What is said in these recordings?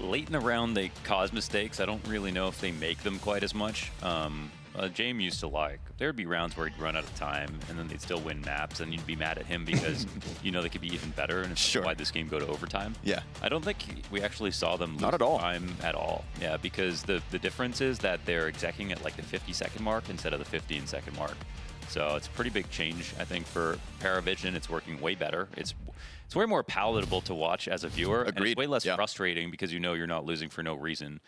late in the round, they cause mistakes. I don't really know if they make them quite as much. James used to like, there'd be rounds where he'd run out of time and then they'd still win maps and you'd be mad at him because you know they could be even better and it's why this game go to overtime. Yeah. I don't think we actually saw them lose Not at all. time at all. Yeah, because the difference is that they're execing at like the 50-second mark instead of the 15-second mark. So it's a pretty big change, I think, for PVISION. It's working way better. It's way more palatable to watch as a viewer. Agreed. And it's way less frustrating because you know you're not losing for no reason.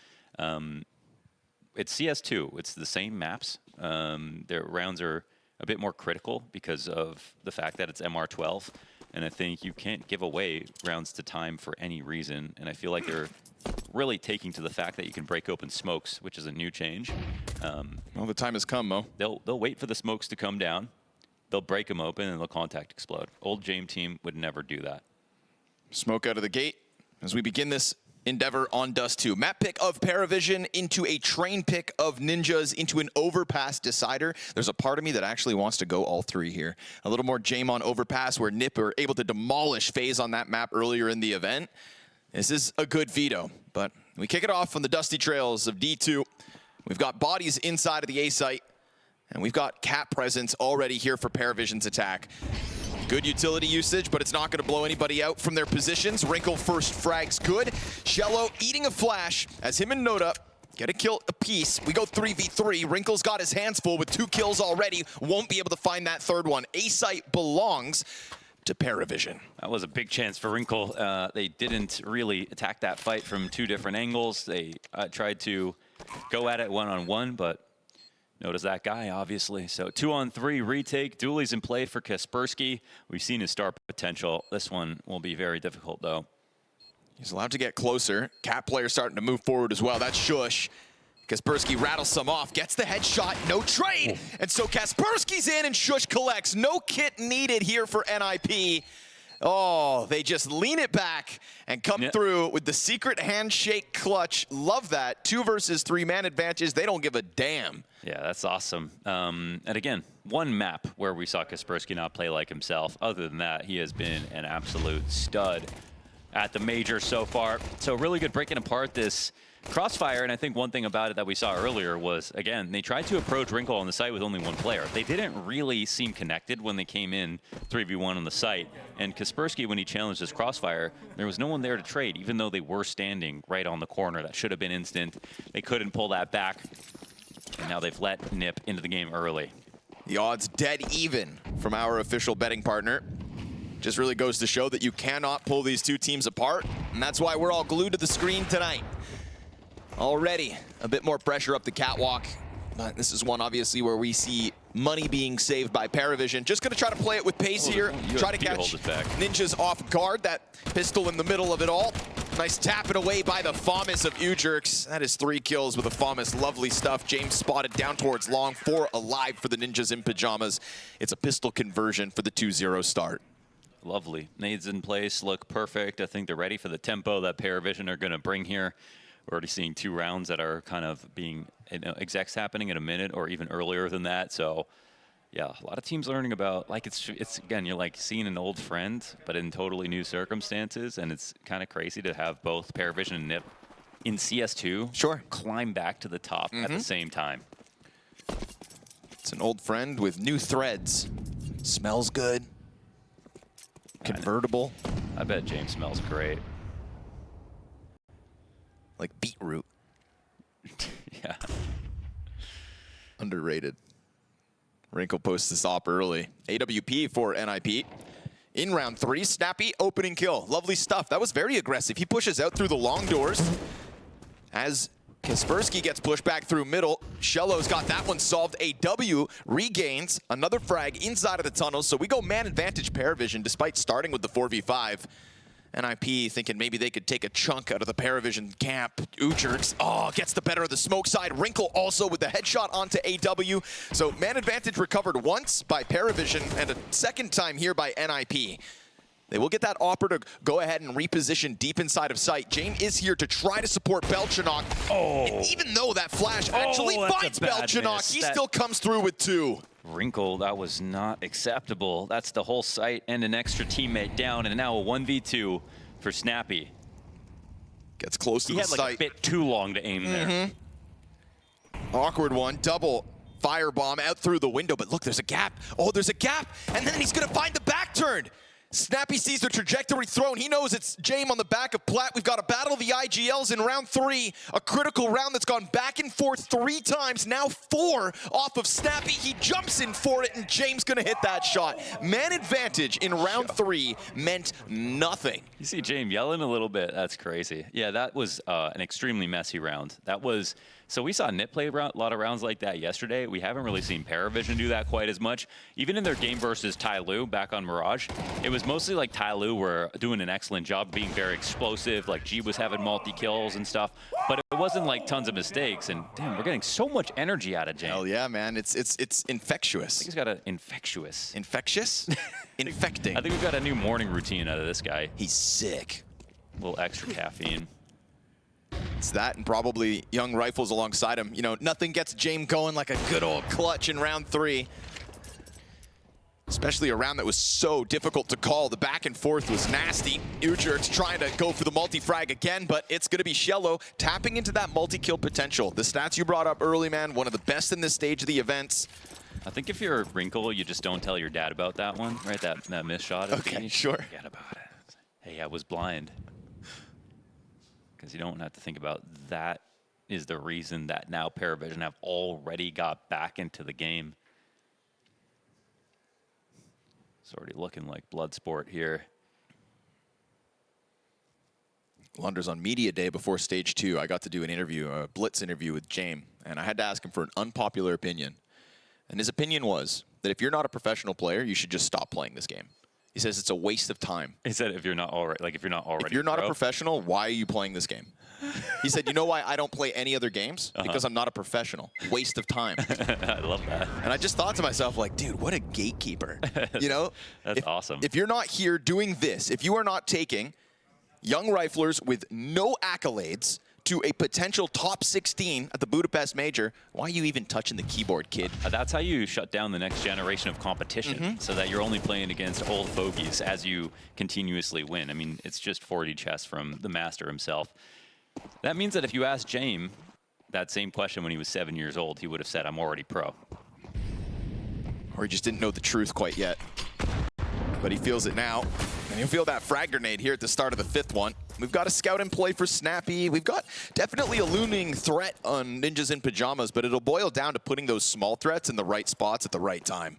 It's CS2. It's the same maps. Their rounds are a bit more critical because of the fact that it's MR12. And I think you can't give away rounds to time for any reason. And I feel like they're really taking to the fact that you can break open smokes, which is a new change. Well, the time has come, Mo. They'll wait for the smokes to come down. They'll break them open and they'll contact explode. Old James team would never do that. Smoke out of the gate as we begin this endeavor on Dust2. Map pick of PVISION into a train pick of Ninjas into an overpass decider. There's a part of me that actually wants to go all three here. A little more Jame on overpass where NiP were able to demolish FaZe on that map earlier in the event. This is a good veto, but we kick it off on the dusty trails of D2. We've got bodies inside of the A site, and we've got cat presence already here for PVISION's attack. Good utility usage, but it's not going to blow anybody out from their positions. Wrinkle first frags good. Shello eating a flash as him and Noda get a kill apiece. We go 3v3. Wrinkle's got his hands full with 2 kills already. Won't be able to find that third one. A site belongs to PVISION. That was a big chance for Wrinkle. They didn't really attack that fight from 2 different angles. They tried to go at it one-on-one, but notice that guy, obviously. So 2-on-3 retake. Dooley's in play for Kaspersky. We've seen his star potential. This one will be very difficult, though. He's allowed to get closer. Cat player starting to move forward as well. That's Shush. Kaspersky rattles some off, gets the headshot, no trade. And so Kaspersky's in and Shush collects. No kit needed here for NiP. Oh, they just lean it back and come through with the secret handshake clutch. Love that. 2 versus 3 man advantage. They don't give a damn. Yeah, that's awesome. And again, one map where we saw Kaspersky not play like himself. Other than that, he has been an absolute stud at the Major so far. So really good breaking apart this crossfire, and I think one thing about it that we saw earlier was, again, they tried to approach Wrinkle on the site with only 1 player. They didn't really seem connected when they came in 3v1 on the site. And Kaspersky, when he challenged this crossfire, there was no one there to trade, even though they were standing right on the corner. That should have been instant. They couldn't pull that back, and now they've let NiP into the game early. The odds dead even from our official betting partner. Just really goes to show that you cannot pull these 2 teams apart, and that's why we're all glued to the screen tonight. Already a bit more pressure up the catwalk, but this is one obviously where we see money being saved by PVISION. Just going to try to play it with pace here, try to catch Ninjas off guard. That pistol in the middle of it all. Nice tapping away by the FAMAS of Ujurks. That is 3 kills with a FAMAS. Lovely stuff. James spotted down towards long. 4 alive for the Ninjas in pajamas. It's a pistol conversion for the 2-0 start. Lovely. Nades in place, look perfect. I think they're ready for the tempo that PVISION are going to bring here. We're already seeing 2 rounds that are kind of being, execs happening in a minute or even earlier than that. So, yeah, a lot of teams learning about, like, it's again, you're like seeing an old friend, but in totally new circumstances. And it's kind of crazy to have both PVISION and NiP in CS2 climb back to the top at the same time. It's an old friend with new threads. Smells good. Convertible. I bet James smells great. Like beetroot. Yeah. Underrated. Wrinkle posts this op early. AWP for NiP. In round 3, snappy opening kill. Lovely stuff. That was very aggressive. He pushes out through the long doors. As Kaspersky gets pushed back through middle. Shello's got that one solved. AW regains another frag inside of the tunnel. So we go man advantage PVISION despite starting with the 4v5. NiP thinking maybe they could take a chunk out of the PVISION camp. Ujurks, gets the better of the smoke side. Wrinkle also with the headshot onto AW. So man advantage recovered once by PVISION and a second time here by NiP. They will get that offer to go ahead and reposition deep inside of sight. Jame is here to try to support Belchanok. And even though that flash actually finds Belchanok, he still comes through with 2. Wrinkle, that was not acceptable. That's the whole site and an extra teammate down, and now a 1v2 for Snappy. Gets close to He the had like sight. a bit too long to aim there. Awkward one. Double firebomb out through the window. But look, there's a gap. Oh, there's a gap. And then he's going to find the back turn. Snappy sees the trajectory thrown. He knows it's Jame on the back of Platt. We've got a battle of the IGLs in round 3. A critical round that's gone back and forth 3 times. Now 4 off of Snappy. He jumps in for it, and James going to hit that shot. Man advantage in round 3 meant nothing. You see James yelling a little bit. That's crazy. Yeah, that was an extremely messy round. That was... So we saw NiP play a lot of rounds like that yesterday. We haven't really seen PVISION do that quite as much. Even in their game versus Tyloo back on Mirage, it was mostly like Tyloo were doing an excellent job being very explosive. Like G was having multi-kills and stuff, but it wasn't like tons of mistakes. And damn, we're getting so much energy out of James. Hell yeah, man. It's infectious. I think he's got an infectious. Infectious? Infecting. I think we've got a new morning routine out of this guy. He's sick. A little extra caffeine. It's that and probably young rifles alongside him. You know, nothing gets James going like a good old clutch in round 3. Especially a round that was so difficult to call. The back and forth was nasty. Ujurk's trying to go for the multi-frag again, but it's going to be Shello tapping into that multi-kill potential. The stats you brought up early, man, one of the best in this stage of the events. I think if you're Wrinkle, you just don't tell your dad about that one, right? That missed shot. Okay, sure. Forget about it. Hey, I was blind. Because you don't have to think about that is the reason that now PVISION have already got back into the game. It's already looking like blood sport here. Lunders on media day before stage 2, I got to do an interview, a blitz interview with James, and I had to ask him for an unpopular opinion. And his opinion was that if you're not a professional player, you should just stop playing this game. He says it's a waste of time. He said if you're not already, like if you're not already, if you're not a professional, why are you playing this game? He said, you know why I don't play any other games? Because I'm not a professional. Waste of time. I love that. And I just thought to myself, like, dude, what a gatekeeper. You know? That's awesome. If you're not here doing this, if you are not taking young riflers with no accolades to a potential top 16 at the Budapest Major, why are you even touching the keyboard, kid? That's how you shut down the next generation of competition, so that you're only playing against old fogies as you continuously win. I mean, it's just 40 chess from the master himself. That means that if you ask James that same question when he was 7 years old, he would have said, I'm already pro. Or he just didn't know the truth quite yet. But he feels it now. And he'll feel that frag grenade here at the start of the 5th one. We've got a scout in play for Snappy. We've got definitely a looming threat on Ninjas in Pajamas, but it'll boil down to putting those small threats in the right spots at the right time.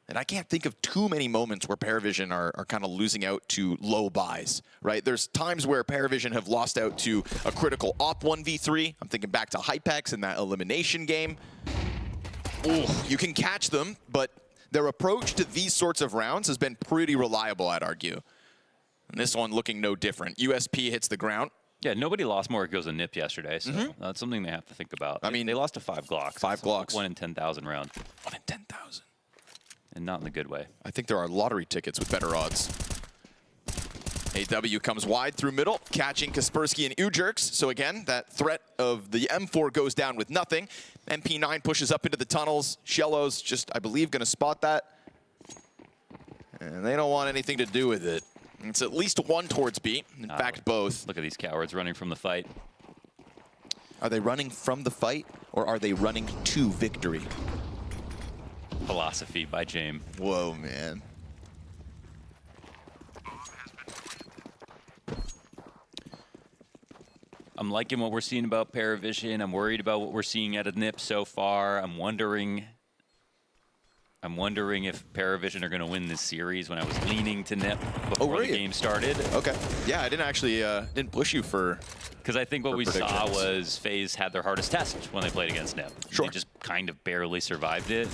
And I can't think of too many moments where PVISION are kind of losing out to low buys, right? There's times where PVISION have lost out to a critical op 1v3. I'm thinking back to Hypex in that elimination game. Ooh, you can catch them, but their approach to these sorts of rounds has been pretty reliable, I'd argue. And this one looking no different. USP hits the ground. Yeah, nobody lost more kills than NiP yesterday, so that's something they have to think about. I mean, they lost to 5 Glocks. 5 Glocks. 1 in 10,000 round. 1 in 10,000. And not in the good way. I think there are lottery tickets with better odds. AW comes wide through middle, catching Kaspersky and Ujurks. So again, that threat of the M4 goes down with nothing. MP9 pushes up into the tunnels. Shello's just, I believe, going to spot that. And they don't want anything to do with it. It's at least one towards B. In fact, both. Look at these cowards running from the fight. Are they running from the fight, or are they running to victory? Philosophy by James. Whoa, man. I'm liking what we're seeing about PVISION. I'm worried about what we're seeing out of NiP so far. I'm wondering if PVISION are going to win this series when I was leaning to NiP before the game started. Okay. Yeah, I didn't actually didn't push you for... Because I think what we saw was FaZe had their hardest test when they played against NiP. Sure. They just kind of barely survived it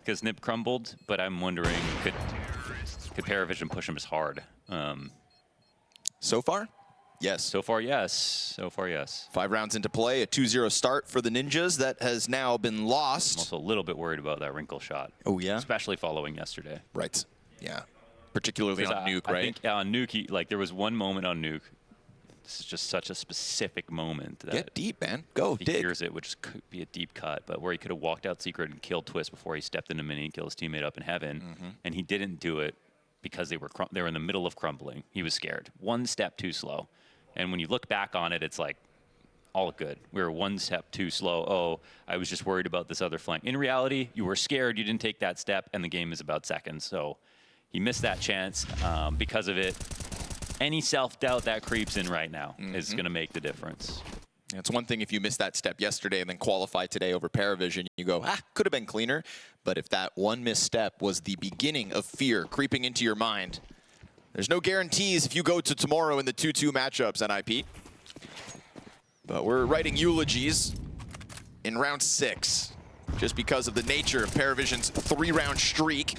because NiP crumbled, but I'm wondering, could PVISION push them as hard? So far? Yes. So far, yes. So far, yes. 5 rounds into play, a 2-0 start for the Ninjas that has now been lost. I'm also a little bit worried about that wrinkle shot. Oh, yeah? Especially following yesterday. Right. Yeah. Particularly on Nuke, right? I think on Nuke, there was one moment on Nuke. This is just such a specific moment. That Get deep, man. Go, he dig. hears it, which could be a deep cut, but where he could have walked out secret and killed Twist before he stepped into mini and killed his teammate up in heaven, and he didn't do it. because they were in the middle of crumbling. He was scared. One step too slow. And when you look back on it, it's like, all good. We were one step too slow. Oh, I was just worried about this other flank. In reality, you were scared. You didn't take that step, and the game is about seconds. So he missed that chance because of it. Any self-doubt that creeps in right now is going to make the difference. It's one thing if you missed that step yesterday and then qualify today over PVISION, you go, could have been cleaner. But if that one misstep was the beginning of fear creeping into your mind, there's no guarantees if you go to tomorrow in the 2-2 matchups, NiP. But we're writing eulogies in round 6, just because of the nature of PVISION's 3-round streak.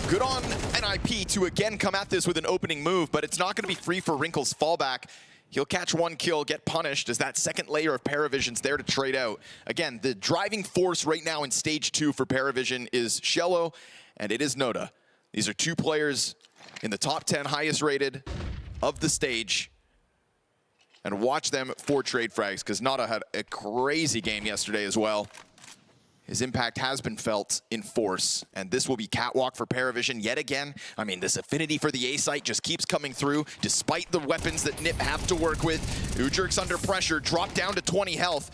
Good on NiP to again come at this with an opening move, but it's not going to be free for Wrinkle's fallback. He'll catch one kill, get punished, as that second layer of PVISION's there to trade out. Again, the driving force right now in stage 2 for PVISION is Shello, and it is Noda. These are 2 players in the top 10 highest rated of the stage. And watch them for trade frags, because Noda had a crazy game yesterday as well. His impact has been felt in force, and this will be catwalk for PVISION yet again. I mean, this affinity for the A site just keeps coming through, despite the weapons that NiP have to work with. Ujrik's under pressure, dropped down to 20 health.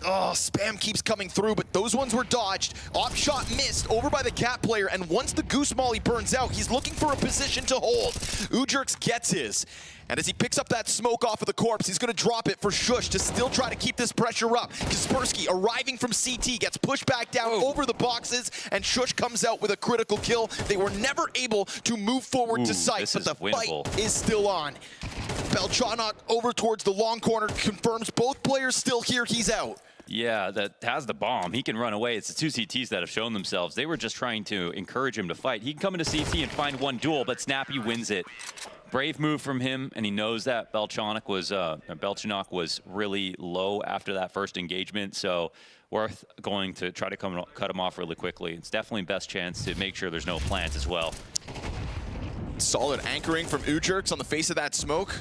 Oh, spam keeps coming through, but those ones were dodged. Op shot missed over by the cat player, and once the goose molly burns out, he's looking for a position to hold. Ujrik's gets his. And as he picks up that smoke off of the corpse, he's going to drop it for Shush to still try to keep this pressure up. Kaspersky, arriving from CT, gets pushed back down over the boxes, and Shush comes out with a critical kill. They were never able to move forward to site, but the fight is still on. Belchanok over towards the long corner, confirms both players still here, he's out. Yeah, that has the bomb. He can run away. It's the 2 CTs that have shown themselves. They were just trying to encourage him to fight. He can come into CT and find one duel, but Snappy wins it. Brave move from him, and he knows that Belchanok was really low after that first engagement, so worth going to try to cut him off really quickly. It's definitely best chance to make sure there's no plant as well. Solid anchoring from Ujrik's on the face of that smoke.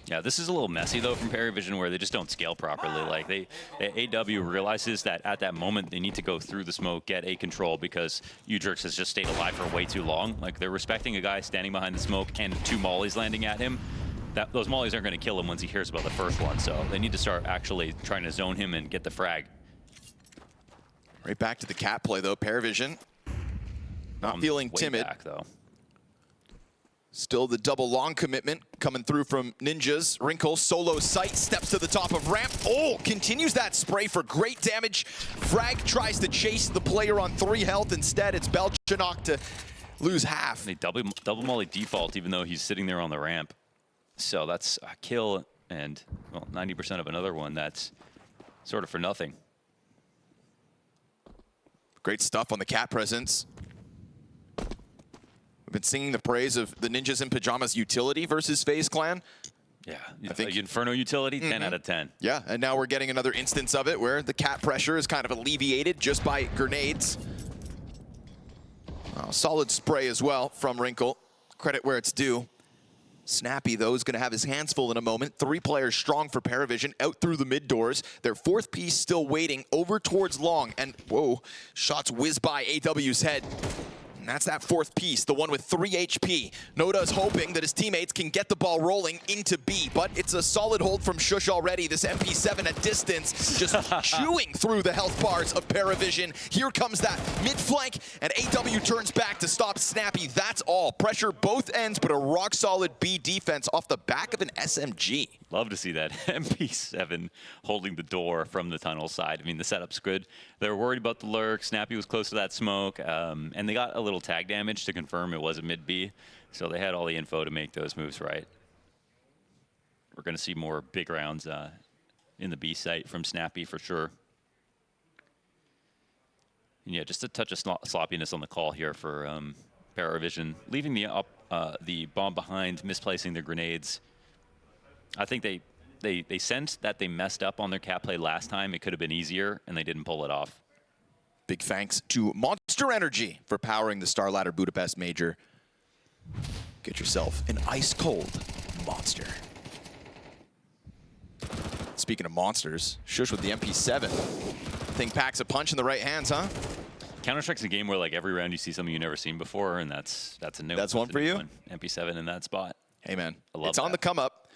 Yeah, this is a little messy, though, from PVISION, where they just don't scale properly. Like, AW realizes that at that moment, they need to go through the smoke, get A control, because Ujrik's has just stayed alive for way too long. Like, they're respecting a guy standing behind the smoke and 2 mollies landing at him. Those mollies aren't going to kill him once he hears about the first one, so they need to start actually trying to zone him and get the frag. Right back to the cat play, though. PVISION not feeling timid. Back, though. Still the double long commitment coming through from Ninjas. Wrinkle, solo sight, steps to the top of ramp. Oh, continues that spray for great damage. Frag tries to chase the player on 3 health. Instead, it's Belchanok to lose half. They double molly default, even though he's sitting there on the ramp. So that's a kill and, well, 90% of another one. That's sort of for nothing. Great stuff on the cat presence. We've been singing the praise of the Ninjas in Pajamas utility versus FaZe Clan. Yeah, I think Inferno utility, 10 out of 10. Yeah, and now we're getting another instance of it where the cat pressure is kind of alleviated just by grenades. Solid spray as well from Wrinkle. Credit where it's due. Snappy, though, is going to have his hands full in a moment. 3 players strong for PVISION out through the mid doors. Their 4th piece still waiting over towards long. And, whoa, shots whiz by AW's head. And that's that 4th piece, the one with 3 HP. Noda's hoping that his teammates can get the ball rolling into B, but it's a solid hold from Shush already. This MP7 at distance, just chewing through the health bars of PVISION. Here comes that mid-flank, and AW turns back to stop Snappy. That's all. Pressure both ends, but a rock-solid B defense off the back of an SMG. Love to see that. MP7 holding the door from the tunnel side. I mean, the setup's good. They were worried about the lurk. Snappy was close to that smoke, and they got a little tag damage to confirm it was a mid-B, so they had all the info to make those moves right. We're going to see more big rounds in the B site from Snappy for sure. And yeah, just a touch of sloppiness on the call here for PVISION, leaving the bomb behind, misplacing their grenades. I think they sensed that they messed up on their cat play last time. It could have been easier, and they didn't pull it off. Big thanks to Monster Energy for powering the StarLadder Budapest Major. Get yourself an ice-cold monster. Speaking of monsters, Shush with the MP7. Thing packs a punch in the right hands, huh? Counter-Strike's a game where like every round you see something you've never seen before, and that's a new. That's one for you. MP7 in that spot. Hey man, I love it's on the come up.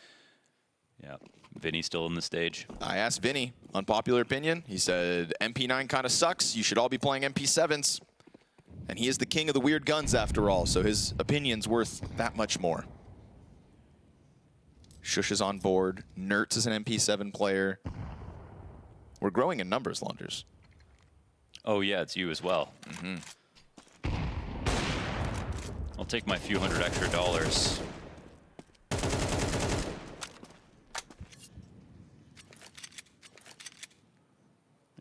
Yeah, Vinny's still in the stage. I asked Vinny, unpopular opinion. He said MP9 kind of sucks. You should all be playing MP7s. And he is the king of the weird guns after all, so his opinion's worth that much more. Shush is on board. Nertz is an MP7 player. We're growing in numbers, Lunders. Oh yeah, it's you as well. I'll take my few $100 extra.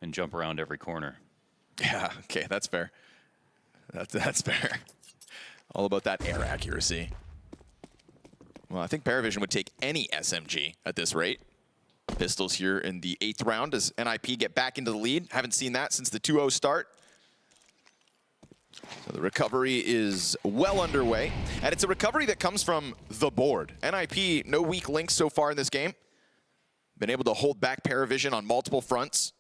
And jump around every corner. Yeah, okay, that's fair. That's fair. All about that air accuracy. Well, I think PVISION would take any SMG at this rate. Pistols here in the 8th round as NiP get back into the lead. Haven't seen that since the 2-0 start. So the recovery is well underway. And it's a recovery that comes from the board. NiP, no weak links so far in this game. Been able to hold back PVISION on multiple fronts.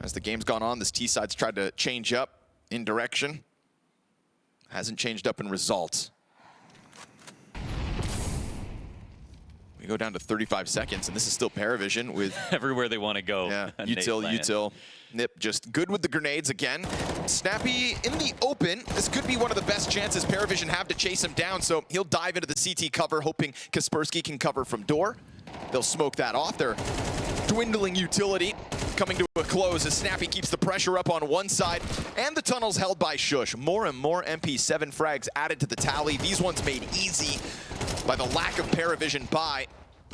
As the game's gone on, this T-side's tried to change up in direction. Hasn't changed up in results. We go down to 35 seconds, and this is still PVISION with... Everywhere they want to go. Yeah, util. NiP just good with the grenades again. Snappy in the open. This could be one of the best chances PVISION have to chase him down, so he'll dive into the CT cover, hoping Kaspersky can cover from door. They'll smoke that off. Their dwindling utility coming to a close as Snappy keeps the pressure up on one side, and the tunnel's held by Shush. More and more MP7 frags added to the tally. These ones made easy by the lack of PVISION buy.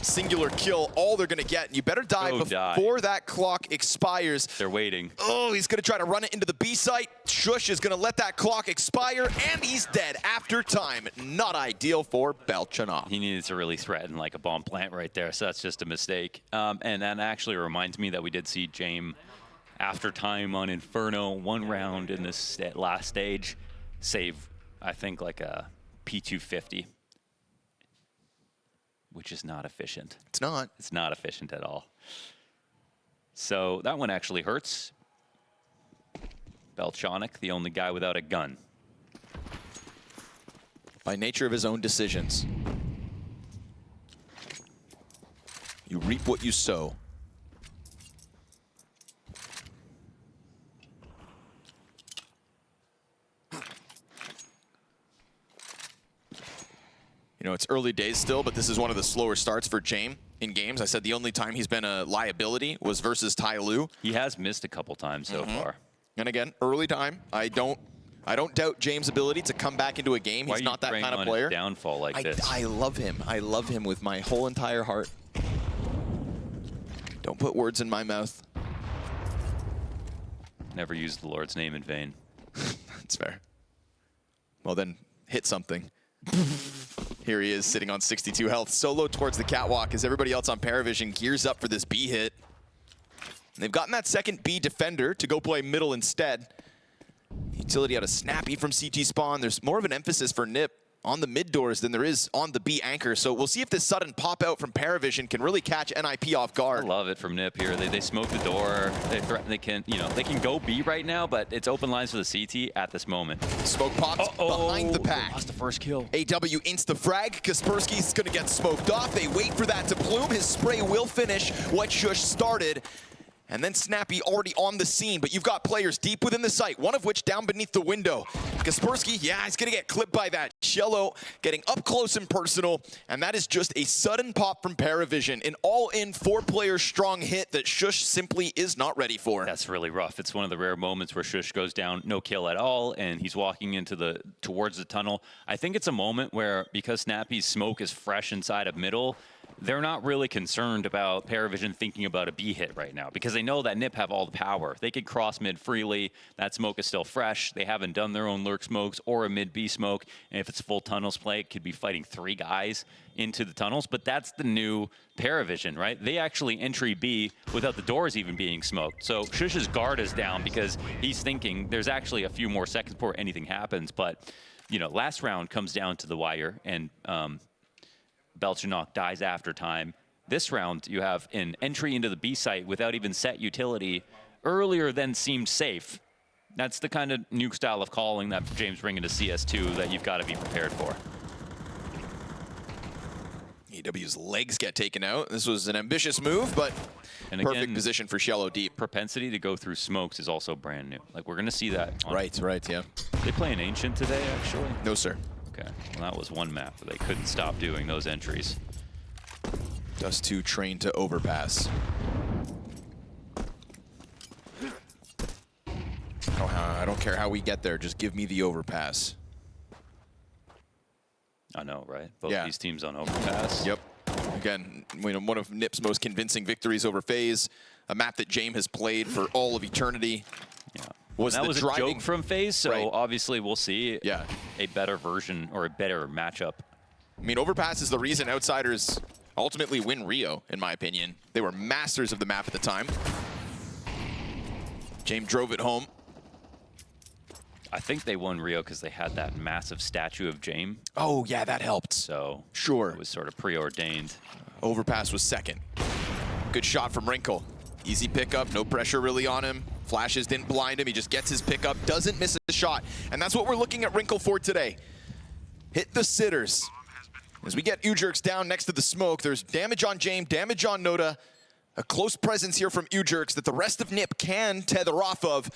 Singular kill, all they're gonna get. You better die before that clock expires. They're waiting. Oh, he's gonna try to run it into the B site. Shush is gonna let that clock expire, and he's dead after time. Not ideal for Belchanov. He needed to really threaten like a bomb plant right there, so that's just a mistake. And that actually reminds me that we did see James after time on Inferno, one round in this last stage, save, I think, like a P250. Which is not efficient. It's not. It's not efficient at all. So that one actually hurts. Belchonic, the only guy without a gun. By nature of his own decisions. You reap what you sow. You know, it's early days still, but this is one of the slower starts for James in games. I said the only time he's been a liability was versus Tai Lu. He has missed a couple times so far. And again, early time. I don't doubt James' ability to come back into a game. He's not that kind of player. His downfall like this? I love him. I love him with my whole entire heart. Don't put words in my mouth. Never use the Lord's name in vain. That's fair. Well then, hit something. Here he is sitting on 62 health, solo towards the catwalk as everybody else on PVISION gears up for this B hit. And they've gotten that second B defender to go play middle instead. Utility out of Snappy from CT spawn. There's more of an emphasis for NiP on the mid doors than there is on the B anchor. So we'll see if this sudden pop out from PVISION can really catch NiP off guard. I love it from NiP here. They smoke the door. They can, you know, they can go B right now, but it's open lines for the CT at this moment. Smoke pops behind the pack. Lost the first kill. AW insta frag. Kaspersky's gonna get smoked off. They wait for that to bloom. His spray will finish what Shush started. And then Snappy already on the scene, but you've got players deep within the site, one of which down beneath the window. Kaspersky, yeah, he's gonna get clipped by that. Shello getting up close and personal, and that is just a sudden pop from PVISION. An all-in 4-player strong hit that Shush simply is not ready for. That's really rough. It's one of the rare moments where Shush goes down, no kill at all, and he's walking into towards the tunnel. I think it's a moment where, because Snappy's smoke is fresh inside of middle, they're not really concerned about PVISION thinking about a B hit right now because they know that NiP have all the power. They could cross mid freely. That smoke is still fresh. They haven't done their own lurk smokes or a mid B smoke. And if it's a full tunnels play, it could be fighting 3 guys into the tunnels. But that's the new PVISION, right? They actually entry B without the doors even being smoked. So Shush's guard is down because he's thinking there's actually a few more seconds before anything happens. But, you know, last round comes down to the wire and Belchanov dies after time. This round, you have an entry into the B site without even set utility earlier than seemed safe. That's the kind of new style of calling that James bringing to CS2 that you've got to be prepared for. EW's legs get taken out. This was an ambitious move, but and perfect again, position for Shello deep. Propensity to go through smokes is also brand new. Like, we're going to see that. Right, yeah. They play an Ancient today, actually? No, sir. Okay, well, that was one map where they couldn't stop doing those entries. Dust2 trained to overpass. I don't care how we get there, just give me the overpass. I know, right? Both these teams on overpass. Yep. Again, one of NiP's most convincing victories over FaZe, a map that James has played for all of eternity. Yeah. That was a joke from FaZe, so obviously we'll see a better version or a better matchup. I mean, overpass is the reason Outsiders ultimately win Rio, in my opinion. They were masters of the map at the time. James drove it home. I think they won Rio because they had that massive statue of James. Oh, yeah, that helped. So sure, it was sort of preordained. Overpass was second. Good shot from Wrinkle. Easy pickup, no pressure really on him. Flashes didn't blind him, he just gets his pickup, doesn't miss a shot. And that's what we're looking at Wrinkle for today. Hit the sitters. As we get Ujurks down next to the smoke, there's damage on James, damage on Noda. A close presence here from Ujurks that the rest of NiP can tether off of.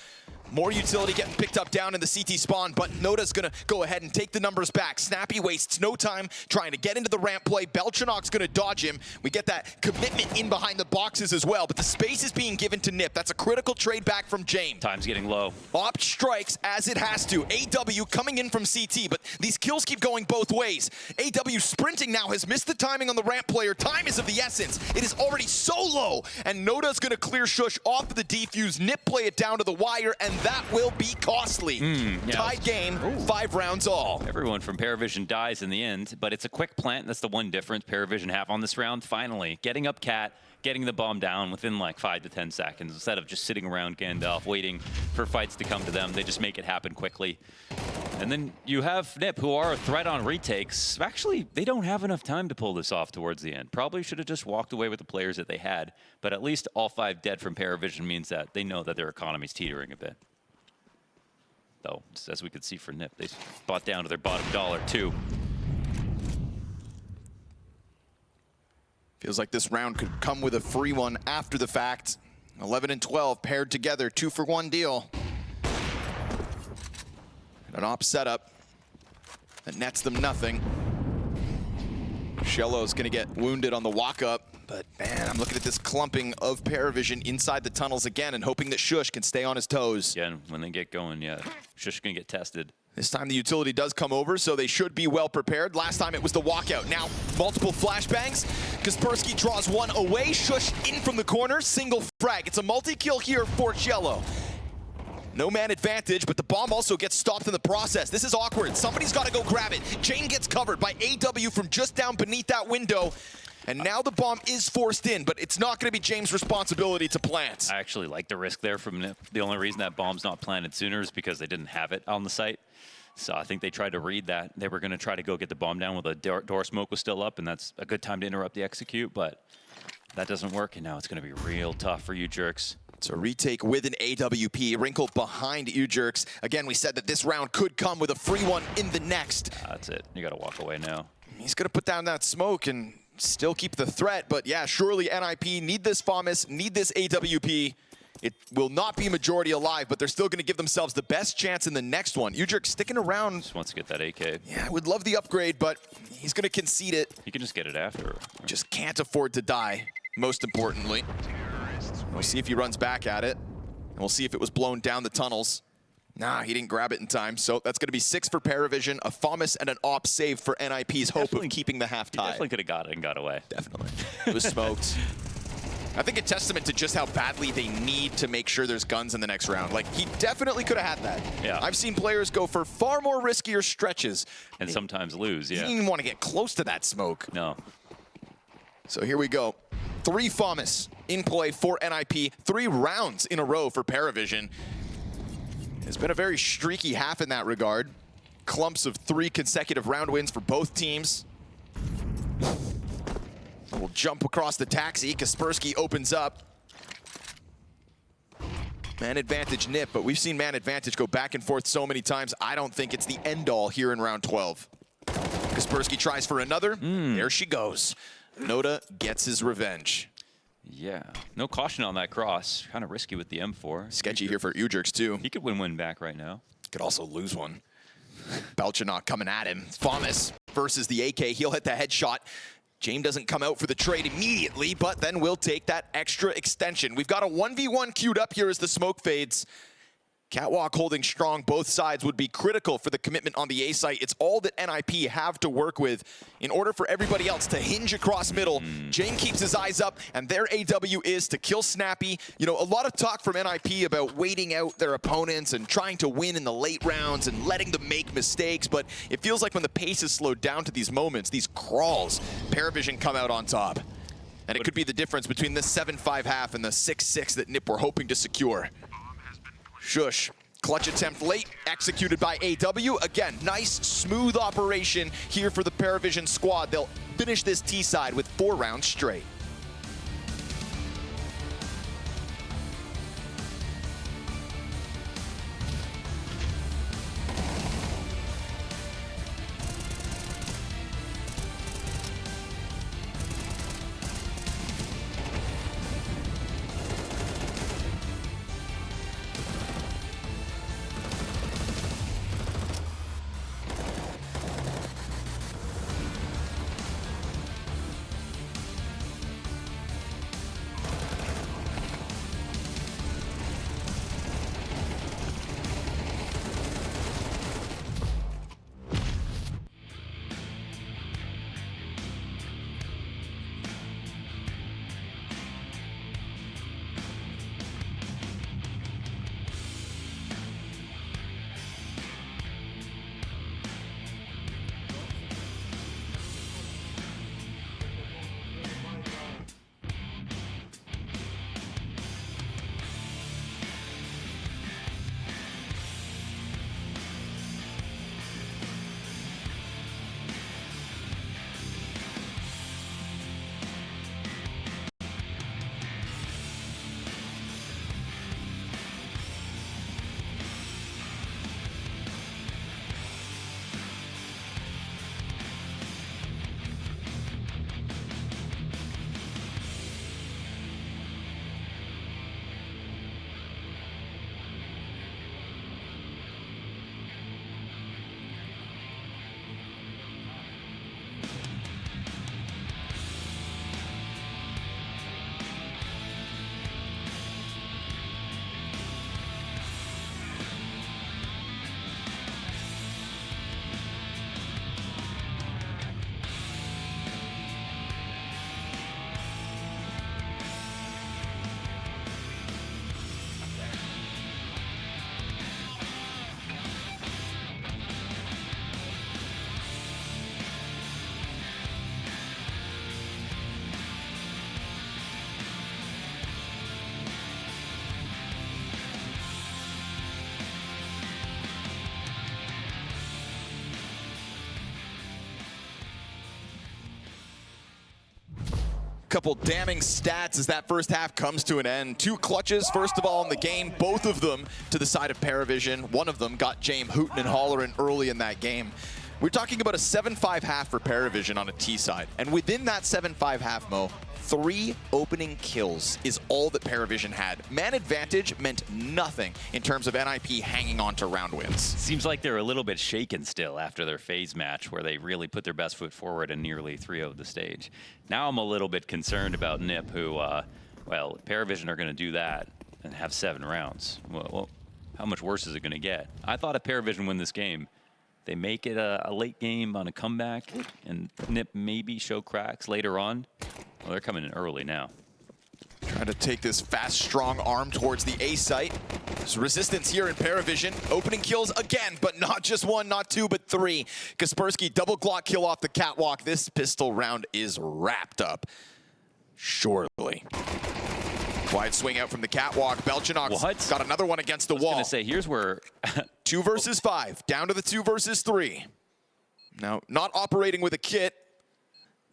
More utility getting picked up down in the CT spawn, but Noda's gonna go ahead and take the numbers back. Snappy wastes no time trying to get into the ramp play. Belchanok's gonna dodge him. We get that commitment in behind the boxes as well, but the space is being given to NiP. That's a critical trade back from James. Time's getting low. Op strikes as it has to. AW coming in from CT, but these kills keep going both ways. AW sprinting now has missed the timing on the ramp player. Time is of the essence. It is already so low, and Noda's gonna clear Shush off of the defuse. NiP play it down to the wire, and that will be costly. Tied game, 5 rounds all. Everyone from PVISION dies in the end, but it's a quick plant. That's the one difference PVISION have on this round. Finally, getting up Cat, getting the bomb down within like 5 to 10 seconds. Instead of just sitting around Gandalf waiting for fights to come to them, they just make it happen quickly. And then you have NiP, who are a threat on retakes. Actually, they don't have enough time to pull this off towards the end. Probably should have just walked away with the players that they had, but at least all 5 dead from PVISION means that they know that their economy's teetering a bit. Though, just as we could see for NiP, they bought down to their bottom dollar too. Feels like this round could come with a free one after the fact. 11 and 12 paired together, 2-for-1 deal. And an op setup that nets them nothing. Shello's gonna get wounded on the walk-up, but man, I'm looking at this clumping of PVISION inside the tunnels again and hoping that Shush can stay on his toes. Yeah, and when they get going, Shush gonna get tested. This time the utility does come over, so they should be well prepared. Last time it was the walkout. Now, multiple flashbangs. Kaspersky draws one away. Shush in from the corner, single frag. It's a multi-kill here for Shello. No man advantage, but the bomb also gets stopped in the process. This is awkward. Somebody's got to go grab it. Jane gets covered by AW from just down beneath that window. And now the bomb is forced in, but it's not going to be James' responsibility to plant. I actually like the risk there from NiP. The only reason that bomb's not planted sooner is because they didn't have it on the site. So I think they tried to read that. They were going to try to go get the bomb down while the door smoke was still up, and that's a good time to interrupt the execute, but that doesn't work, and now it's going to be real tough for Ujurks. So retake with an AWP, Wrinkle behind Ujurks. Again, we said that this round could come with a free one in the next. That's it. You got to walk away now. He's going to put down that smoke and still keep the threat, but yeah, surely NiP need this FAMAS, need this AWP. It will not be majority alive, but they're still going to give themselves the best chance in the next one. Ujurk sticking around. Just wants to get that AK. Yeah, I would love the upgrade, but he's going to concede it. He can just get it after. Just can't afford to die, most importantly. We'll see if he runs back at it, and we'll see if it was blown down the tunnels. Nah, he didn't grab it in time, so that's going to be 6 for PVISION, a FAMAS, and an op save for NiP's hope of keeping the half tie. He definitely could have got it and got away. Definitely. It was smoked. I think a testament to just how badly they need to make sure there's guns in the next round. Like, he definitely could have had that. Yeah. I've seen players go for far more riskier stretches. And sometimes lose, He didn't even want to get close to that smoke. No. So here we go. 3 FAMAS in play for NiP. 3 rounds in a row for PVISION. It's been a very streaky half in that regard. Clumps of 3 consecutive round wins for both teams. We'll jump across the taxi. Kaspersky opens up. Man advantage NiP, but we've seen man advantage go back and forth so many times. I don't think it's the end all here in round 12. Kaspersky tries for another. There she goes. Noda gets his revenge. Yeah, no caution on that cross. Kind of risky with the M4. Sketchy here for Ujerks too. He could win back right now. Could also lose one. Belchanok coming at him. Famas versus the AK. He'll hit the headshot. James doesn't come out for the trade immediately, but then we'll take that extra extension. We've got a 1v1 queued up here as the smoke fades. Catwalk holding strong. Both sides would be critical for the commitment on the A site. It's all that NiP have to work with in order for everybody else to hinge across middle. James keeps his eyes up, and their AW is to kill Snappy. You know, a lot of talk from NiP about waiting out their opponents and trying to win in the late rounds and letting them make mistakes, but it feels like when the pace is slowed down to these moments, these crawls, PVISION come out on top. And it could be the difference between this 7-5 half and the 6-6 that NiP were hoping to secure. Shush. Clutch attempt late, executed by AW. Again, nice, smooth operation here for the PVISION squad. They'll finish this T side with 4 rounds straight. Couple damning stats as that first half comes to an end. 2 clutches, first of all, in the game, both of them to the side of PVISION. One of them got James hooting and hollering early in that game. We're talking about a 7-5 half for PVISION on a T side. And within that 7-5 half, Mo, 3 opening kills is all that PVISION had. Man advantage meant nothing in terms of NiP hanging on to round wins. Seems like they're a little bit shaken still after their phase match where they really put their best foot forward and nearly 3-0'd the stage. Now I'm a little bit concerned about NiP who, well, PVISION are going to do that and have 7 rounds. Well, how much worse is it going to get? I thought if PVISION win this game, they make it a late game on a comeback and NiP maybe show cracks later on. Well, they're coming in early now. Trying to take this fast, strong arm towards the A site. There's resistance here in PVISION. Opening kills again, but not just 1, not 2, but 3. Kaspersky double Glock kill off the catwalk. This pistol round is wrapped up. Surely. Wide swing out from the catwalk. Belchanok's got another one against the wall. I was going to say, here's where 2 versus 5, down to the 2 versus 3. Now, not operating with a kit.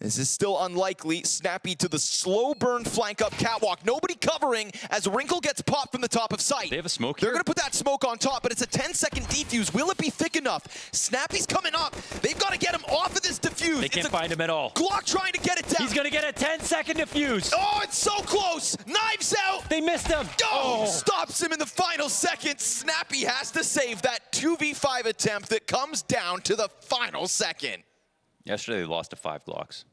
This is still unlikely. Snappy to the slow burn flank up catwalk. Nobody covering as Wrinkle gets popped from the top of sight. They have a smoke They're here? going to put that smoke on top, but it's a 10-second defuse. Will it be thick enough? Snappy's coming up. They've got to get him off of this defuse. They can't find him at all. Glock trying to get it down. He's going to get a 10-second defuse. Oh, it's so close. Knives out. They missed him. Oh, stops him in the final second. Snappy has to save that 2v5 attempt that comes down to the final second. Yesterday, they lost to 5 Glocks.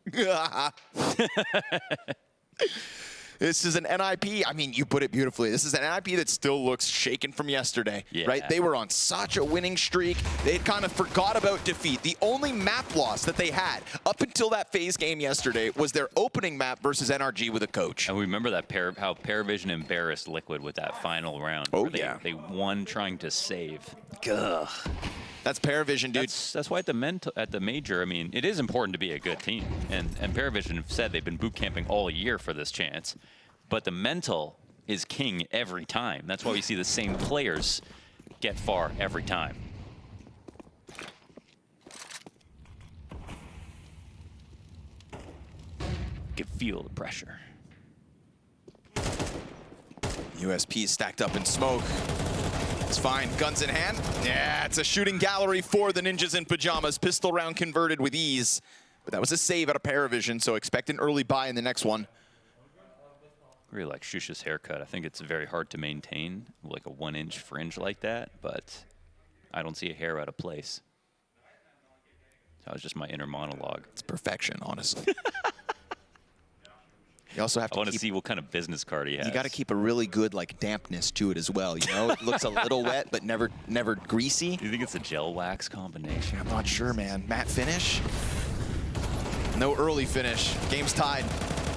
This is an NiP. I mean, you put it beautifully. This is an NiP that still looks shaken from yesterday, right? They were on such a winning streak. They had kind of forgot about defeat. The only map loss that they had up until that phase game yesterday was their opening map versus NRG with a coach. And we remember that how PVISION embarrassed Liquid with that final round. Oh, where they won trying to save. Ugh. That's PVISION, dude. That's why at the major, I mean, it is important to be a good team. And PVISION have said they've been boot camping all year for this chance. But the mental is king every time. That's why we see the same players get far every time. You can feel the pressure. USP stacked up in smoke. It's fine. Guns in hand. Yeah, it's a shooting gallery for the Ninjas in Pajamas. Pistol round converted with ease. But that was a save out of PVISION, so expect an early buy in the next one. I really like Shusha's haircut. I think it's very hard to maintain, like a 1-inch fringe like that, but I don't see a hair out of place. That was just my inner monologue. It's perfection, honestly. You also have to I want to see what kind of business card he has. You got to keep a really good like dampness to it as well. You know, it looks a little wet, but never greasy. Do you think it's a gel wax combination? I'm not sure, man. Matte finish. No early finish. Game's tied.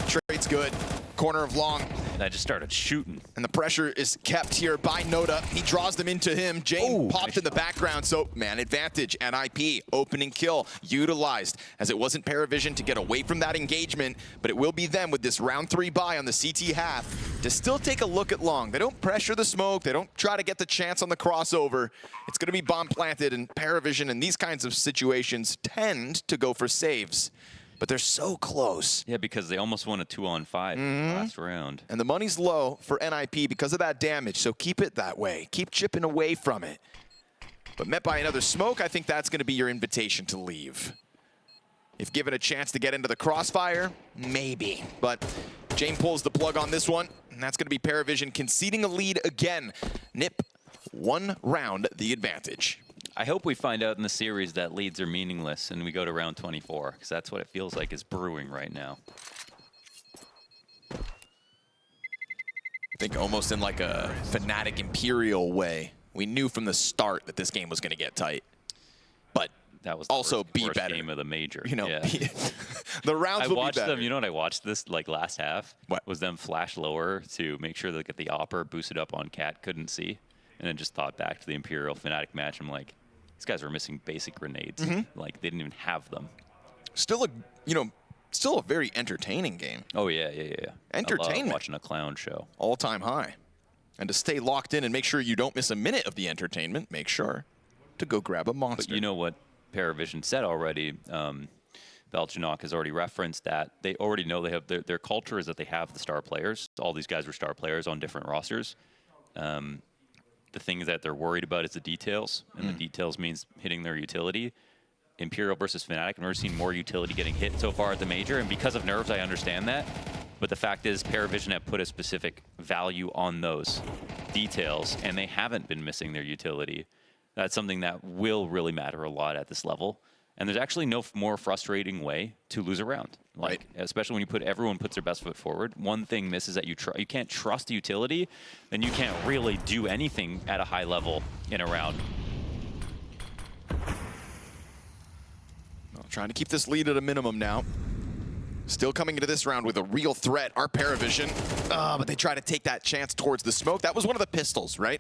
Trade's good. Corner of long. And I just started shooting. And the pressure is kept here by Noda. He draws them into him. Jane popped in the background, so man advantage. NiP, opening kill, utilized, as it wasn't PVISION to get away from that engagement, but it will be them with this round 3 buy on the CT half to still take a look at long. They don't pressure the smoke. They don't try to get the chance on the crossover. It's going to be bomb planted, and PVISION in these kinds of situations tend to go for saves. But they're so close. Yeah, because they almost won a 2-on-5 last round. And the money's low for NiP because of that damage, so keep it that way. Keep chipping away from it. But met by another smoke, I think that's going to be your invitation to leave. If given a chance to get into the crossfire, maybe. But Jane pulls the plug on this one, and that's going to be PVISION conceding a lead again. NiP, 1 round the advantage. I hope we find out in the series that leads are meaningless and we go to round 24, because that's what it feels like is brewing right now. I think almost in like a Fnatic Imperial way. We knew from the start that this game was going to get tight. But that was the also worst game of the major. You know, yeah. The rounds will be better. Them, you know what I watched this like last half? What? Was them flash lower to make sure that the Opper boosted up on Cat, couldn't see. And then just thought back to the Imperial Fnatic match. I'm like, these guys were missing basic grenades. Like, they didn't even have them. Still a very entertaining game. Oh, yeah. Entertainment. I love watching a clown show. All-time high. And to stay locked in and make sure you don't miss a minute of the entertainment, make sure to go grab a monster. But you know what PVISION said already? Valchinok has already referenced that. They already know they have their culture is that they have the star players. All these guys were star players on different rosters. The thing that they're worried about is the details, and the details means hitting their utility. Imperial versus Fnatic, I've never seen more utility getting hit so far at the major, and because of nerves, I understand that. But the fact is, PVISION have put a specific value on those details, and they haven't been missing their utility. That's something that will really matter a lot at this level. And there's actually no more frustrating way to lose a round. Like, especially when everyone puts their best foot forward. One thing misses that you can't trust the utility, then you can't really do anything at a high level in a round. Well, trying to keep this lead at a minimum now. Still coming into this round with a real threat, our PVISION. But they try to take that chance towards the smoke. That was one of the pistols, right?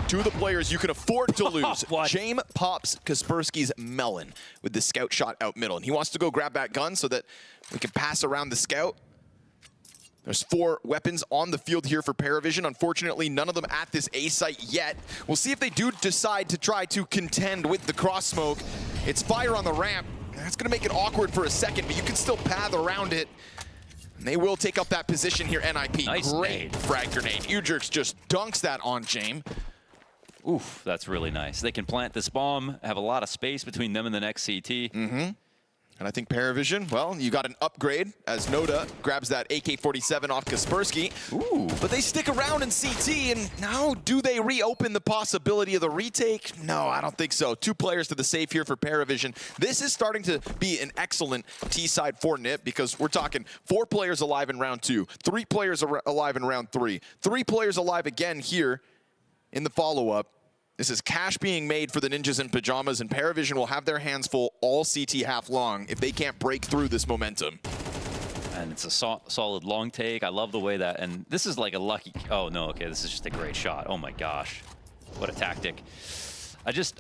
2 of the players you can afford to lose. Jame pops Kaspersky's melon with the scout shot out middle. And he wants to go grab that gun so that we can pass around the scout. There's 4 weapons on the field here for PVISION. Unfortunately, none of them at this A site yet. We'll see if they do decide to try to contend with the cross smoke. It's fire on the ramp. That's going to make it awkward for a second, but you can still path around it. And they will take up that position here, NiP. Nice Great nade. frag grenade. Ujurks just dunks that on James. Oof, that's really nice. They can plant this bomb, have a lot of space between them and the next CT. And I think PVISION, well, you got an upgrade as Noda grabs that AK-47 off Kaspersky. Ooh. But they stick around in CT, and now do they reopen the possibility of the retake? No, I don't think so. 2 players to the safe here for PVISION. This is starting to be an excellent T-side for NiP because we're talking 4 players alive in round 2, 3 players alive in round 3, 3 players alive again here in the follow-up. This is cash being made for the Ninjas in Pajamas, and PVISION will have their hands full all CT half long if they can't break through this momentum. And it's a solid long take. I love the way that, and this is like a lucky, oh no, okay, this is just a great shot. Oh my gosh, what a tactic.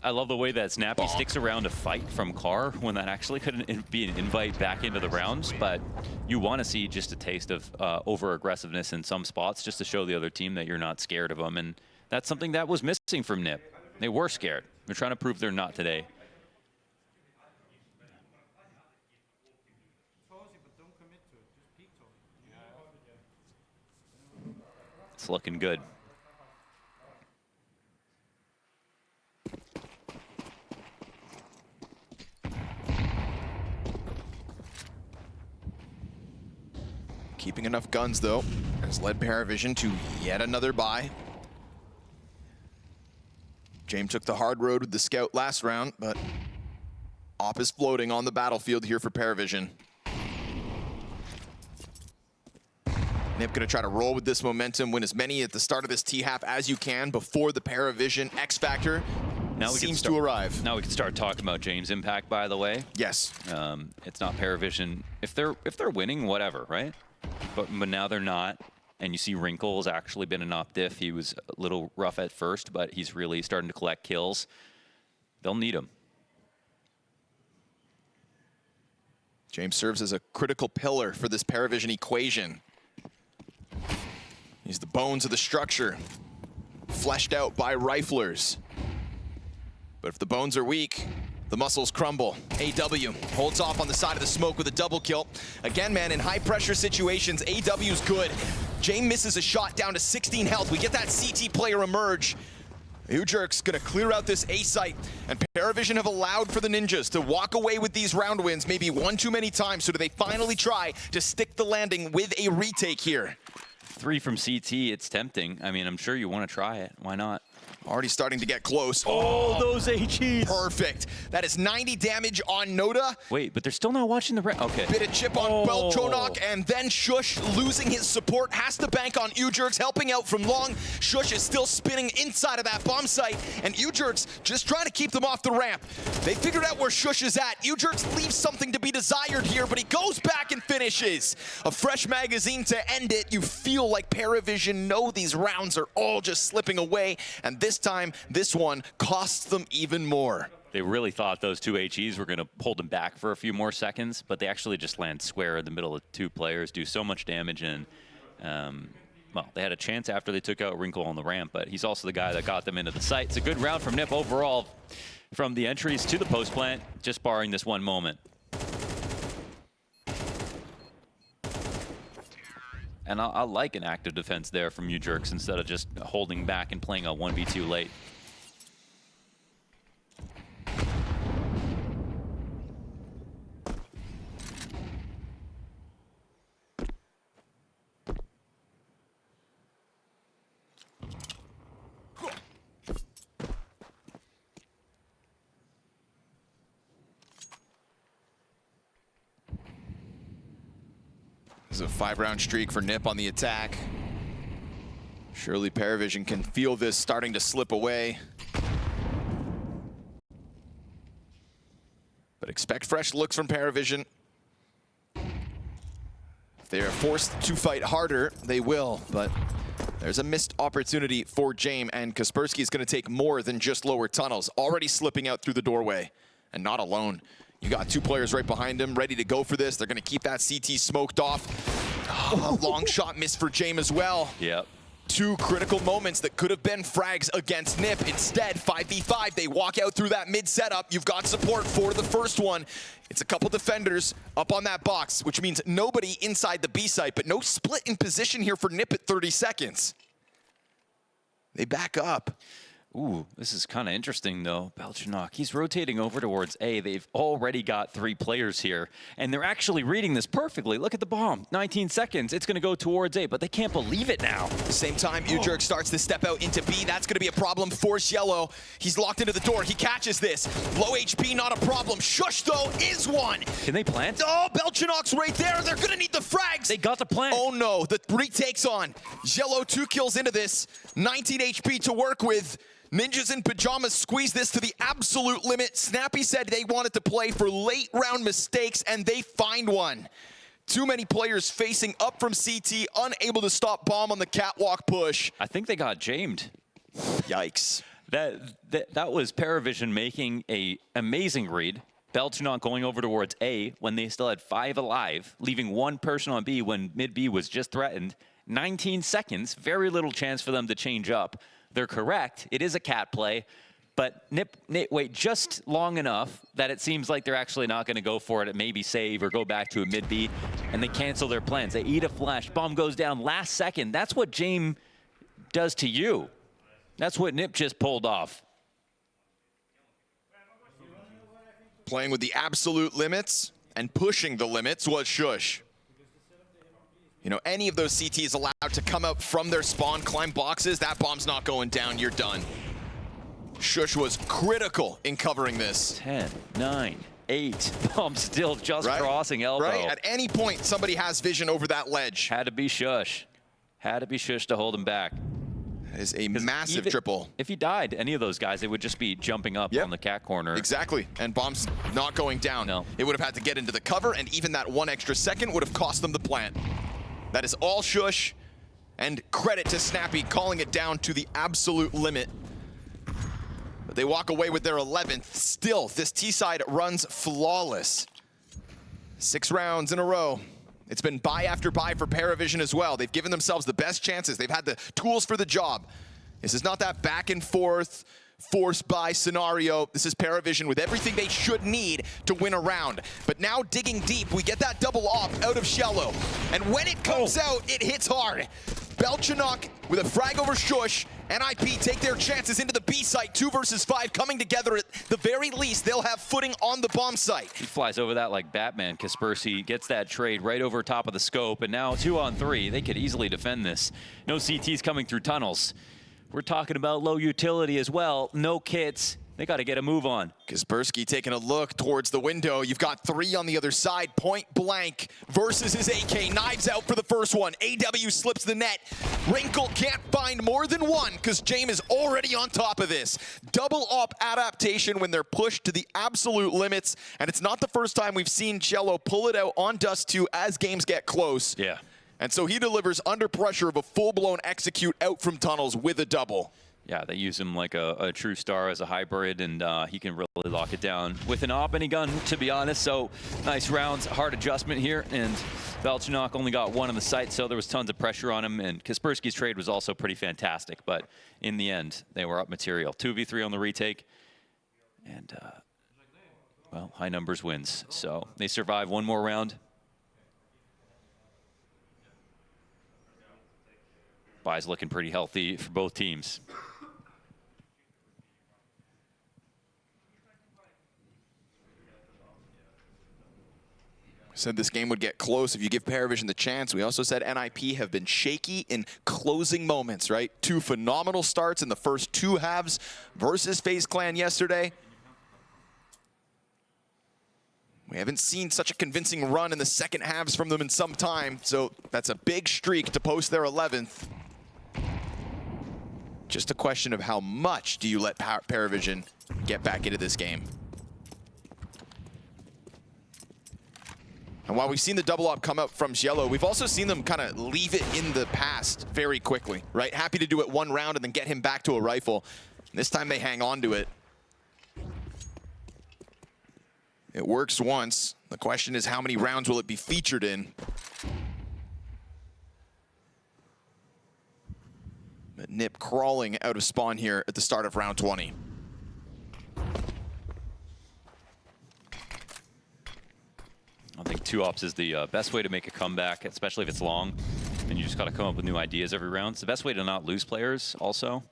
I love the way that Snappy sticks around to fight from Car when that actually couldn't be an invite back into the rounds, but you want to see just a taste of over-aggressiveness in some spots just to show the other team that you're not scared of them, and that's something that was missing from NiP. They were scared. They're trying to prove they're not today. It's looking good. Keeping enough guns, though, has led PVISION to yet another bye. James took the hard road with the scout last round, but Op is floating on the battlefield here for PVISION. NiP gonna try to roll with this momentum, win as many at the start of this T-half as you can before the PVISION X Factor seems to arrive. Now we can start talking about James' impact, by the way. Yes. It's not PVISION. If they're winning, whatever, right? But now they're not. And you see Wrinkle's actually been an op diff. He was a little rough at first, but he's really starting to collect kills. They'll need him. James serves as a critical pillar for this PVISION equation. He's the bones of the structure, fleshed out by riflers. But if the bones are weak, the muscles crumble. AW holds off on the side of the smoke with a double kill. Again, man, in high pressure situations, AW's good. James misses a shot down to 16 health. We get that CT player emerge. Ujurk's gonna clear out this A site, and PVISION have allowed for the Ninjas to walk away with these round wins maybe one too many times, so do they finally try to stick the landing with a retake here? 3 from CT, it's tempting. I mean, I'm sure you want to try it. Why not? Already starting to get close. Oh, those HEs. Perfect. That is 90 damage on Noda. Wait, but they're still not watching the red. Okay. Bit of chip on Beltronok, and then Shush losing his support, has to bank on Ujurks, helping out from long. Shush is still spinning inside of that bomb site, and Ujurks just trying to keep them off the ramp. They figured out where Shush is at. Ujurks leaves something to be desired here, but he goes back and finishes. A fresh magazine to end it. You feel like PVISION know these rounds are all just slipping away, and this time, this one costs them even more. They really thought those 2 HEs were going to hold them back for a few more seconds, but they actually just land square in the middle of 2 players, do so much damage, and, well, they had a chance after they took out Wrinkle on the ramp, but he's also the guy that got them into the site. It's a good round from NiP overall, from the entries to the post plant, just barring this one moment. And I like an active defense there from Ujurks instead of just holding back and playing a 1v2 late. This is a 5-round streak for NiP on the attack. Surely PVISION can feel this starting to slip away. But expect fresh looks from PVISION. If they are forced to fight harder, they will, but there's a missed opportunity for James, and Kaspersky is going to take more than just lower tunnels. Already slipping out through the doorway, and not alone. You got 2 players right behind him, ready to go for this. They're going to keep that CT smoked off. Oh, a long shot missed for James as well. Yep. Two critical moments that could have been frags against NiP. Instead, 5v5, they walk out through that mid setup. You've got support for the first one. It's a couple defenders up on that box, which means nobody inside the B site, but no split in position here for NiP at 30 seconds. They back up. Ooh, this is kind of interesting, though. Belchinok, he's rotating over towards A. They've already got 3 players here, and they're actually reading this perfectly. Look at the bomb. 19 seconds. It's going to go towards A, but they can't believe it now. Same time, Ujurk starts to step out into B. That's going to be a problem for Yellow. He's locked into the door. He catches this. Low HP, not a problem. Shush, though, is one. Can they plant? Oh, Belchinok's right there. They're going to need the frags. They got the plant. Oh, no. The retake's on. Yellow 2 kills into this. 19 HP to work with. Ninjas in pajamas squeeze this to the absolute limit. Snappy said they wanted to play for late round mistakes, and they find one. Too many players facing up from CT, unable to stop bomb on the catwalk push. I think they got jamed. Yikes. That was PVISION making a amazing read. Belchinok going over towards A when they still had 5 alive, leaving 1 person on B when mid B was just threatened. 19 seconds, very little chance for them to change up. They're correct. It is a cat play, but NiP wait just long enough that it seems like they're actually not going to go for it and maybe save or go back to a mid B, and they cancel their plans. They eat a flash. Bomb goes down last second. That's what Jame does to you. That's what NiP just pulled off. Playing with the absolute limits and pushing the limits was Shush. You know, any of those CTs allowed to come out from their spawn, climb boxes, that bomb's not going down, you're done. Shush was critical in covering this. 10, 9, 8. Bomb still just crossing elbow. Right, at any point, somebody has vision over that ledge. Had to be Shush. Had to be Shush to hold him back. That is a massive triple. If he died, any of those guys, they would just be jumping up on the cat corner. Exactly, and bomb's not going down. No. It would have had to get into the cover, and even that 1 extra second would have cost them the plant. That is all Shush, and credit to Snappy calling it down to the absolute limit. But they walk away with their 11th. Still, this T-side runs flawless. 6 rounds in a row. It's been bye after bye for PVISION as well. They've given themselves the best chances. They've had the tools for the job. This is not that back and forth, forced by scenario. This is PVISION with everything they should need to win a round. But now digging deep, we get that double off out of Shello. And when it comes out, it hits hard. Belchinok with a frag over Shush. NiP take their chances into the B site. 2 versus 5 coming together. At the very least, they'll have footing on the bomb site. He flies over that like Batman. Kaspersky gets that trade right over top of the scope. And now 2 on 3. They could easily defend this. No CTs coming through tunnels. We're talking about low utility as well. No kits. They got to get a move on. Kaspersky taking a look towards the window. You've got 3 on the other side. Point blank versus his AK. Knives out for the first one. AW slips the net. Wrinkle can't find more than 1 because Jame is already on top of this. Double up adaptation when they're pushed to the absolute limits. And it's not the first time we've seen Cello pull it out on Dust2 as games get close. Yeah. And so he delivers under pressure of a full-blown execute out from tunnels with a double. Yeah, they use him like a true star as a hybrid, and he can really lock it down with an op any gun, to be honest. So nice rounds, hard adjustment here, and Belchinok only got 1 on the site, so there was tons of pressure on him, and Kaspersky's trade was also pretty fantastic, but in the end, they were up material. 2v3 on the retake, and, well, high numbers wins. So they survive 1 more round. Bye's looking pretty healthy for both teams. Said this game would get close if you give PVISION the chance. We also said NiP have been shaky in closing moments, right? 2 phenomenal starts in the first 2 halves versus FaZe Clan yesterday. We haven't seen such a convincing run in the second halves from them in some time, so that's a big streak to post their 11th. Just a question of how much do you let PVISION get back into this game. And while we've seen the double up come up from Cielo, we've also seen them kind of leave it in the past very quickly, right? Happy to do it 1 round and then get him back to a rifle. This time they hang on to it. It works once. The question is how many rounds will it be featured in? But NiP crawling out of spawn here at the start of round 20. I think 2-ops is the best way to make a comeback, especially if it's long. And you just got to come up with new ideas every round. It's the best way to not lose players also,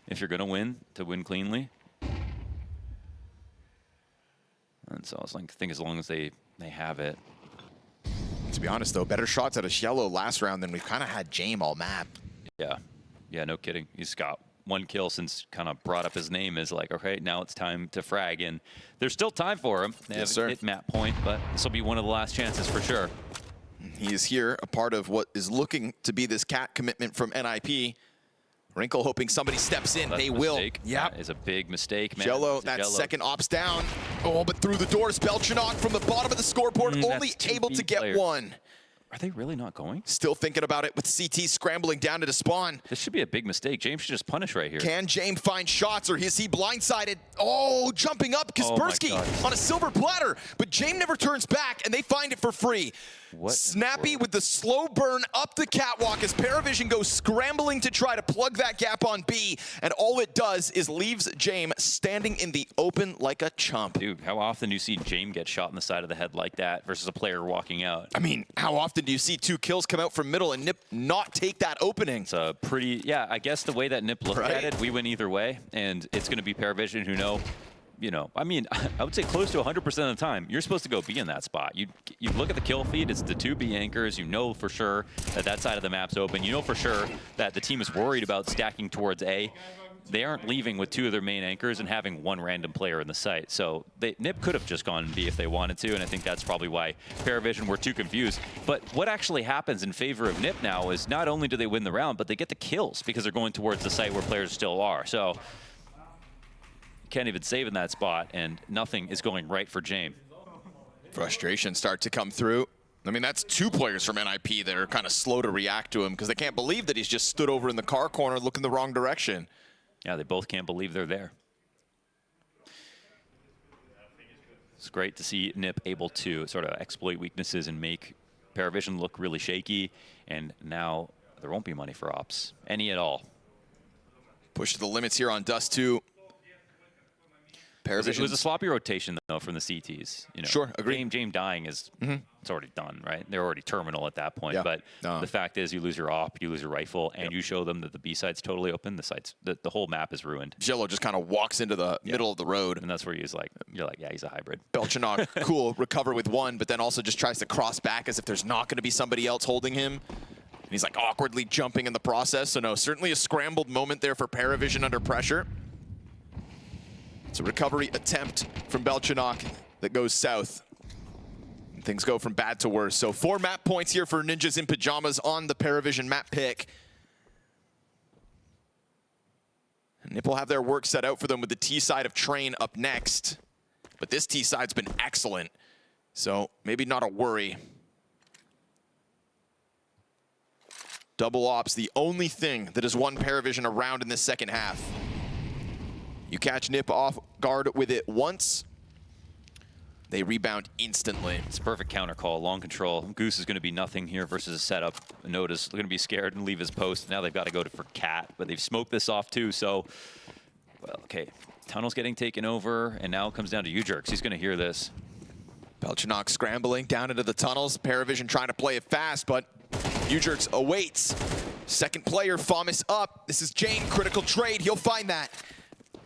if you're going to win cleanly. And so I was like, I think as long as they have it. To be honest, though, better shots out of Shello last round than we've kind of had Jame all map. Yeah, no kidding. He's got 1 kill since kind of brought up his name as like, okay, now it's time to frag. And there's still time for him. They haven't hit map point, but this will be one of the last chances for sure. He is here, a part of what is looking to be this cat commitment from NiP. Wrinkle hoping somebody steps in. They will. Yeah, that is a big mistake, man. Jello, that second ops down. Oh, but through the doors, Belchanok from the bottom of the scoreboard, only able to get 1. Are they really not going? Still thinking about it with CT scrambling down to spawn. This should be a big mistake. James should just punish right here. Can James find shots, or is he blindsided? Oh, jumping up, Kaspersky on a silver platter. But James never turns back, and they find it for free. What Snappy with the slow burn up the catwalk as PVISION goes scrambling to try to plug that gap on B, and all it does is leaves James standing in the open like a chump. Dude, how often do you see James get shot in the side of the head like that versus a player walking out? I mean, how often do you see 2 kills come out from middle and NiP not take that opening? It's a pretty, yeah, I guess the way that NiP looked at it, we win either way, and it's going to be PVISION who know, I mean, I would say close to 100% of the time, you're supposed to go B in that spot. You look at the kill feed, it's the 2 B anchors. You know for sure that that side of the map's open. You know for sure that the team is worried about stacking towards A. They aren't leaving with 2 of their main anchors and having 1 random player in the site. So NiP could have just gone B if they wanted to, and I think that's probably why PVISION were too confused. But what actually happens in favor of NiP now is not only do they win the round, but they get the kills because they're going towards the site where players still are. So can't even save in that spot, and nothing is going right for James. Frustration start to come through. I mean, that's 2 players from NiP that are kind of slow to react to him because they can't believe that he's just stood over in the car corner looking the wrong direction. Yeah, they both can't believe they're there. It's great to see NiP able to sort of exploit weaknesses and make PVISION look really shaky, and now there won't be money for ops, any at all. Push to the limits here on Dust2. It was a sloppy rotation, though, from the CTs. Sure, agreed. James dying is it's already done, right? They're already terminal at that point. Yeah. But the fact is, you lose your op, you lose your rifle, and you show them that the B side's totally open. The whole map is ruined. Jello just kind of walks into the middle of the road, and that's where you're like, yeah, he's a hybrid. Belchanok, cool, recover with 1, but then also just tries to cross back as if there's not going to be somebody else holding him. And he's like awkwardly jumping in the process. So no, certainly a scrambled moment there for PVISION under pressure. It's a recovery attempt from Belchanok that goes south. And things go from bad to worse. So 4 map points here for Ninjas in Pajamas on the PVISION map pick. And NiP will have their work set out for them with the T side of Train up next. But this T side's been excellent. So maybe not a worry. Double ops, the only thing that has won PVISION around in this second half. You catch NiP off guard with it once, they rebound instantly. It's a perfect counter call, long control. Goose is going to be nothing here versus a setup. Notice they're going to be scared and leave his post. Now they've got to go for Cat, but they've smoked this off too. So, well, okay, tunnel's getting taken over, and now it comes down to U-Jerks. He's going to hear this. Belchanok scrambling down into the tunnels. PVISION trying to play it fast, but U-Jerks awaits. Second player, FAMAS up. This is Jane, critical trade. He'll find that.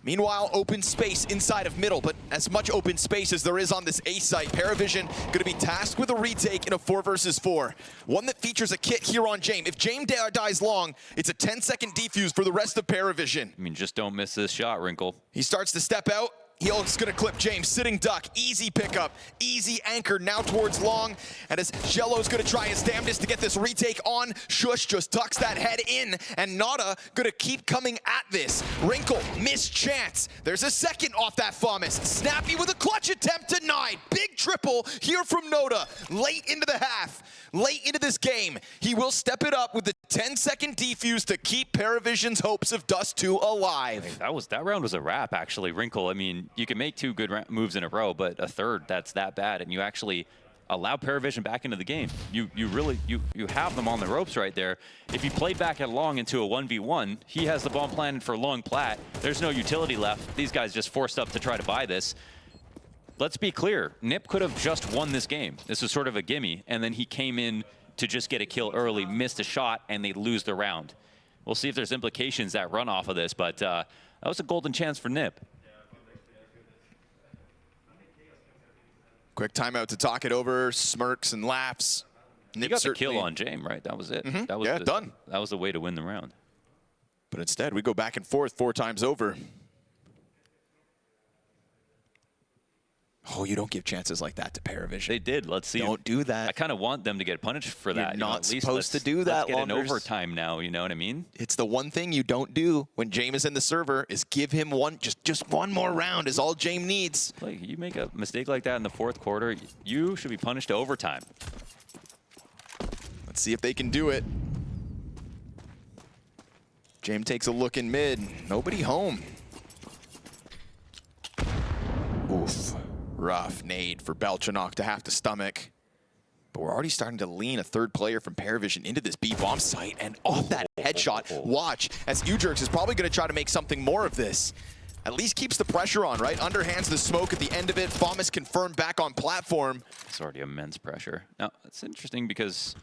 Meanwhile, open space inside of middle, but as much open space as there is on this A site, PVISION going to be tasked with a retake in a 4 versus 4. One that features a kit here on James. If James dies long, it's a 10-second defuse for the rest of PVISION. I mean, just don't miss this shot, Wrinkle. He starts to step out. He's going to clip James, sitting duck, easy pickup, easy anchor now towards long. And as Jello's going to try his damnedest to get this retake on, Shush just tucks that head in, and Nada going to keep coming at this. Wrinkle, missed chance. There's a second off that FAMAS. Snappy with a clutch attempt denied. Big triple here from Noda. Late into the half, late into this game. He will step it up with the 10-second defuse to keep PVISION's hopes of Dust2 alive. Hey, that round was a wrap, actually. Wrinkle, I mean, you can make 2 good moves in a row, but a third that's that bad, and you actually allow PVISION back into the game. You really have them on the ropes right there. If you played back at long into a 1v1, he has the bomb planted for long plat. There's no utility left. These guys just forced up to try to buy this. Let's be clear, NiP could have just won this game. This was sort of a gimme, and then he came in to just get a kill early, missed a shot, and they lose the round. We'll see if there's implications that run off of this, but that was a golden chance for NiP. Quick timeout to talk it over, smirks and laughs. He got the kill on James, right? That was it. That was done. That was the way to win the round. But instead, we go back and forth 4 times over. Oh, you don't give chances like that to PVISION. They did. Let's see. Don't do that. I kind of want them to get punished for that. You're not at least supposed to do that, let's get an Longers. overtime now, you know what I mean? It's the one thing you don't do when James is in the server is give him just one more round is all James needs. Like, you make a mistake like that in the 4th quarter, you should be punished to overtime. Let's see if they can do it. James takes a look in mid. Nobody home. Oof. Rough nade for Belchanok to have to stomach. But we're already starting to lean a 3rd player from PVISION into this B-bomb site. And off that headshot, watch as Ujurx is probably going to try to make something more of this. At least keeps the pressure on, right? Underhands the smoke at the end of it. Bomb is confirmed back on platform. It's already immense pressure. Now, it's interesting because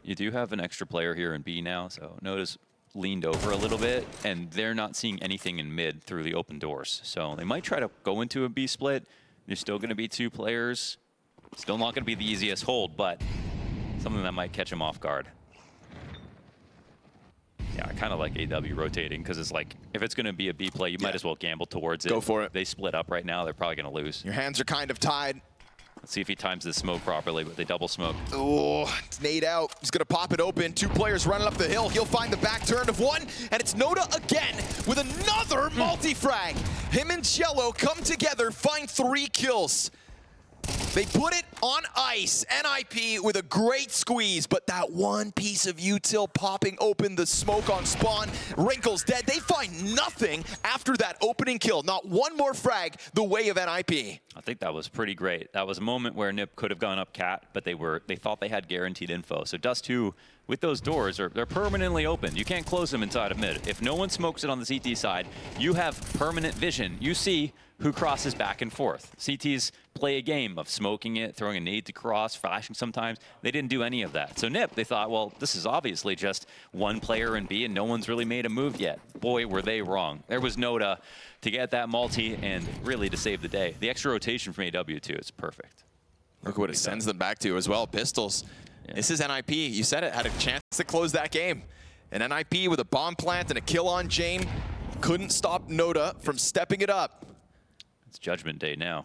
you do have an extra player here in B now. So notice leaned over a little bit, and they're not seeing anything in mid through the open doors. So they might try to go into a B split. There's still going to be 2 players. Still not going to be the easiest hold, but something that might catch him off guard. Yeah, I kind of like AW rotating because it's like, if it's going to be a B play, you might as well gamble towards it. Go for it. They split up right now. They're probably going to lose. Your hands are kind of tied. Let's see if he times the smoke properly, but they double smoke. Oh, it's nade out. He's going to pop it open. 2 players running up the hill. He'll find the back turn of 1, and it's Noda again with another multi-frag. Him and Cello come together, find 3 kills. They put it on ice. NiP with a great squeeze, but that one piece of util popping open the smoke on spawn. Wrinkle's dead. They find nothing after that opening kill. Not one more frag the way of NiP. I think that was pretty great. That was a moment where NiP could have gone up cat, but they thought they had guaranteed info. So Dust2, with those doors, they're permanently open. You can't close them inside of mid. If no one smokes it on the CT side, you have permanent vision. You see who crosses back and forth. CTs play a game of smoking it, throwing a nade to cross, flashing sometimes. They didn't do any of that. So NiP, they thought, well, this is obviously just one player in B and no one's really made a move yet. Boy, were they wrong. There was Noda to get that multi and really to save the day. The extra rotation from AW too, it's perfect. Look what it sends them back to as well. Pistols. Yeah. This is NiP. You said it, had a chance to close that game. And NiP with a bomb plant and a kill on James couldn't stop Noda from stepping it up. It's Judgment Day now.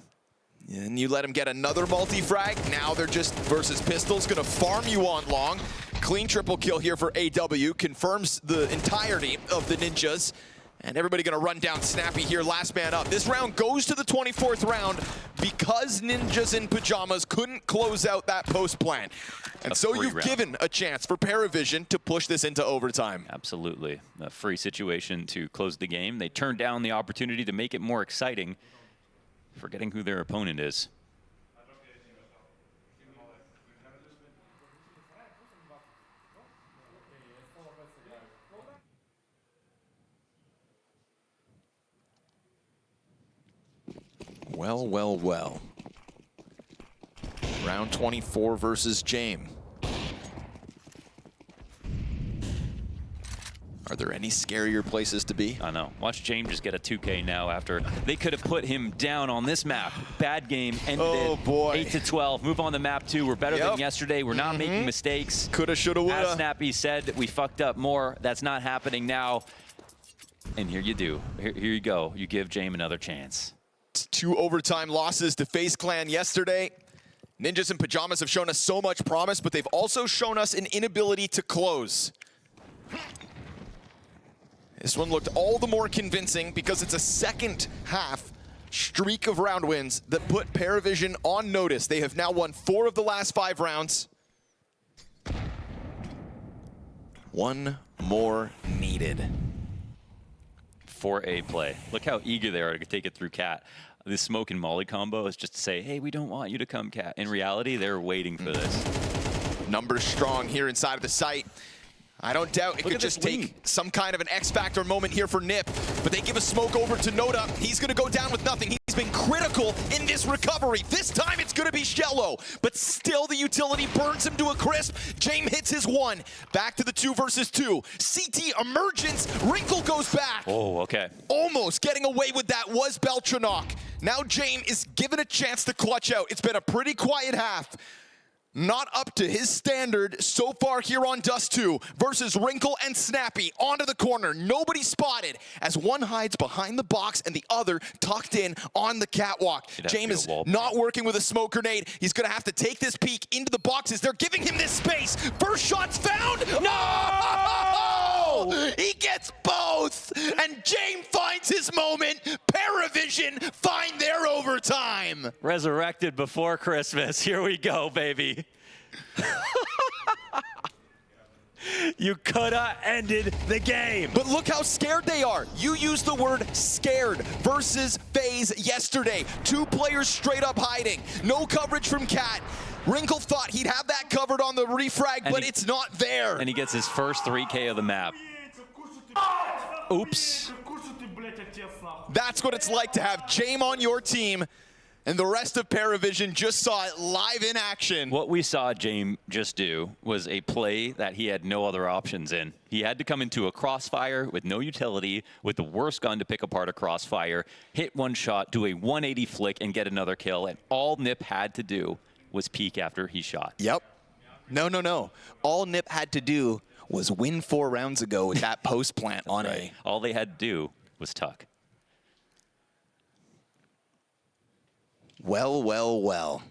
And you let him get another multi-frag. Now they're just versus Pistols, gonna farm you on long. Clean triple kill here for AW, confirms the entirety of the Ninjas. And everybody gonna run down Snappy here, last man up. This round goes to the 24th round because Ninjas in Pajamas couldn't close out that post plan. And so you've given a chance for PVISION to push this into overtime. Absolutely. A free situation to close the game. They turned down the opportunity to make it more exciting, forgetting who their opponent is. Well, well, well. Round 24 versus James. Are there any scarier places to be? I know. Watch James just get a 2K now after they could have put him down on this map. Bad game, ended it. Boy. 8-12. Move on to map 2. We're better than yesterday. We're not making mistakes. Coulda, shoulda, woulda. As Snappy said, we fucked up more. That's not happening now. And here you do. Here you go. You give James another chance. 2 overtime losses to FaZe Clan yesterday. Ninjas in Pajamas have shown us so much promise, but they've also shown us an inability to close. This one looked all the more convincing because it's a second half streak of round wins that put PVISION on notice. They have now won 4 of the last 5 rounds. 1 more needed. for a play. Look how eager they are to take it through Cat. This smoke and molly combo is just to say, hey, we don't want you to come, Cat. In reality, they're waiting for this. Numbers strong here inside of the site. I don't doubt it could just take some kind of an X-Factor moment here for NiP, but they give a smoke over to Noda. He's going to go down with nothing. He's been critical in this recovery. This time it's going to be Shello, but still the utility burns him to a crisp. James hits his one. Back to the 2 versus 2. CT emergence. Wrinkle goes back. Oh, okay. Almost getting away with that was Beltranok. Now James is given a chance to clutch out. It's been a pretty quiet half. Not up to his standard so far here on Dust2 versus Wrinkle and Snappy onto the corner. Nobody spotted as one hides behind the box and the other tucked in on the catwalk. James is not working with a smoke grenade. He's going to have to take this peek into the boxes. They're giving him this space. First shot's found. No! He gets both. And James finds his moment. PVISION find their overtime. Resurrected before Christmas. Here we go, baby. You coulda ended the game. But look how scared they are. You used the word scared versus FaZe yesterday. 2 players straight up hiding. No coverage from Cat. Wrinkle thought he'd have that covered on the refrag, but it's not there. And he gets his first 3K of the map. Oops. That's what it's like to have James on your team, and the rest of PVISION just saw it live in action. What we saw James just do was a play that he had no other options in. He had to come into a crossfire with no utility, with the worst gun to pick apart a crossfire, hit one shot, do a 180 flick, and get another kill. And all NiP had to do was peek after he shot. Yep. No. All NiP had to do was win 4 rounds ago with that post plant on A. All they had to do was tuck. Well.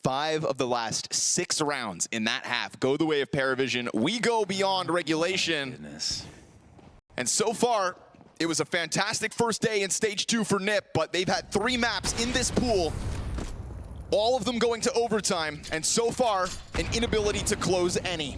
5 of the last 6 rounds in that half go the way of PVISION. We go beyond regulation. Goodness. And so far, it was a fantastic first day in stage 2 for NiP, but they've had 3 maps in this pool, all of them going to overtime, and so far, an inability to close any.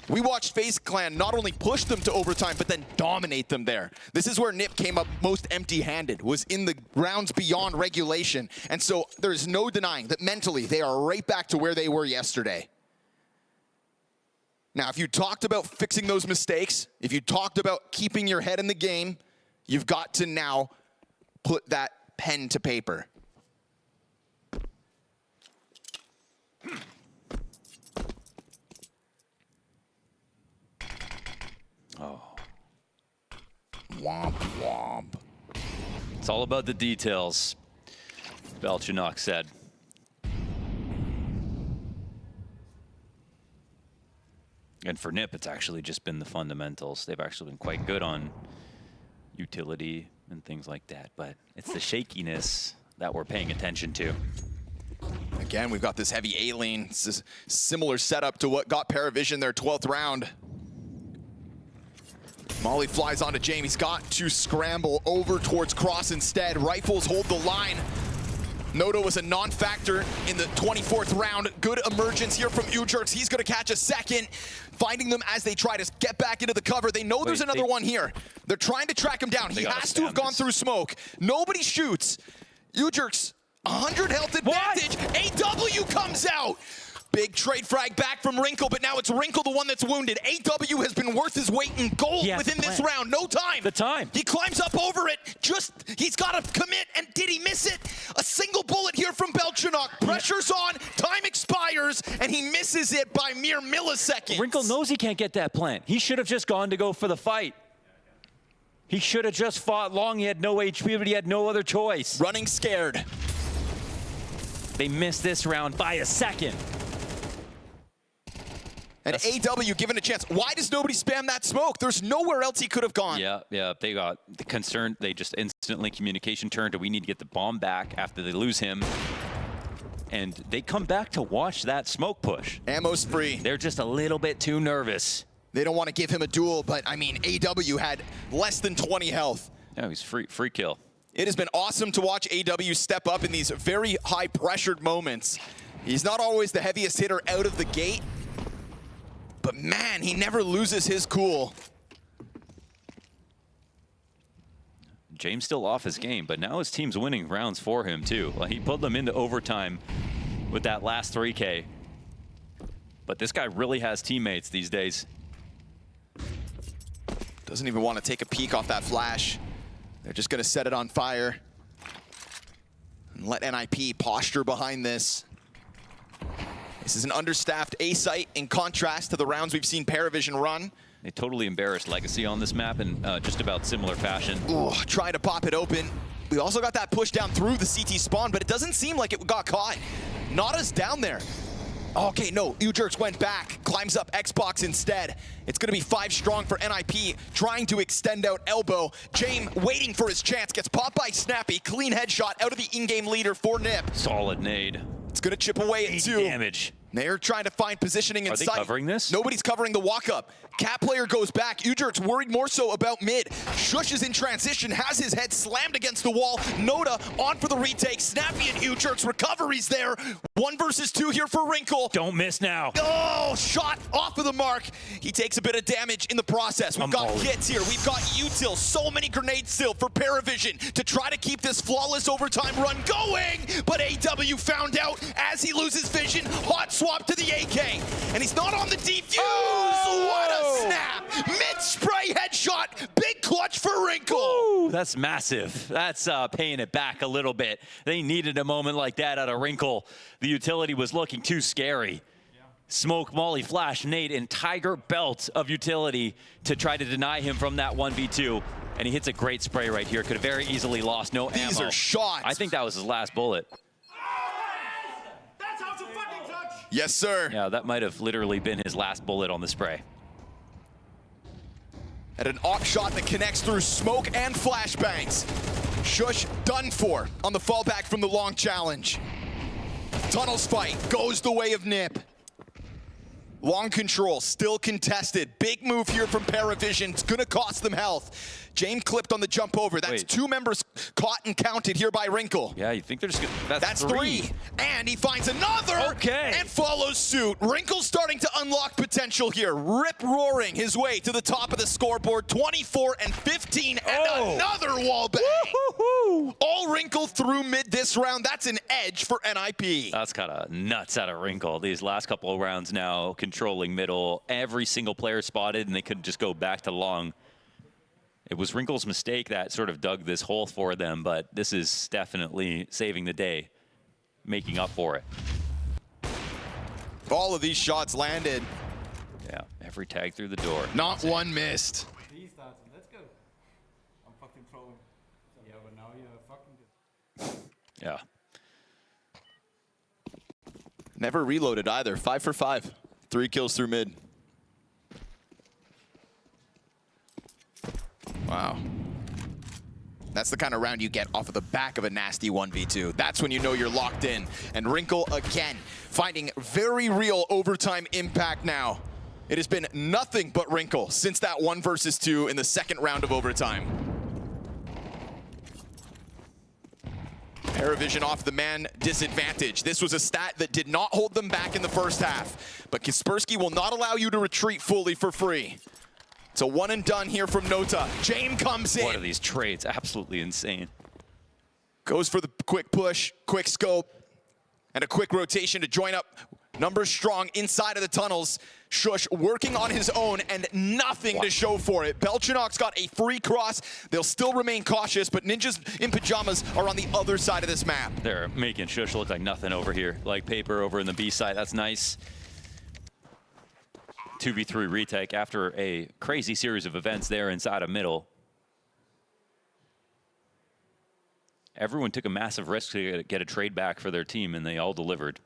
We watched FaZe Clan not only push them to overtime, but then dominate them there. This is where NiP came up most empty-handed, was in the rounds beyond regulation. And so there's no denying that mentally they are right back to where they were yesterday. Now, if you talked about fixing those mistakes, if you talked about keeping your head in the game, you've got to now put that pen to paper. Oh. Womp. It's all about the details, Beltranok said. And for NiP, it's actually just been the fundamentals. They've actually been quite good on utility and things like that, but it's the shakiness that we're paying attention to. Again, we've got this heavy A lane. It's a similar setup to what got PVISION their 12th round. Molly flies onto James. He's got to scramble over towards Cross instead. Rifles hold the line. Noda was a non-factor in the 24th round. Good emergence here from Ujerks. He's going to catch a second, finding them as they try to get back into the cover. They know there's another one here. They're trying to track him down. He has to have gone through smoke. Nobody shoots. Ujerks, 100 health advantage. AW comes out. Big trade frag back from Wrinkle, but now it's Wrinkle the one that's wounded. AW has been worth his weight in gold within this round. No time. The time. He climbs up over it. He's got to commit, and did he miss it? A single bullet here from Beltranok. Pressure's on, time expires, and he misses it by mere milliseconds. Wrinkle knows he can't get that plant. He should have just gone to go for the fight. He should have just fought long. He had no HP, but he had no other choice. Running scared. They missed this round by a second. And AW given a chance. Why does nobody spam that smoke? There's nowhere else he could have gone. Yeah, they got the concern. They just instantly communication turned to we need to get the bomb back after they lose him. And they come back to watch that smoke push. Ammo's free. They're just a little bit too nervous. They don't want to give him a duel, but I mean, AW had less than 20 health. Yeah, he's free kill. It has been awesome to watch AW step up in these very high pressured moments. He's not always the heaviest hitter out of the gate, but man, he never loses his cool. James still off his game, but now his team's winning rounds for him too. Well, he pulled them into overtime with that last 3K. But this guy really has teammates these days. Doesn't even want to take a peek off that flash. They're just going to set it on fire and let NiP posture behind this. This is an understaffed A site in contrast to the rounds we've seen PVISION run. They totally embarrassed Legacy on this map in just about similar fashion. Ooh, try to pop it open. We also got that push down through the CT spawn, but it doesn't seem like it got caught. Nada's down there. Okay, no, Ujerks went back, climbs up Xbox instead. It's gonna be 5 strong for NiP, trying to extend out elbow. James waiting for his chance, gets popped by Snappy, clean headshot out of the in-game leader for NiP. Solid nade. It's gonna chip away at 2. Damage. They're trying to find positioning in sight. Are they covering this? Nobody's covering the walk-up. Cat player goes back. Ujerk's worried more so about mid. Shush is in transition, has his head slammed against the wall. Noda on for the retake. Snappy and Ujerk's recoveries there. 1 versus 2 here for Wrinkle. Don't miss now. Oh, shot off of the mark. He takes a bit of damage in the process. We've got hits here. We've got util. So many grenades still for PVISION to try to keep this flawless overtime run going. But AW found out as he loses vision. Hot swap to the AK. And he's not on the defuse. Oh, what a snap. Mid-spray headshot. Big clutch for Wrinkle. Ooh, that's massive. That's paying it back a little bit. They needed a moment like that out of Wrinkle. The utility was looking too scary. Smoke, molly, flash, nade, and tiger belt of utility to try to deny him from that 1v2. And he hits a great spray right here. Could have very easily lost no ammo. These are shots. I think that was his last bullet. That's how to fucking clutch. Yes, sir. Yeah, that might have literally been his last bullet on the spray. At an op shot that connects through smoke and flashbangs. Shush done for on the fallback from the long challenge. Tunnels fight goes the way of NiP. Long control, still contested. Big move here from PVISION. It's gonna cost them health. James clipped on the jump over. That's 2 members caught and counted here by Wrinkle. Yeah, you think they're just gonna... That's 3. And he finds another and follows suit. Wrinkle's starting to unlock potential here. Rip roaring his way to the top of the scoreboard. 24 and 15 and another wall bang. All Wrinkle through mid this round. That's an edge for NiP. That's kind of nuts out of Wrinkle. These last couple of rounds now controlling middle. Every single player spotted and they could just go back to long. It was Wrinkle's mistake that sort of dug this hole for them, but this is definitely saving the day, making up for it. All of these shots landed. Yeah, every tag through the door. Not one missed. He starts. Let's go. I'm fucking throwing. Yeah, but now you're fucking good. Yeah. Never reloaded either. 5 for 5. 3 kills through mid. Wow. That's the kind of round you get off of the back of a nasty 1v2. That's when you know you're locked in. And Wrinkle, again, finding very real overtime impact now. It has been nothing but Wrinkle since that 1 versus 2 in the second round of overtime. PVISION off the man disadvantage. This was a stat that did not hold them back in the first half. But Kaspersky will not allow you to retreat fully for free. It's a 1 and done here from Nota. James comes in. What are these trades? Absolutely insane. Goes for the quick push, quick scope, and a quick rotation to join up. Numbers strong inside of the tunnels. Shush working on his own and nothing to show for it. Belchinok's got a free cross. They'll still remain cautious, but Ninjas in Pajamas are on the other side of this map. They're making Shush look like nothing over here. Like paper over in the B side. That's nice. 2v3 retake after a crazy series of events there inside of middle. Everyone took a massive risk to get a trade back for their team, and they all delivered.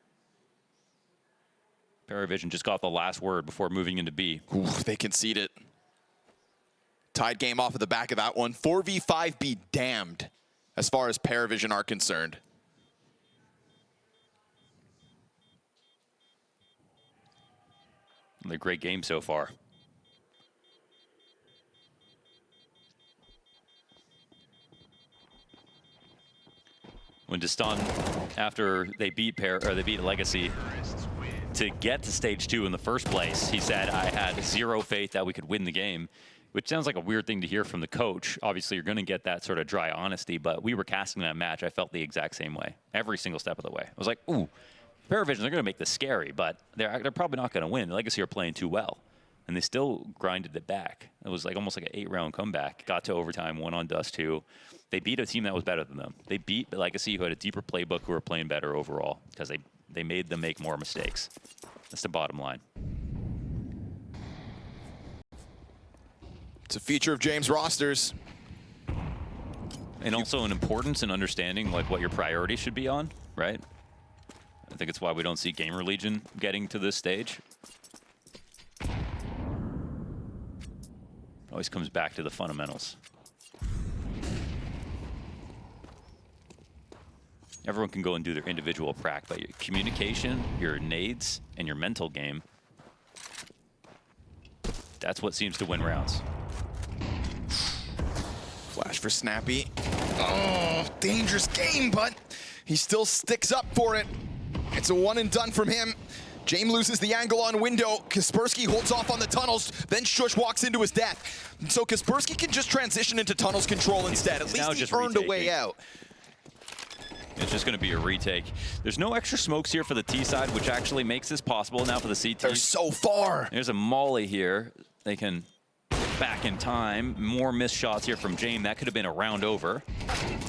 PVISION just got the last word before moving into B. Ooh, they concede it. Tied game off of the back of that one. 4v5 be damned as far as PVISION are concerned. A great game so far. When Dust2, after they beat Legacy to get to stage 2 in the first place, he said, I had zero faith that we could win the game. which sounds like a weird thing to hear from the coach. Obviously, you're going to get that sort of dry honesty, but we were casting that match. I felt the exact same way every single step of the way. I was like, ooh, PVISION, they're going to make this scary, but they're probably not going to win. Legacy are playing too well, and they still grinded it back. It was like almost like an 8-round comeback. Got to overtime, won on Dust2. They beat a team that was better than them. They beat Legacy, who had a deeper playbook, who were playing better overall, because they made them make more mistakes. That's the bottom line. It's a feature of James' rosters. And also an importance in understanding like what your priority should be on, right? I think it's why we don't see Gamer Legion getting to this stage. Always comes back to the fundamentals. Everyone can go and do their individual prac, but your communication, your nades, and your mental game, that's what seems to win rounds. Flash for Snappy. Oh, dangerous game, but he still sticks up for it. It's a one and done from him. James loses the angle on window. Kaspersky holds off on the tunnels. Then Shush walks into his death. So Kaspersky can just transition into tunnels control instead. At least he earned a way out. It's just going to be a retake. There's no extra smokes here for the T side, which actually makes this possible now for the CT. They're so far. There's a molly here. They can back in time. More missed shots here from James. That could have been a round over.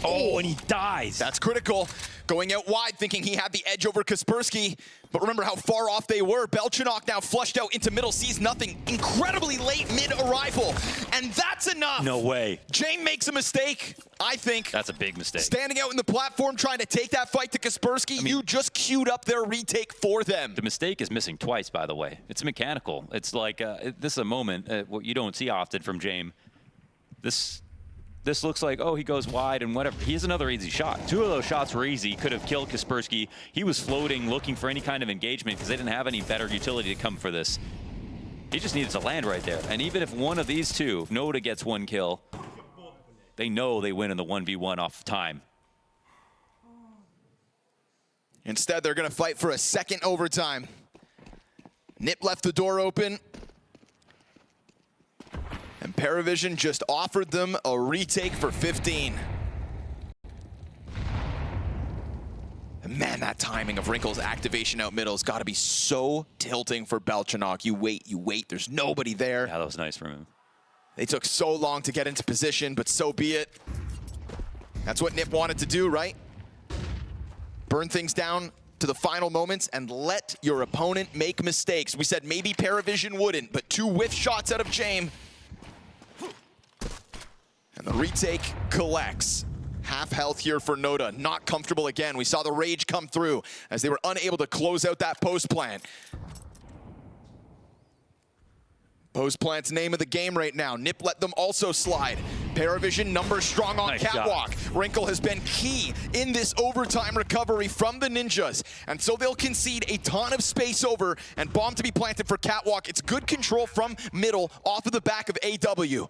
Oh, and he dies. That's critical. Going out wide, thinking he had the edge over Kaspersky. But remember how far off they were. Belchanok now flushed out into middle, sees nothing. Incredibly late mid-arrival. And that's enough. No way. James makes a mistake, I think. That's a big mistake. Standing out in the platform, trying to take that fight to Kaspersky. I mean, you just queued up their retake for them. The mistake is missing twice, by the way. It's mechanical. It's like, this is a moment what you don't see often from James. This looks like, oh, he goes wide and whatever. He has another easy shot. 2 of those shots were easy. Could have killed Kaspersky. He was floating, looking for any kind of engagement because they didn't have any better utility to come for this. He just needed to land right there. And even if one of these two, Noda gets 1 kill, they know they win in the 1v1 off time. Instead, they're going to fight for a second overtime. NiP left the door open. And PVISION just offered them a retake for 15. And man, that timing of Wrinkle's activation out middle has got to be so tilting for Belchanok. You wait, there's nobody there. Yeah, that was nice from him. They took so long to get into position, but so be it. That's what NiP wanted to do, right? Burn things down to the final moments and let your opponent make mistakes. We said maybe PVISION wouldn't, but 2 whiff shots out of James. And the retake collects. Half health here for Noda. Not comfortable again. We saw the rage come through as they were unable to close out that post plant. Post plant's name of the game right now. NiP let them also slide. PVISION numbers strong on nice catwalk. shot. Wrinkle has been key in this overtime recovery from the Ninjas. And so they'll concede a ton of space over and bomb to be planted for catwalk. It's good control from middle off of the back of AW.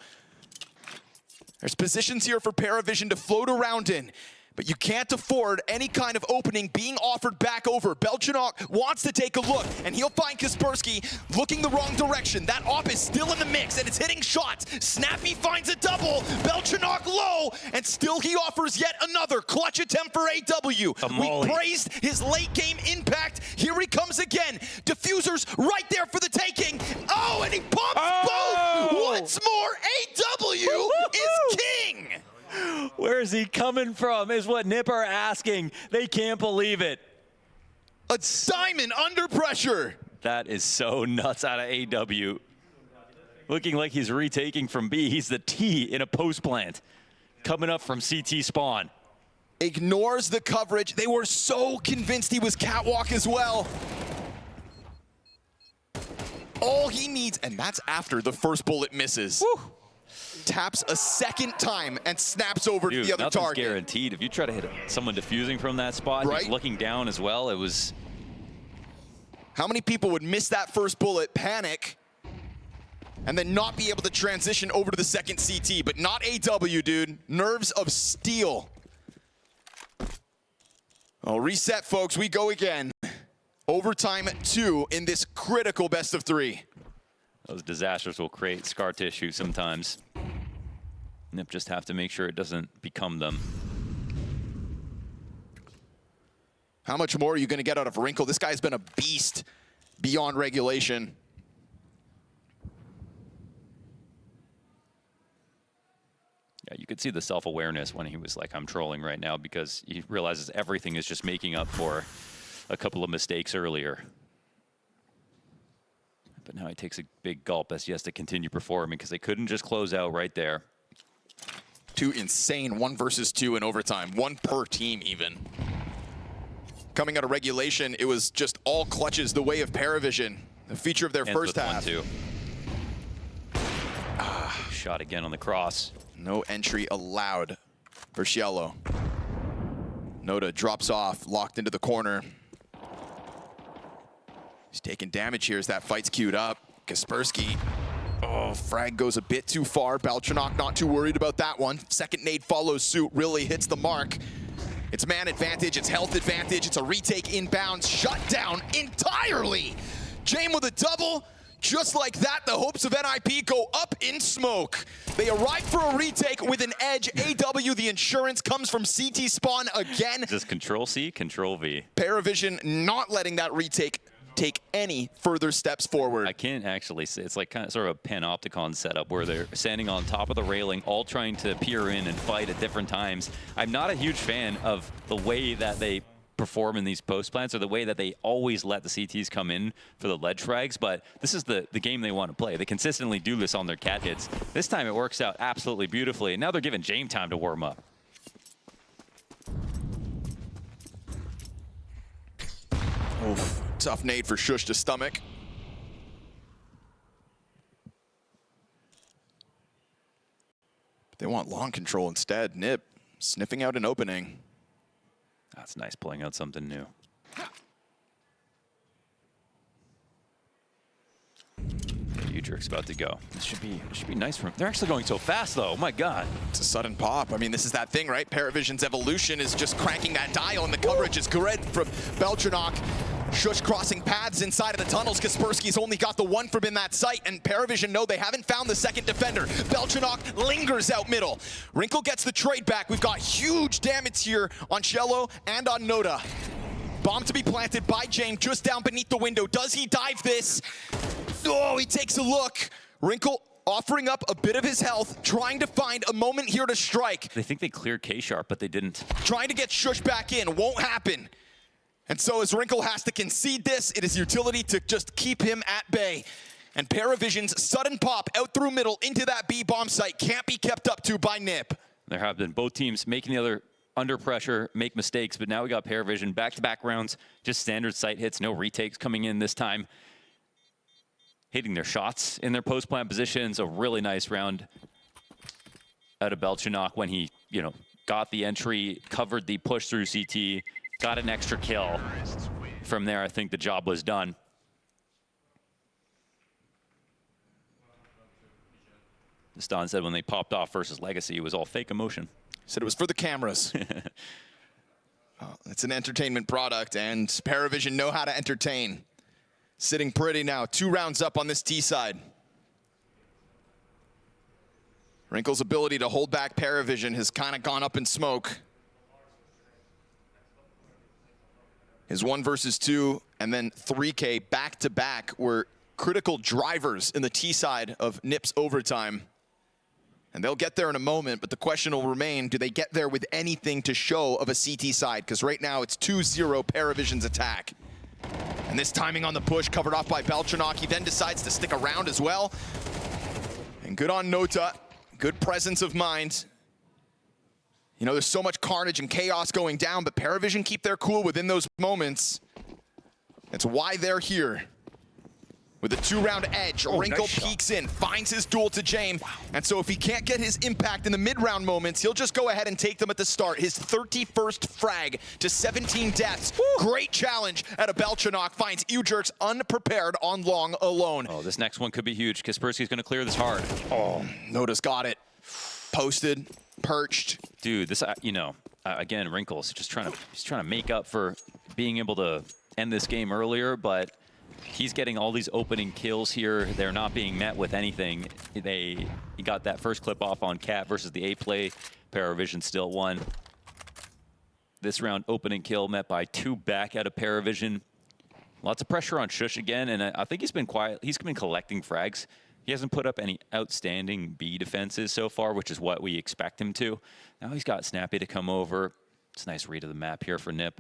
There's positions here for PVISION to float around in, but you can't afford any kind of opening being offered back over. Belchanok wants to take a look, and he'll find Kaspersky looking the wrong direction. That op is still in the mix, and it's hitting shots. Snappy finds a double. Belchanok low, and still he offers yet another clutch attempt for AW. We praised his late game impact. Here he comes again. Diffusers right there for the taking. Oh, and he pumps both. Once more, AW is king. Where is he coming from is what NiP are asking. They can't believe it. A diamond under pressure. That is so nuts out of AW. Looking like he's retaking from B. He's the T in a post plant. Coming up from CT spawn. Ignores the coverage. They were so convinced he was catwalk as well. All he needs, and that's after the first bullet misses. Woo. Taps a second time and snaps over to the other target. Guaranteed. If you try to hit someone diffusing from that spot, right? He's looking down as well. It was. How many people would miss that first bullet, panic, and then not be able to transition over to the second CT? But not AW, dude. Nerves of steel. Well, reset, folks. We go again. Overtime 2 in this critical best of 3. Those disasters will create scar tissue sometimes. NiP just have to make sure it doesn't become them. How much more are you going to get out of Wrinkle? This guy's been a beast beyond regulation. Yeah, you could see the self-awareness when he was like, I'm trolling right now, because he realizes everything is just making up for a couple of mistakes earlier. But now he takes a big gulp as he has to continue performing, because they couldn't just close out right there. Two insane 1 versus 2 in overtime. 1 per team even. Coming out of regulation, it was just all clutches the way of PVISION. The feature of their first half. 1-2. Shot again on the cross. No entry allowed for Cielo. Noda drops off, locked into the corner. He's taking damage here as that fight's queued up. Kaspersky, oh, frag goes a bit too far. Beltranok not too worried about that one. Second nade follows suit, really hits the mark. It's man advantage, it's health advantage, it's a retake inbounds, shut down entirely. James with a double. Just like that, the hopes of NiP go up in smoke. They arrive for a retake with an edge. AW, the insurance comes from CT spawn again. Just Control C, Control V. PVISION not letting that retake take any further steps forward. I can't actually say, it's like kind of sort of a panopticon setup where they're standing on top of the railing, all trying to peer in and fight at different times. I'm not a huge fan of the way that they perform in these post plants, or the way that they always let the CTs come in for the ledge frags, but this is the game they want to play. They consistently do this on their cat hits. This time it works out absolutely beautifully, and now they're giving James time to warm up. Oof. Tough nade for Shush to stomach. But they want long control instead. NiP sniffing out an opening. That's nice, pulling out something new. Udric's about to go. This should be nice for him. They're actually going so fast, though. Oh my God. It's a sudden pop. I mean, this is that thing, right? PVISION's evolution is just cranking that dial, and the coverage is good from Beltranok. Shush crossing paths inside of the tunnels. Kaspersky's only got the one from in that site, and PVISION know they haven't found the second defender. Beltranok lingers out middle. Wrinkle gets the trade back. We've got huge damage here on Cielo and on Noda. Bomb to be planted by James just down beneath the window. Does he dive this? Oh, he takes a look. Wrinkle offering up a bit of his health, trying to find a moment here to strike. They think they cleared K-Sharp, but they didn't. Trying to get Shush back in. Won't happen. And so as Wrinkle has to concede this, it is utility to just keep him at bay. And PVISION's sudden pop out through middle into that B bomb site can't be kept up to by NiP. There have been both teams making the other under pressure, make mistakes, but now we got PVISION back-to-back rounds, just standard site hits, no retakes coming in this time. Hitting their shots in their post-plant positions. A really nice round out of Beltranok when he, got the entry, covered the push through CT, got an extra kill. From there, I think the job was done. Stan said when they popped off versus Legacy, it was all fake emotion. Said it was for the cameras. It's an entertainment product, and PVISION know how to entertain. Sitting pretty now, 2 rounds up on this T side. Wrinkle's ability to hold back PVISION has kind of gone up in smoke. His 1 versus 2 and then 3K back-to-back were critical drivers in the T side of NiP's overtime. And they'll get there in a moment, but the question will remain, do they get there with anything to show of a CT side? Because right now it's 2-0 PVISION's attack. And this timing on the push covered off by Beltranok. He then decides to stick around as well. And good on Nota, good presence of mind. There's so much carnage and chaos going down, but PVISION keep their cool within those moments. That's why they're here. With a 2-round edge, Wrinkle nice peeks in, finds his duel to James. Wow. And so if he can't get his impact in the mid-round moments, he'll just go ahead and take them at the start. His 31st frag to 17 deaths. Woo. Great challenge out of Beltranok. Finds Udrix unprepared on long alone. Oh, this next one could be huge. Kaspersky's going to clear this hard. Oh, Noda's got it. Posted, perched. Dude, this, again, Wrinkle's just trying to make up for being able to end this game earlier, but he's getting all these opening kills here. They're not being met with anything. He got that first clip off on Cat versus the A-play. PVISION still won. This round, opening kill met by 2 back out of PVISION. Lots of pressure on Shush again, and I think he's been quiet. He's been collecting frags. He hasn't put up any outstanding B defenses so far, which is what we expect him to. Now he's got Snappy to come over. It's a nice read of the map here for NiP.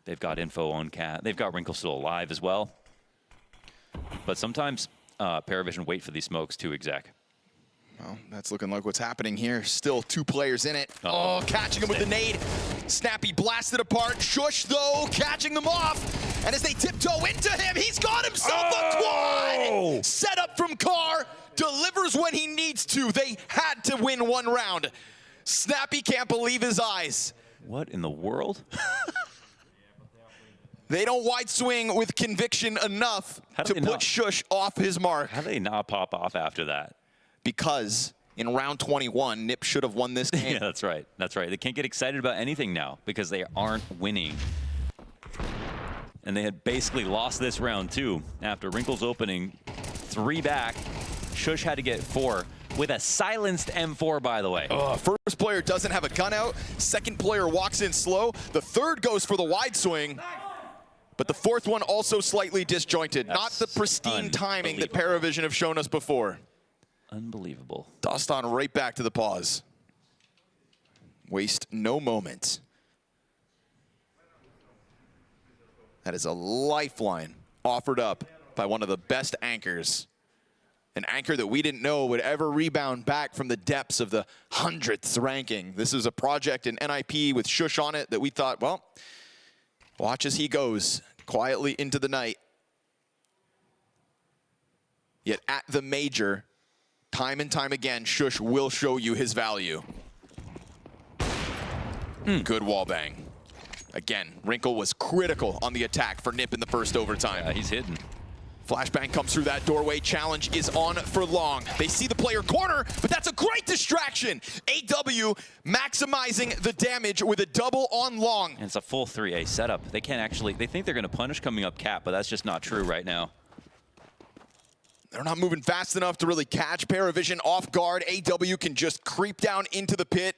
They've got info on Cat. They've got Wrinkle still alive as well. But sometimes PVISION wait for these smokes too, exec. Well, that's looking like what's happening here. Still 2 players in it. Oh, catching him with the nade. Snappy blasted apart. Shush, though, catching them off. And as they tiptoe into him, he's got himself a quad! Set up from Carr, delivers when he needs to. They had to win 1 round. Snappy can't believe his eyes. What in the world? They don't wide swing with conviction enough to put Shush off his mark. How do they not pop off after that? Because in round 21, NiP should have won this game. Yeah, that's right. That's right. They can't get excited about anything now because they aren't winning. And they had basically lost this round too. After Wrinkle's opening 3 back, Shush had to get 4 with a silenced M4, by the way. First player doesn't have a gun out. Second player walks in slow. The third goes for the wide swing. But the fourth one also slightly disjointed. Not the pristine timing that PVISION have shown us before. Unbelievable. Dust on right back to the pause. Waste no moment. That is a lifeline offered up by one of the best anchors. An anchor that we didn't know would ever rebound back from the depths of the 100th ranking. This is a project in NiP with Shush on it that we thought, well, watch as he goes quietly into the night. Yet at the major, time and time again, Shush will show you his value. Good wall bang. Again, Wrinkle was critical on the attack for NiP in the first overtime. Yeah, he's hidden. Flashbang comes through that doorway. Challenge is on for long. They see the player corner, but that's a great distraction. AW maximizing the damage with a double on long. And it's a full 3A setup. They can't actually, they think they're going to punish coming up Cat, but that's just not true right now. They're not moving fast enough to really catch PVISION off guard. AW can just creep down into the pit.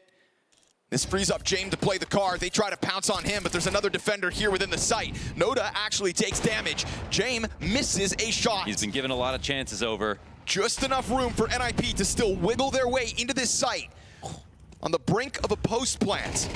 This frees up James to play the card. They try to pounce on him, but there's another defender here within the site. Noda actually takes damage. James misses a shot. He's been given a lot of chances over. Just enough room for NiP to still wiggle their way into this site. On the brink of a post plant.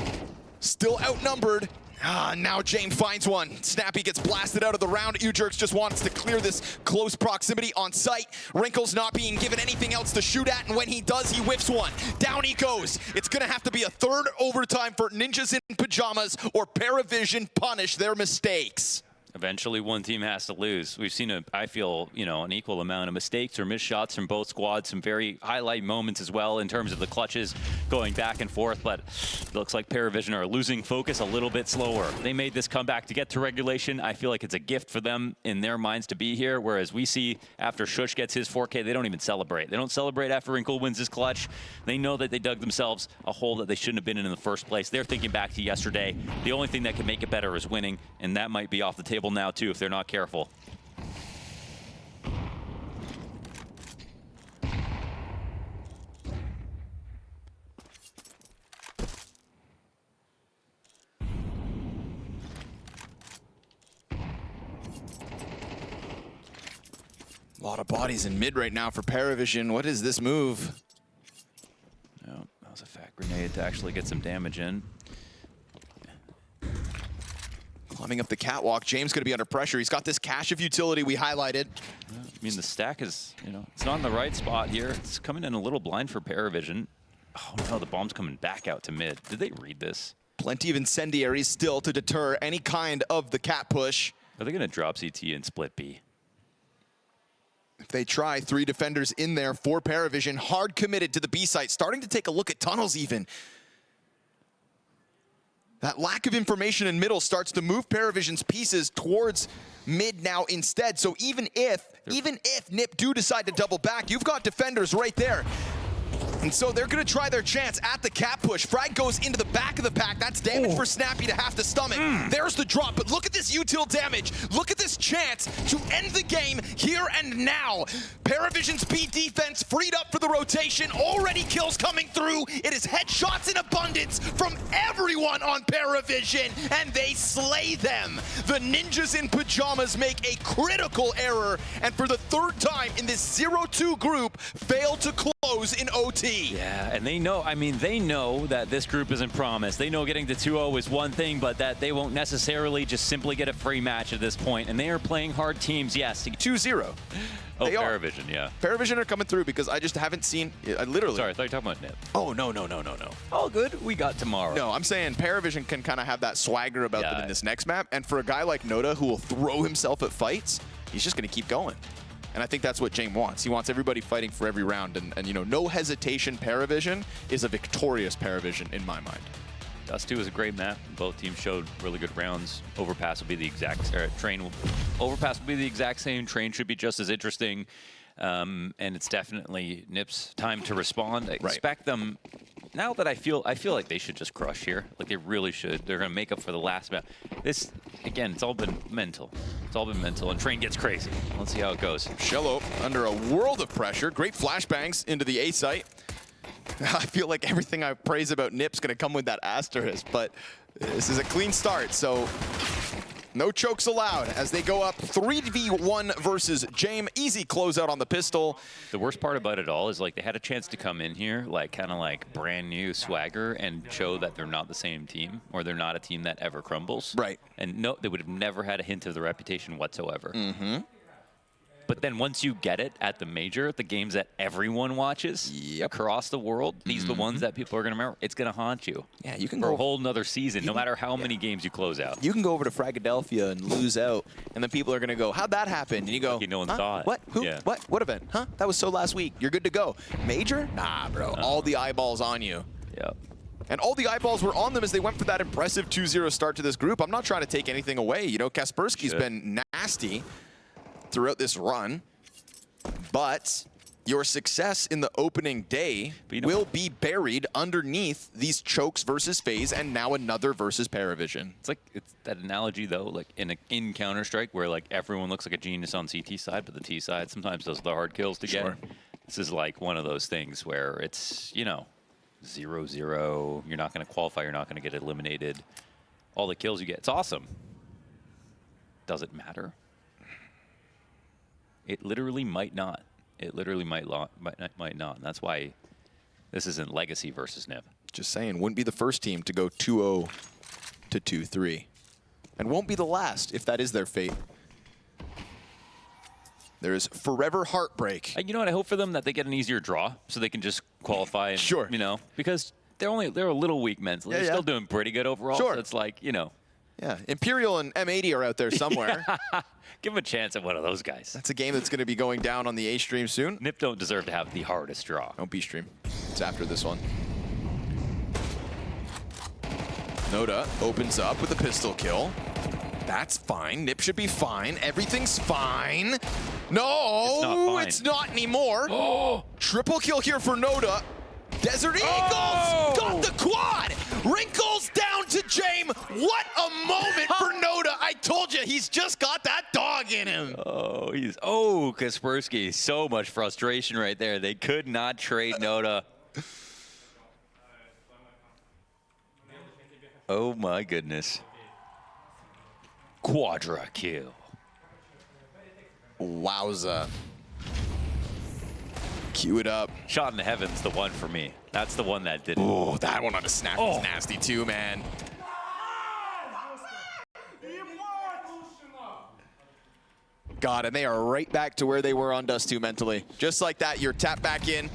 Still outnumbered. Now James finds one. Snappy gets blasted out of the round. Ujerks just wants to clear this close proximity on site. Wrinkle's not being given anything else to shoot at, and when he does, he whiffs one. Down he goes. It's gonna have to be a third overtime for Ninjas in Pajamas, or PVISION punish their mistakes. Eventually, one team has to lose. We've seen, I feel, an equal amount of mistakes or missed shots from both squads. Some very highlight moments as well in terms of the clutches going back and forth. But it looks like PVISION are losing focus a little bit slower. They made this comeback to get to regulation. I feel like it's a gift for them in their minds to be here. Whereas we see after Shush gets his 4K, they don't even celebrate. They don't celebrate after Wrinkle wins his clutch. They know that they dug themselves a hole that they shouldn't have been in the first place. They're thinking back to yesterday. The only thing that can make it better is winning, and that might be off the table now too if they're not careful. A lot of bodies in mid right now for PVISION. What is this move? Oh, that was a fat grenade to actually get some damage in. Climbing up the catwalk, James gonna be under pressure. He's got this cache of utility we highlighted. I mean, the stack is, it's not in the right spot here. It's coming in a little blind for PVISION. Oh no, the bomb's coming back out to mid. Did they read this? Plenty of incendiaries still to deter any kind of the cat push. Are they gonna drop CT and split B? If they try, 3 defenders in there for PVISION, hard committed to the B site, starting to take a look at tunnels even. That lack of information in middle starts to move PVISION's pieces towards mid now instead. So even if NiP do decide to double back, you've got defenders right there. And so they're going to try their chance at the cap push. Frag goes into the back of the pack. That's damage for Snappy to have to stomach. There's the drop, but look at this util damage. Look at this chance to end the game here and now. PVISION's B defense freed up for the rotation. Already kills coming through. It is headshots in abundance from everyone on PVISION, and they slay them. The ninjas in pajamas make a critical error, and for the third time in this 0-2 group, fail to close in OT. Yeah, and they know, I mean, they know that this group isn't promised. They know getting to 2-0 is one thing, but that they won't necessarily just simply get a free match at this point. And they are playing hard teams, yes. 2-0. Oh, They are. PVISION, yeah. PVISION are coming through because I just haven't seen, I literally. Sorry, I thought you were talking about NiP. Oh, no. All good, we got tomorrow. No, I'm saying PVISION can kind of have that swagger about them in this next map. And for a guy like Noda who will throw himself at fights, he's just going to keep going. And I think that's what James wants. He wants everybody fighting for every round. And you know, no hesitation PVISION is a victorious PVISION in my mind. Dust2 is a great map. Both teams showed really good rounds. Overpass will be the exact, Overpass will be the exact same. Train should be just as interesting. And it's definitely NiP's time to respond. I expect them, now that I feel like they should just crush here. Like they really should. They're going to make up for the last map. This, again, it's all been mental. It's all been mental, and Train gets crazy. Let's see how it goes. Shello under a world of pressure. Great flashbangs into the A site. I feel like everything I praise about NiP's going to come with that asterisk, but this is a clean start, so no chokes allowed as they go up 3v1 versus James. Easy closeout on the pistol. The worst part about it all is like they had a chance to come in here like kind of like brand new swagger and show that they're not the same team, or they're not a team that ever crumbles. Right. And no, they would have never had a hint of the reputation whatsoever. But then once you get it at the major, the games that everyone watches across the world, these are the ones that people are going to remember. It's going to haunt you. Yeah, you can for go a whole nother season, no matter how many games you close out. You can go over to Fragadelphia and lose out, and then people are going to go, how'd that happen? And you go, no one saw it. What? Who? Yeah. What? What event? Huh? That was so last week. You're good to go. Major? Nah, bro. All the eyeballs on you. Yep. And all the eyeballs were on them as they went for that impressive 2-0 start to this group. I'm not trying to take anything away. You know, Kaspersky's been nasty throughout this run. But your success in the opening day will be buried underneath these chokes versus FaZe and now another versus PVISION. It's like it's that analogy though, like in Counter-Strike where like everyone looks like a genius on CT side, but the T side sometimes does the hard kills to get. This is like one of those things where it's, you know, 0-0. You're not going to qualify. You're not going to get eliminated. All the kills you get, it's awesome. Does it matter? It literally might not. It literally might not. And that's why this isn't Legacy versus NiP. Just saying, wouldn't be the first team to go 2-0 to 2-3. And won't be the last if that is their fate. There is forever heartbreak. You know what? I hope for them that they get an easier draw so they can just qualify. And, you know, because they're a little weak mentally. They're still doing pretty good overall. So it's like, you know. Yeah, Imperial and M80 are out there somewhere. Give them a chance at one of those guys. That's a game that's going to be going down on the A stream soon. NiP don't deserve to have the hardest draw. No, B stream. It's after this one. Noda opens up with a pistol kill. That's fine. NiP should be fine. Everything's fine. No, it's not anymore. Triple kill here for Noda. Desert Eagles got the quad. Wrinkles down to James. What a moment for Noda. I told you, he's just got that dog in him. Kaspersky. So much frustration right there. They could not trade Noda. Oh my goodness. Quadra kill. Wowza. Cue it up. Shot in the heavens, the one for me. That's the one that did it. Oh, that one on the snap is nasty too, man. God, and they are right back to where they were on Dust2 mentally. Just like that, you're tapped back in.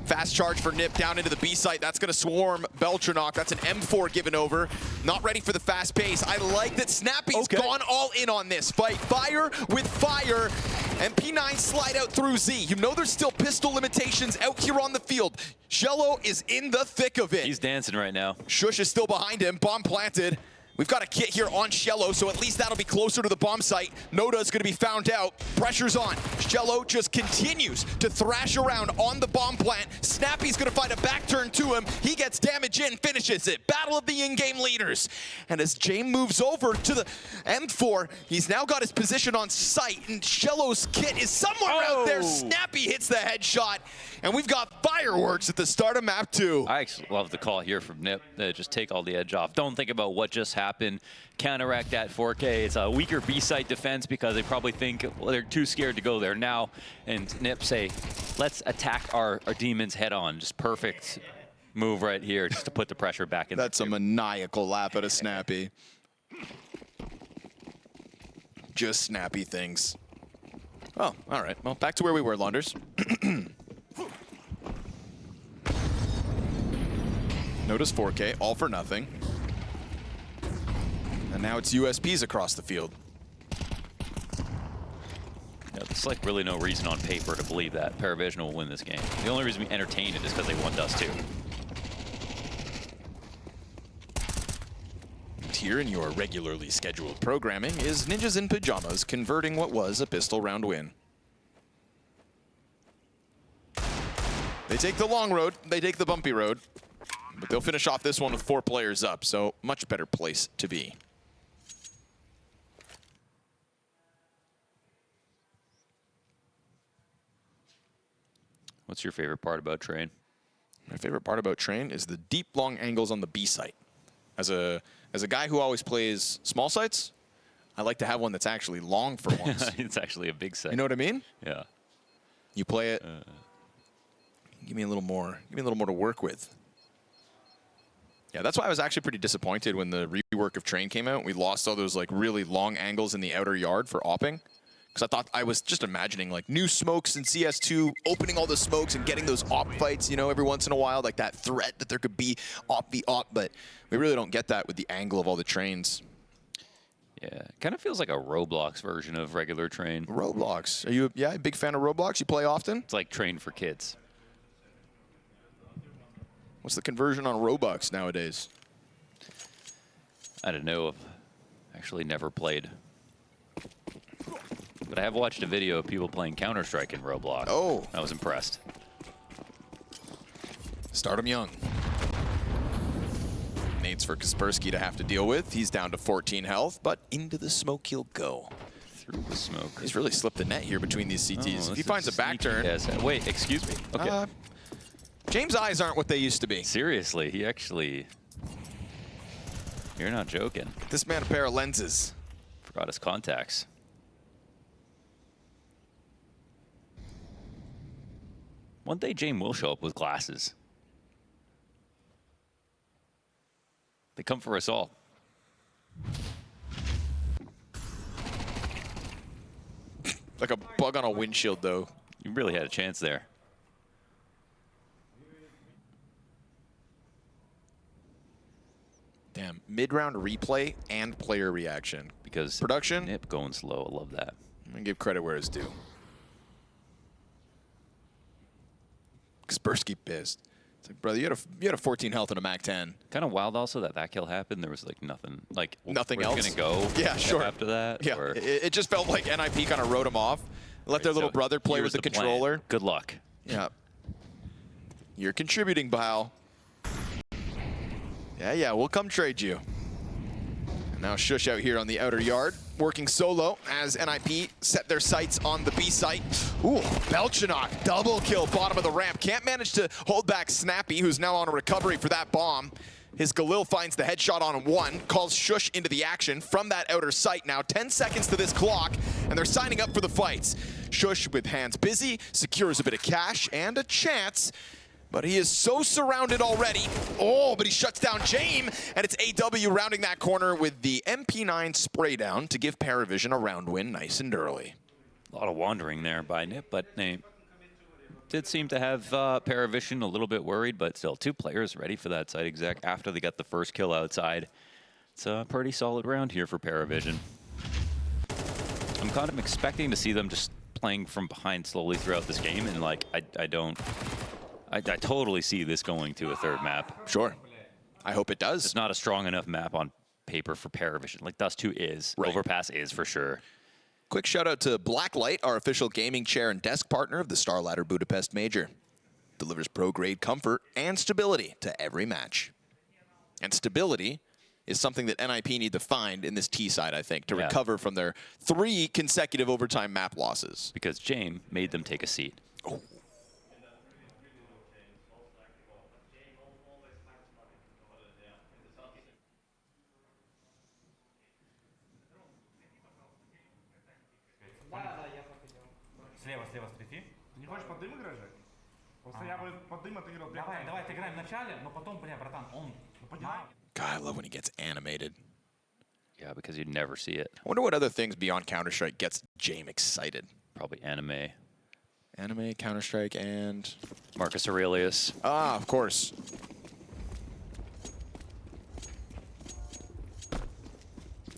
Fast charge for NiP down into the B site. That's going to swarm Beltranok. That's an M4 given over. Not ready for the fast pace. I like that Snappy's gone all in on this fight. Fire with fire. And P9 slide out through Z. You know there's still pistol limitations out here on the field. Shello is in the thick of it. He's dancing right now. Shush is still behind him. Bomb planted. We've got a kit here on Shello, so at least that'll be closer to the bomb site. Noda's gonna be found out. Pressure's on. Shello just continues to thrash around on the bomb plant. Snappy's gonna find a back turn to him. He gets damage in, finishes it. Battle of the in-game leaders. And as James moves over to the M4, he's now got his position on site, and Shello's kit is somewhere out there. Snappy hits the headshot, and we've got fireworks at the start of map 2. I actually love the call here from NiP. Just take all the edge off. Don't think about what just happened. Counteract that 4K. It's a weaker B-site defense because they probably think, well, they're too scared to go there now. And NiP say, let's attack our demons head on. Just perfect move right here just to put the pressure back in. That's a maniacal lap out of Snappy. Just Snappy things. Oh, all right. Well, back to where we were, Launders. Notice 4K, all for nothing. And now it's USPs across the field. Yeah, there's like really no reason on paper to believe that PVISION will win this game. The only reason we entertain it is because they won Dust2. Here in your regularly scheduled programming is Ninjas in Pajamas converting what was a pistol round win. They take the long road, they take the bumpy road, but they'll finish off this one with 4 players up, so much better place to be. What's your favorite part about Train? My favorite part about Train is the deep, long angles on the B site. As a guy who always plays small sites, I like to have one that's actually long for once. It's actually a big site. You know what I mean? Yeah. You play it. Give me a little more. Give me a little more to work with. Yeah, that's why I was actually pretty disappointed when the rework of Train came out. We lost all those like really long angles in the outer yard for opping. Because I was just imagining like new smokes in CS2, opening all the smokes and getting those op fights, you know, every once in a while, like that threat that there could be op v op, but we really don't get that with the angle of all the trains. Yeah, kind of feels like a Roblox version of regular Train. Roblox. Are you a big fan of Roblox? You play often? It's like Train for kids. What's the conversion on Robux nowadays? I don't know. I've actually never played. But I have watched a video of people playing Counter-Strike in Roblox. Oh. I was impressed. Start him young. Nades for Kaspersky to have to deal with. He's down to 14 health, but into the smoke he'll go. Through the smoke. He's really slipped the net here between these CTs. If he finds a back turn. Yes. Wait, excuse me. Okay. James' eyes aren't what they used to be. Seriously, he actually... You're not joking. Get this man a pair of lenses. Forgot his contacts. One day James will show up with glasses. They come for us all. Like a bug on a windshield, though. You really had a chance there. Damn, mid-round replay and player reaction. Because production, NiP going slow. I love that. I'm gonna give credit where it's due. Kaspersky pissed. It's like, brother, you had a 14 health and a Mac 10. Kind of wild also that kill happened. There was like nothing, like nothing we're else. Gonna go. Yeah, sure. After that. Yeah, or... it just felt like NiP kind of wrote him off. Let their little brother play with the controller. Good luck. Yeah. You're contributing, pal. Yeah, we'll come trade you. And now Shush out here on the outer yard, working solo as NiP set their sights on the B site. Ooh, Belchinok, double kill, bottom of the ramp. Can't manage to hold back Snappy, who's now on a recovery for that bomb. His Galil finds the headshot on one, calls Shush into the action from that outer site now. 10 seconds to this clock, and they're signing up for the fights. Shush, with hands busy, secures a bit of cash and a chance. But he is so surrounded already. Oh, but he shuts down James, and it's AW rounding that corner with the MP9 spray down to give PVISION a round win nice and early. A lot of wandering there by NiP, but they did seem to have PVISION a little bit worried, but still 2 players ready for that site exec after they got the first kill outside. It's a pretty solid round here for PVISION. I'm kind of expecting to see them just playing from behind slowly throughout this game, and like I totally see this going to a third map. Sure. I hope it does. It's not a strong enough map on paper paper for PVISION. Like Dust2 is. Right. Overpass is for sure. Quick shout out to Blacklight, our official gaming chair and desk partner of the StarLadder Budapest Major. Delivers pro-grade comfort and stability to every match. And stability is something that NiP need to find in this T side, I think, to recover from their 3 consecutive overtime map losses. Because James made them take a seat. Oh. Слева, стрифи. Ты не хочешь под дым играть, Жек? Просто я бы под дым отыграл. Давай отыграем в начале, но потом, братан, он... God, I love when he gets animated. Yeah, because you'd never see it. I wonder what other things beyond Counter-Strike gets James excited. Probably anime. Anime, Counter-Strike, and... Marcus Aurelius. Ah, of course.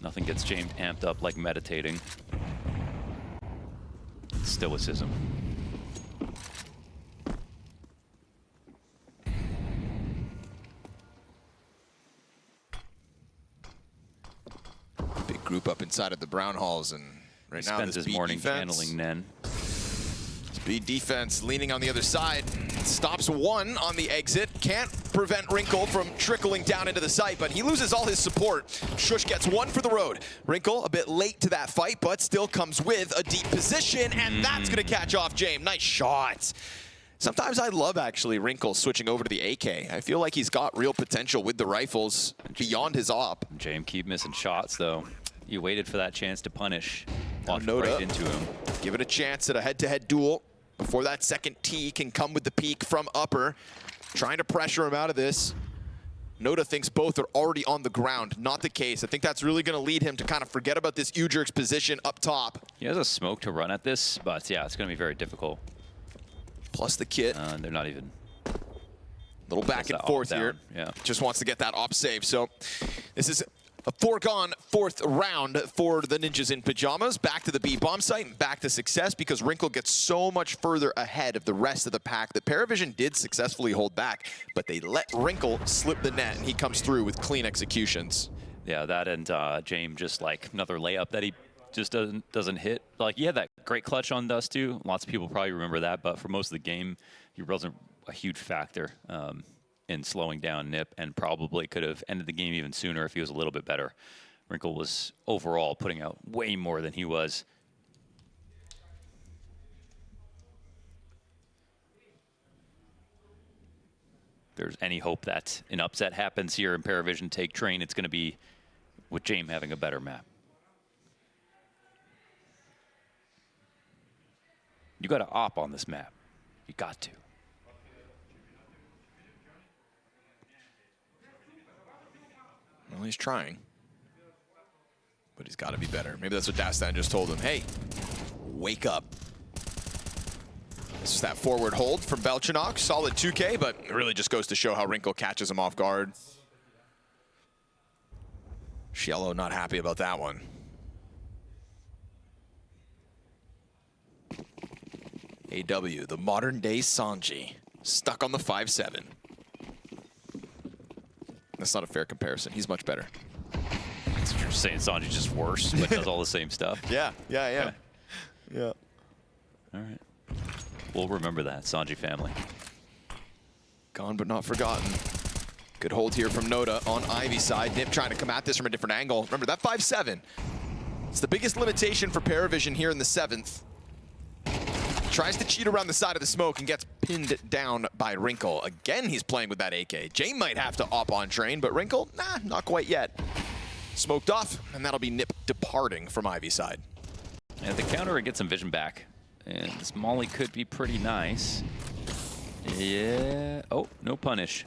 Nothing gets James amped up like meditating. Stoicism. Big group up inside of the Brown Halls, and right now spends this his morning defense, channeling Nen. Speed defense leaning on the other side. Stops one on the exit. Can't prevent Wrinkle from trickling down into the site, but he loses all his support. Shush gets one for the road. Wrinkle a bit late to that fight, but still comes with a deep position, and that's going to catch off James. Nice shot. Sometimes I love, actually, Wrinkle switching over to the AK. I feel like he's got real potential with the rifles beyond his op. James keep missing shots, though. You waited for that chance to punish. Walked Noda, right into him. Give it a chance at a head-to-head duel before that second T can come with the peak from upper. Trying to pressure him out of this. Noda thinks both are already on the ground. Not the case. I think that's really going to lead him to kind of forget about this Ujurk's position up top. He has a smoke to run at this, but yeah, it's going to be very difficult. Plus the kit. They're not even... Little back and forth here. Yeah. Just wants to get that op save. So this is a foregone 4th round for the Ninjas in Pajamas. Back to the B bomb site and back to success because Wrinkle gets so much further ahead of the rest of the pack that PVISION did successfully hold back, but they let Wrinkle slip the net and he comes through with clean executions. Yeah, that and James just like another layup that he just doesn't hit. Like he had that great clutch on Dust2. Lots of people probably remember that, but for most of the game, he wasn't a huge factor in slowing down NiP, and probably could have ended the game even sooner if he was a little bit better. Wrinkle was overall putting out way more than he was. If there's any hope that an upset happens here in PVISION take train, it's going to be with James having a better map. You got to op on this map. You got to. Well, he's trying, but he's got to be better. Maybe that's what Dust2 just told him. Hey, wake up. This is that forward hold from Belchanok. Solid 2K, but it really just goes to show how Wrinkle catches him off guard. Shiello not happy about that one. AW, the modern day Sanji, stuck on the 5-7. That's not a fair comparison. He's much better. You're saying Sanji's just worse, but does all the same stuff. Yeah. All right. We'll remember that, Sanji family. Gone but not forgotten. Good hold here from Noda on Ivy side. NiP trying to come at this from a different angle. Remember, that 5-7, it's the biggest limitation for PVISION here in the 7th. Tries to cheat around the side of the smoke and gets pinned down by Wrinkle. Again, he's playing with that AK. James might have to op on train, but Wrinkle, nah, not quite yet. Smoked off, and that'll be NiP departing from Ivy side. Yeah, the counter and get some vision back. And this molly could be pretty nice. Yeah. Oh, no punish.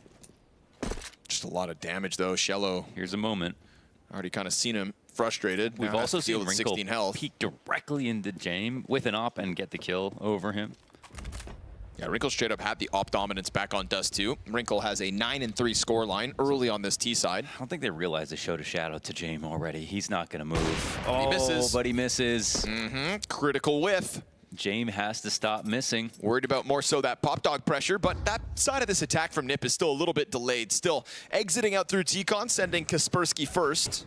Just a lot of damage, though. Shiello. Here's a moment. Already kind of seen him frustrated. We've Now also has to deal seen with Wrinkle 16 health. peek directly into James with an op and get the kill over him. Yeah, Wrinkle straight up had the op dominance back on Dust2. Wrinkle has a 9-3 scoreline early on this T side. I don't think they realize they showed a shadow to James already. He's not going to move. He misses. But he misses. Critical whiff. James has to stop missing. Worried about more so that pop dog pressure, but that side of this attack from NiP is still a little bit delayed. Still exiting out through T-Con, sending Kaspersky first.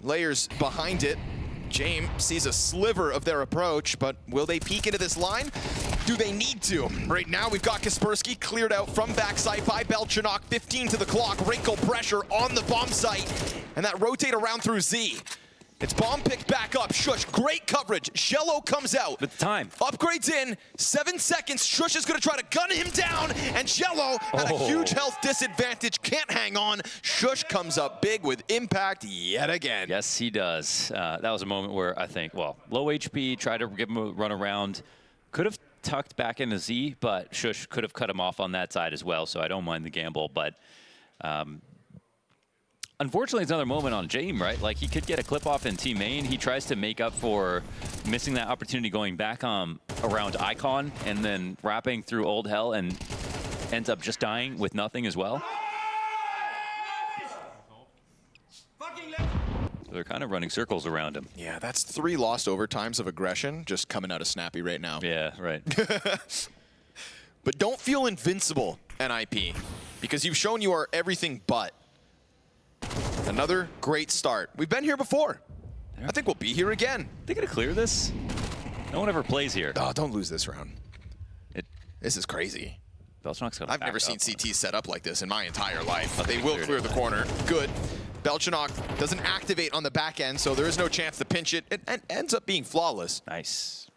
Layers behind it. James sees a sliver of their approach, but will they peek into this line? Do they need to? Right now, we've got Kaspersky cleared out from backside by Belchanok, 15 to the clock. Wrinkle pressure on the bomb site, and that rotate around through Z. It's bomb picked back up. Shush, great coverage. Shello comes out. With time. Upgrades in, 7 seconds. Shush is gonna try to gun him down, and Shello at a huge health disadvantage, can't hang on. Shush comes up big with impact yet again. Yes, he does. That was a moment where I think, well, low HP, tried to give him a run around. Could have tucked back into Z, but Shush could have cut him off on that side as well, so I don't mind the gamble, but unfortunately, it's another moment on James, right? Like, he could get a clip off in team main. He tries to make up for missing that opportunity going back around Icon and then wrapping through Old Hell and ends up just dying with nothing as well. So they're kind of running circles around him. Yeah, that's 3 lost overtimes of aggression just coming out of Snappy right now. Yeah, right. But don't feel invincible, NiP, because you've shown you are everything but. Another great start. We've been here before. I think we'll be here again. They gonna clear this? No one ever plays here. Oh, don't lose this round. This is crazy. Belchanok's gonna I've never seen up. CT set up like this in my entire life. But they they will cleared clear it. the corner. Good. Belchanok doesn't activate on the back end, so there is no chance to pinch it. It ends up being flawless. Nice.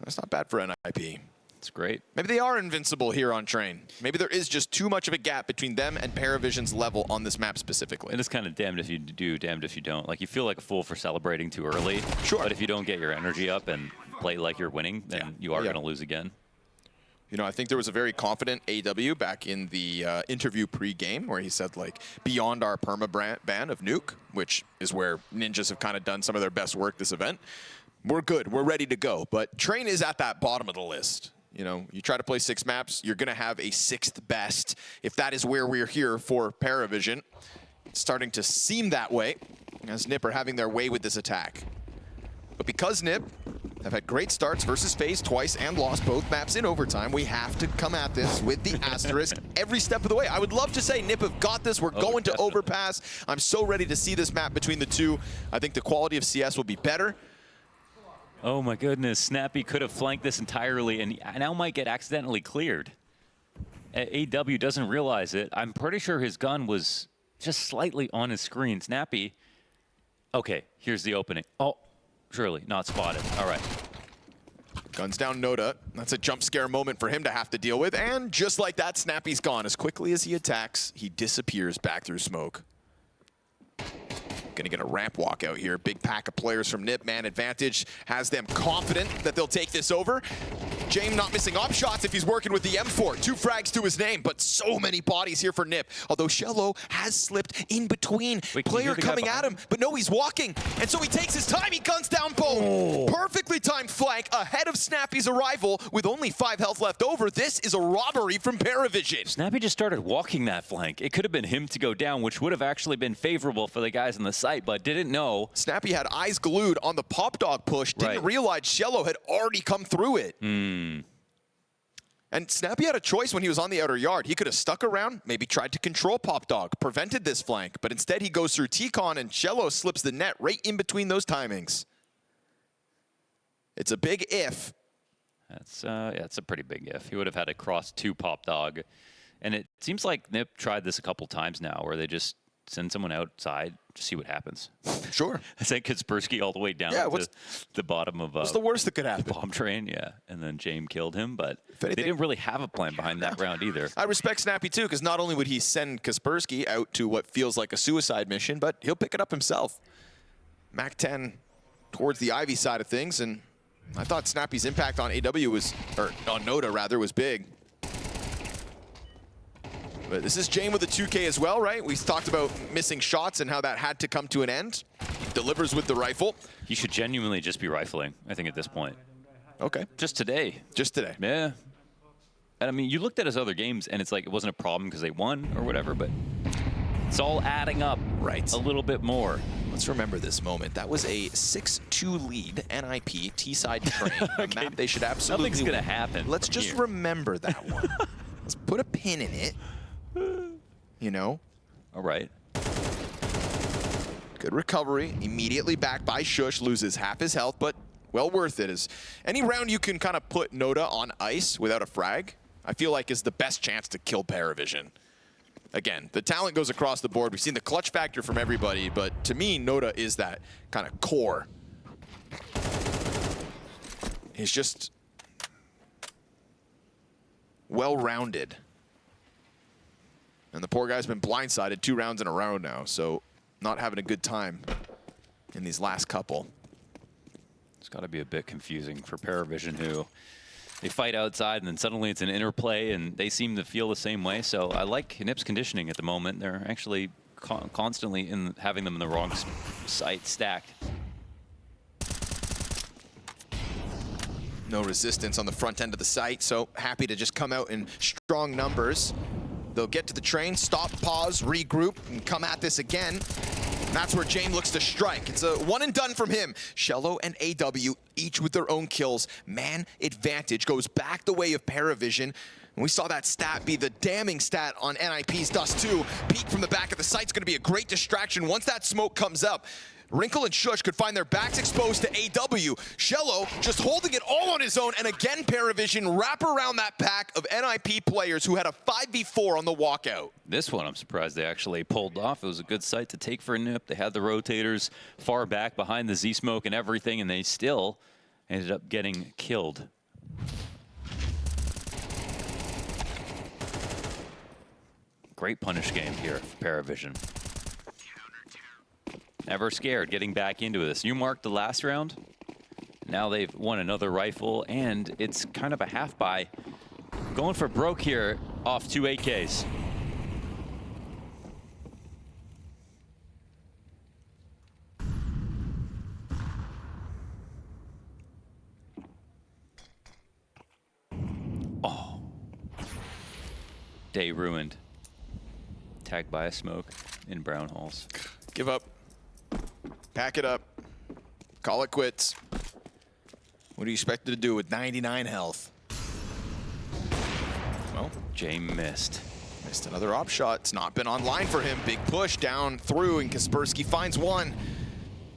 That's not bad for NiP. It's great. Maybe they are invincible here on Train. Maybe there is just too much of a gap between them and PVISION's level on this map specifically. It is kind of damned if you do, damned if you don't. Like, you feel like a fool for celebrating too early. Sure. But if you don't get your energy up and play like you're winning, then you are going to lose again. You know, I think there was a very confident AW back in the interview pre-game where he said, like, beyond our perma-ban of Nuke, which is where Ninjas have kind of done some of their best work this event, we're good, we're ready to go. But Train is at that bottom of the list. You know, you try to play 6 maps, you're going to have a 6th best. If that is where we're here for PVISION, it's starting to seem that way as NiP are having their way with this attack. But because NiP have had great starts versus FaZe twice and lost both maps in overtime, we have to come at this with the asterisk every step of the way. I would love to say NiP have got this. We're going to overpass. I'm so ready to see this map between the two. I think the quality of CS will be better. Oh my goodness, Snappy could have flanked this entirely and now might get accidentally cleared. AW doesn't realize it. I'm pretty sure his gun was just slightly on his screen. Snappy, okay, here's the opening. Oh, surely, not spotted. All right. Guns down Noda. That's a jump scare moment for him to have to deal with. And just like that, Snappy's gone. As quickly as he attacks, he disappears back through smoke. Gonna get a ramp walk out here. Big pack of players from NiP. Man advantage has them confident that they'll take this over. James not missing op shots if he's working with the M4. 2 frags to his name, but so many bodies here for NiP. Although Shello has slipped in between. Wait, player coming at him, but no, he's walking. And so he takes his time. He guns down both. Perfectly timed flank ahead of Snappy's arrival with only 5 health left over. This is a robbery from PVISION. Snappy just started walking that flank. It could have been him to go down, which would have actually been favorable for the guys on the site, but didn't know. Snappy had eyes glued on the pop dog push. Didn't realize Shello had already come through it. And Snappy had a choice when he was on the outer yard. He could have stuck around, maybe tried to control pop dog, prevented this flank, but instead he goes through T-Con and Shello slips the net right in between those timings. It's a big if. That's yeah, it's a pretty big if. He would have had to cross 2 pop dog. And it seems like NiP tried this a couple times now where they just send someone outside to see what happens. Sure. I think Kaspersky all the way down to the bottom of what's the worst that could happen? bomb train, yeah. And then James killed him, but anything, they didn't really have a plan behind that round either. I respect Snappy too, because not only would he send Kaspersky out to what feels like a suicide mission, but he'll pick it up himself. Mac 10 towards the Ivy side of things, and I thought Snappy's impact on AW was, or on Noda rather, was big. But this is James with a 2K as well, right? We talked about missing shots and how that had to come to an end. He delivers with the rifle. He should genuinely just be rifling, I think, at this point. Okay. Just today. Just today. Yeah. And I mean, you looked at his other games, and it's like it wasn't a problem because they won or whatever, but it's all adding up a little bit more. Let's remember this moment. That was a 6-2 lead, NiP, T-side train, a map they should absolutely Nothing's going to happen. Let's just remember that one. Let's put a pin in it, you know? All right. Good recovery, immediately back by Shush, loses half his health, but well worth it. Is any round you can kind of put Noda on ice without a frag, I feel like is the best chance to kill PVISION. Again, the talent goes across the board. We've seen the clutch factor from everybody, but to me, Noda is that kind of core. He's just well-rounded. And the poor guy's been blindsided 2 rounds in a row now, so not having a good time in these last couple. It's got to be a bit confusing for PVISION, who they fight outside and then suddenly it's an interplay, and they seem to feel the same way. So I like NiP's conditioning at the moment. They're actually constantly having them in the wrong site stacked. No resistance on the front end of the site, so happy to just come out in strong numbers. They'll get to the train, stop, pause, regroup, and come at this again. And that's where James looks to strike. It's a one and done from him. Shello and AW, each with their own kills. Man advantage goes back the way of PVISION. And we saw that stat be the damning stat on NiP's Dust2. Peek from the back of the site's going to be a great distraction. Once that smoke comes up, Wrinkle and Shush could find their backs exposed to AW. Shello just holding it all on his own, and again PVISION wrap around that pack of NiP players who had a 5v4 on the walkout. This one I'm surprised they actually pulled off. It was a good site to take for NiP. They had the rotators far back behind the Z-smoke and everything, and they still ended up getting killed. Great punish game here for PVISION. Never scared getting back into this. You marked the last round. Now they've won another rifle, and it's kind of a half buy. Going for broke here off 2 AKs. Oh. Day ruined. Tagged by a smoke in brown halls. Give up. Pack it up. Call it quits. What do you expect to do with 99 health? Well, James missed. Missed another op shot. It's not been online for him. Big push down through, and Kaspersky finds one.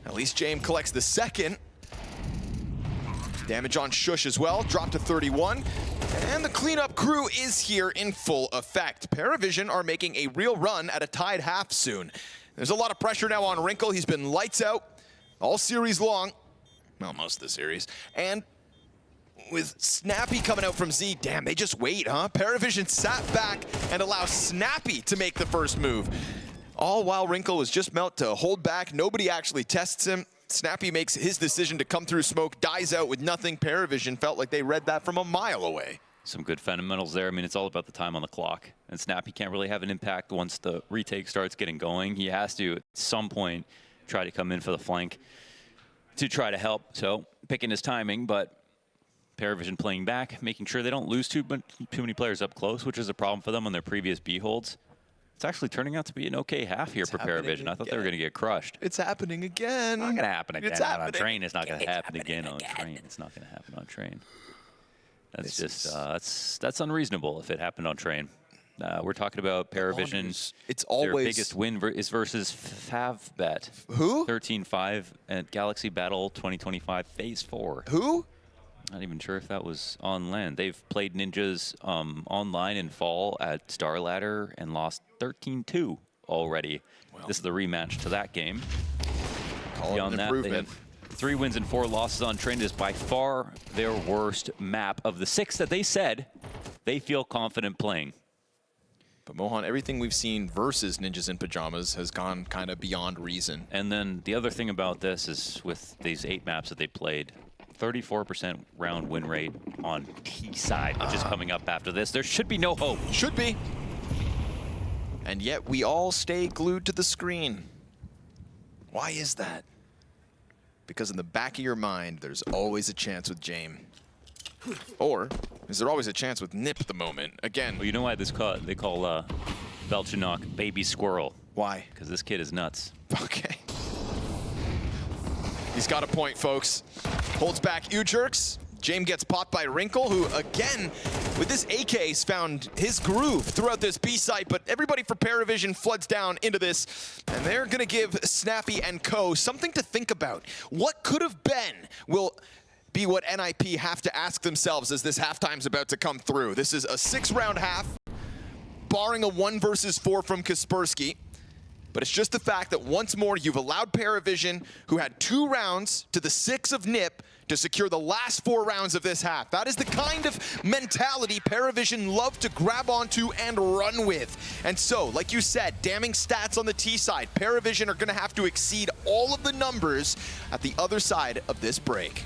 At least James collects the second. Damage on Shush as well. Drop to 31. And the cleanup crew is here in full effect. PVISION are making a real run at a tied half soon. There's a lot of pressure now on Wrinkle. He's been lights out all series long. Well, most of the series. And with Snappy coming out from Z, damn, they just wait, huh? PVISION sat back and allow Snappy to make the first move. All while Wrinkle was just meant to hold back. Nobody actually tests him. Snappy makes his decision to come through smoke, dies out with nothing. PVISION felt like they read that from a mile away. Some good fundamentals there. I mean, it's all about the time on the clock. And Snappy can't really have an impact once the retake starts getting going. He has to, at some point, try to come in for the flank to try to help. So, picking his timing, but PVISION playing back, making sure they don't lose too many players up close, which is a problem for them on their previous B holds. It's actually turning out to be an okay half here for PVISION. I thought they were going to get crushed. It's happening again. Not going to happen again on train. It's not going to happen again on train. It's not going to happen on train. That's just that's unreasonable if it happened on train. We're talking about PVISION. It's always their biggest win is versus Favbet. Who? 13-5 at Galaxy Battle 2025 Phase 4. Who? Not even sure if that was on land. They've played Ninjas online in fall at StarLadder and lost 13-2 already. Well, this is the rematch to that game. Beyond that, they have 3 wins and 4 losses on train. Is by far their worst map of the 6 that they said they feel confident playing. But Mohan, everything we've seen versus Ninjas in Pajamas has gone kind of beyond reason. And then the other thing about this is with these 8 maps that they played, 34% round win rate on T side, which is coming up after this. There should be no hope. Should be. And yet we all stay glued to the screen. Why is that? Because in the back of your mind, there's always a chance with James. Or is there always a chance with NiP at the moment? Again. Well, you know why they call Belchinok Baby Squirrel? Why? Because this kid is nuts. Okay. He's got a point, folks. Holds back Ujerks. James gets popped by Wrinkle, who, again, with this AK, has found his groove throughout this B site, but everybody for ParaVision floods down into this, and they're going to give Snappy and co something to think about. What could have been will be what NiP have to ask themselves as this halftime's about to come through. This is a 6-round half, barring a 1 versus 4 from Kaspersky. But it's just the fact that once more you've allowed ParaVision, who had 2 rounds to the 6 of NiP, to secure the last 4 rounds of this half. That is the kind of mentality ParaVision love to grab onto and run with. And so, like you said, damning stats on the T side. ParaVision are gonna have to exceed all of the numbers at the other side of this break.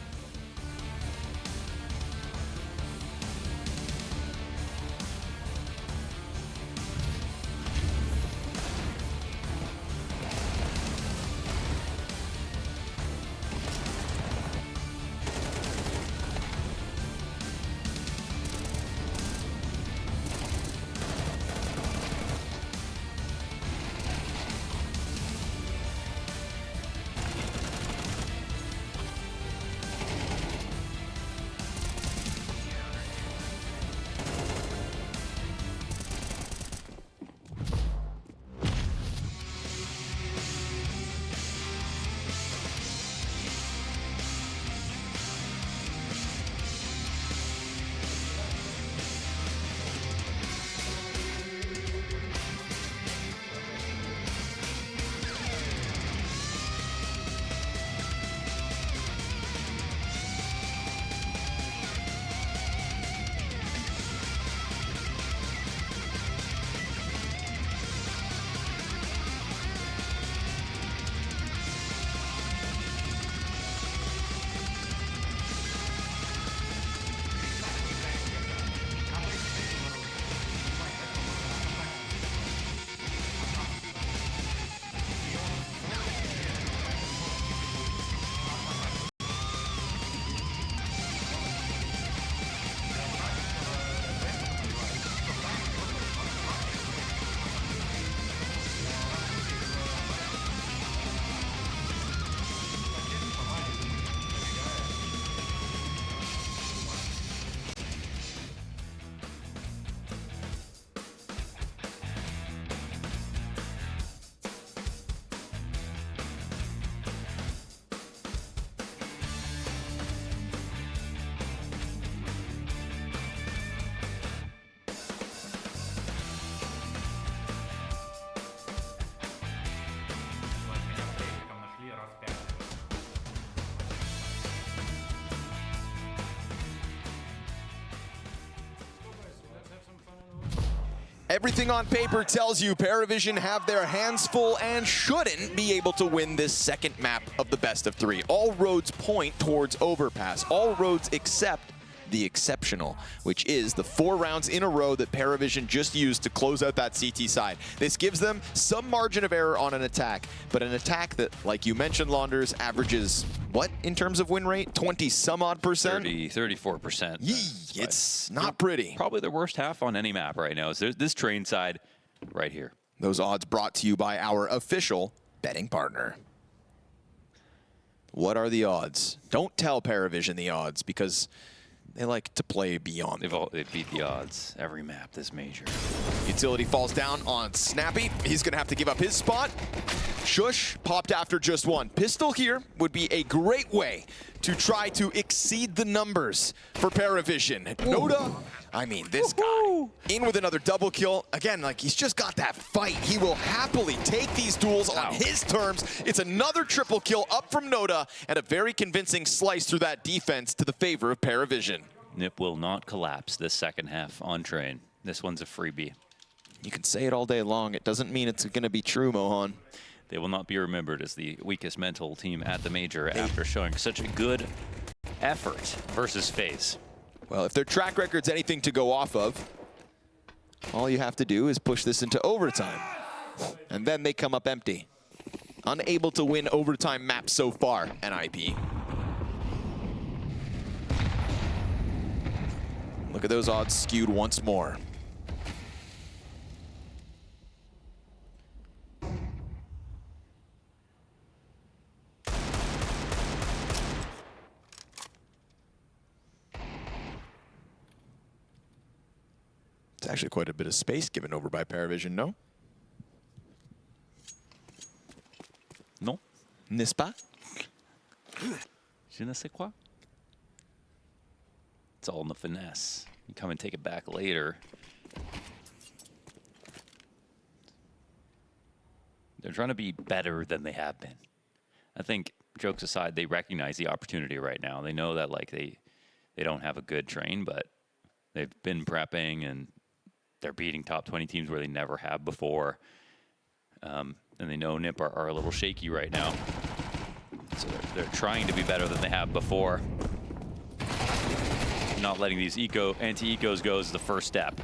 Everything on paper tells you ParaVision have their hands full and shouldn't be able to win this second map of the best of 3. All roads point towards Overpass. All roads except the exceptional, which is the 4 rounds in a row that ParaVision just used to close out that CT side. This gives them some margin of error on an attack, but an attack that, like you mentioned, Launders, averages what in terms of win rate? 20-some-odd%? 34%. Yee, it's not pretty. Probably the worst half on any map right now is this train side right here. Those odds brought to you by our official betting partner. What are the odds? Don't tell ParaVision the odds, because they like to play beyond. They beat the odds every map this major. Utility falls down on Snappy. He's going to have to give up his spot. Shush popped after just 1. Pistol here would be a great way to try to exceed the numbers for ParaVision. Noda, I mean, this guy in with another double kill. Again, like, he's just got that fight. He will happily take these duels on his terms. It's another triple kill up from Noda and a very convincing slice through that defense to the favor of ParaVision. NiP will not collapse this second half on train. This one's a freebie. You can say it all day long. It doesn't mean it's going to be true, Mohan. They will not be remembered as the weakest mental team at the major after showing such a good effort versus FaZe. Well, if their track record's anything to go off of, all you have to do is push this into overtime. And then they come up empty. Unable to win overtime maps so far, NiP. Look at those odds skewed once more. It's actually quite a bit of space given over by PVISION, no? Non. N'est-ce pas? Je ne sais quoi. It's all in the finesse. You come and take it back later. They're trying to be better than they have been. I think, jokes aside, they recognize the opportunity right now. They know that like they don't have a good train, but they've been prepping and they're beating top 20 teams where they never have before. And they know NiP are a little shaky right now. So they're trying to be better than they have before. Not letting these anti-ecos go is the first step.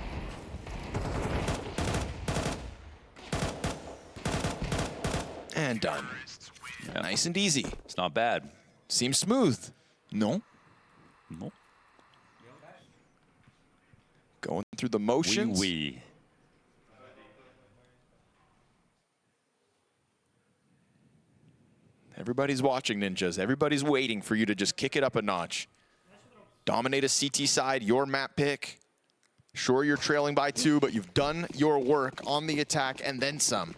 And done. Yeah. Nice and easy. It's not bad. Seems smooth. No? No. Going through the motions. Oui. Everybody's watching, Ninjas. Everybody's waiting for you to just kick it up a notch. Dominate a CT side, your map pick. Sure, you're trailing by 2, but you've done your work on the attack and then some.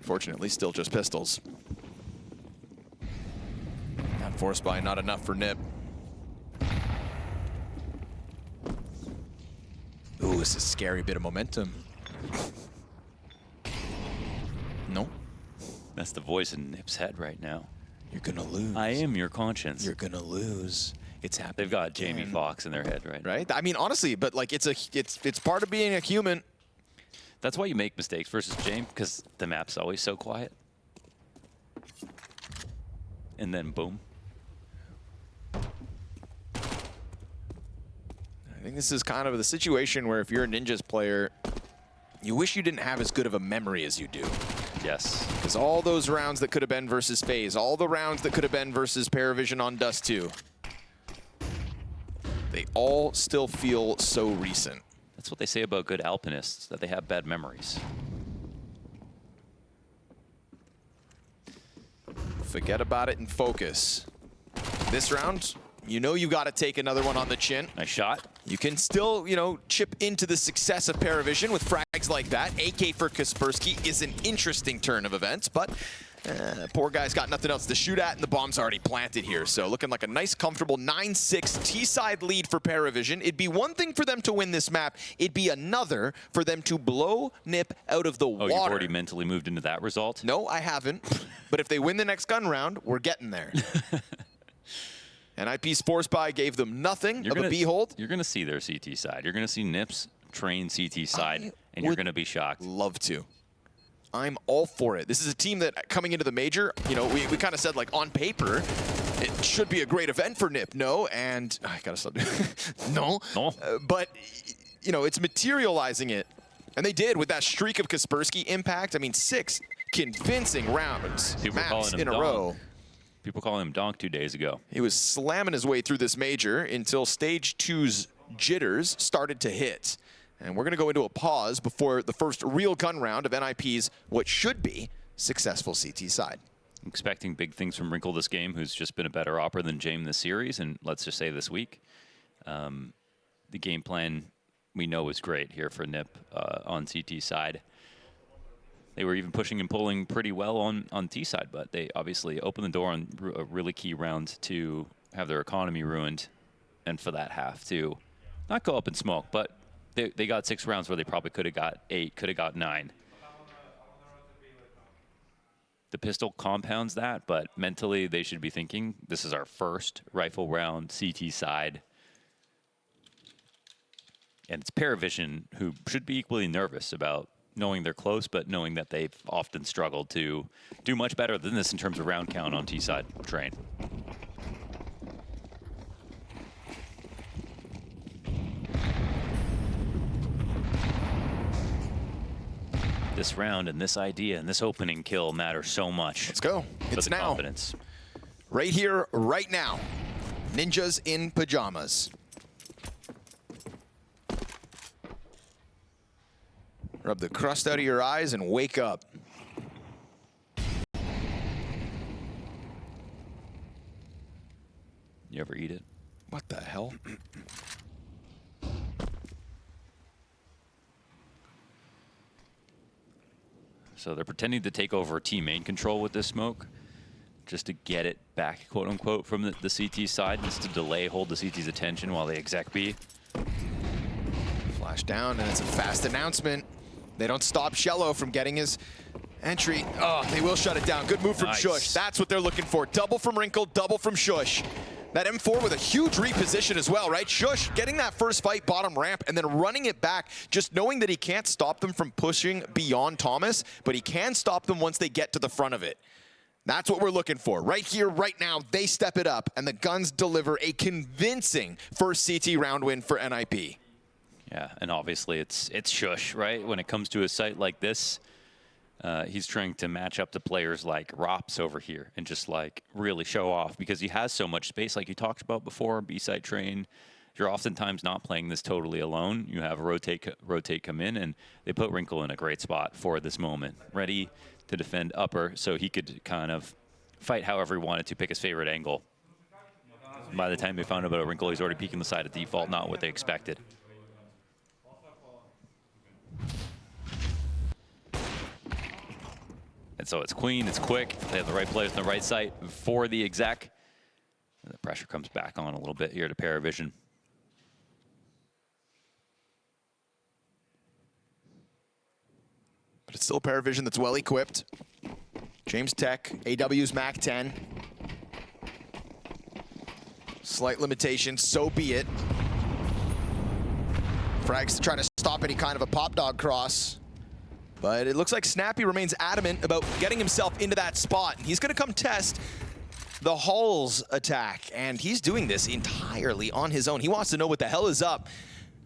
Fortunately, still just pistols. Not forced by, not enough for NiP. Ooh, this is a scary bit of momentum. No. That's the voice in NiP's head right now. You're gonna lose. I am your conscience. You're gonna lose. It's happening. They've got again. Jamie Foxx in their head right now. Right? I mean, honestly, but like it's part of being a human. That's why you make mistakes versus James, because the map's always so quiet. And then boom. I think this is kind of the situation where if you're a Ninjas player, you wish you didn't have as good of a memory as you do. Yes. Because all those rounds that could have been versus FaZe, all the rounds that could have been versus PVISION on Dust2, they all still feel so recent. That's what they say about good alpinists, that they have bad memories. Forget about it and focus. This round, you know you got to take another one on the chin. Nice shot. You can still, you know, chip into the success of PVISION with frags like that. AK for Kaspersky is an interesting turn of events, but poor guy's got nothing else to shoot at, and the bomb's already planted here. So looking like a nice, comfortable 9-6 T-side lead for PVISION. It'd be one thing for them to win this map. It'd be another for them to blow NiP out of the water. You've already mentally moved into that result? No, I haven't. But if they win the next gun round, we're getting there. NiP Sportpark gave them nothing of a behold. You're going to see their CT side. You're going to see NiP's train CT side, and you're going to be shocked. Love to. I'm all for it. This is a team that, coming into the major, you know, we kind of said, like, on paper, it should be a great event for NiP. No, and I gotta stop. No. But, you know, it's materializing it. And they did with that streak of Kaspersky impact. I mean, 6 convincing rounds, maps in a row. People calling him Donk 2 days ago. He was slamming his way through this major until stage 2's jitters started to hit. And we're going to go into a pause before the first real gun round of NiP's what should be successful CT side. Expecting big things from Wrinkle this game, who's just been a better opera than James this series, and let's just say this week. The game plan we know is great here for NiP on CT side. They were even pushing and pulling pretty well on T side, but they obviously opened the door on a really key round to have their economy ruined, and for that half to not go up in smoke, but they got 6 rounds where they probably could have got 8, could have got 9. The pistol compounds that, but mentally they should be thinking, this is our first rifle round CT side. And it's PVISION who should be equally nervous about knowing they're close, but knowing that they've often struggled to do much better than this in terms of round count on T-side train. This round and this idea and this opening kill matter so much. Let's go. It's now. Confidence. Right here, right now. Ninjas in pajamas. Rub the crust out of your eyes and wake up. You ever eat it? What the hell? So they're pretending to take over team main control with this smoke, just to get it back, quote unquote, from the CT side, just to delay, hold the CT's attention while they exec B. Flash down, and it's a fast announcement. They don't stop Shello from getting his entry. Oh, they will shut it down. Good move from Nice. Shush. That's what they're looking for. Double from Wrinkle, double from Shush. That M4 with a huge reposition as well, right? Shush getting that first fight bottom ramp and then running it back, just knowing that he can't stop them from pushing beyond Thomas, but he can stop them once they get to the front of it. That's what we're looking for. Right here, right now, they step it up, and the guns deliver a convincing first CT round win for NiP. Yeah, and obviously it's Shush, right? When it comes to a site like this, he's trying to match up to players like Rops over here and just like really show off because he has so much space, like you talked about before, B-side train. You're oftentimes not playing this totally alone. You have rotate come in, and they put Wrinkle in a great spot for this moment, ready to defend upper, so he could kind of fight however he wanted to, pick his favorite angle. By the time they found out about Wrinkle, he's already peeking the side at default, not what they expected. And so it's clean, it's quick. They have the right players on the right side for the exec. And the pressure comes back on a little bit here to PVISION. But it's still PVISION that's well equipped. James Tech, AW's Mac 10. Slight limitation, so be it. Frags to try to stop any kind of a pop dog cross. But it looks like Snappy remains adamant about getting himself into that spot. He's going to come test the Hall's attack, and he's doing this entirely on his own. He wants to know what the hell is up.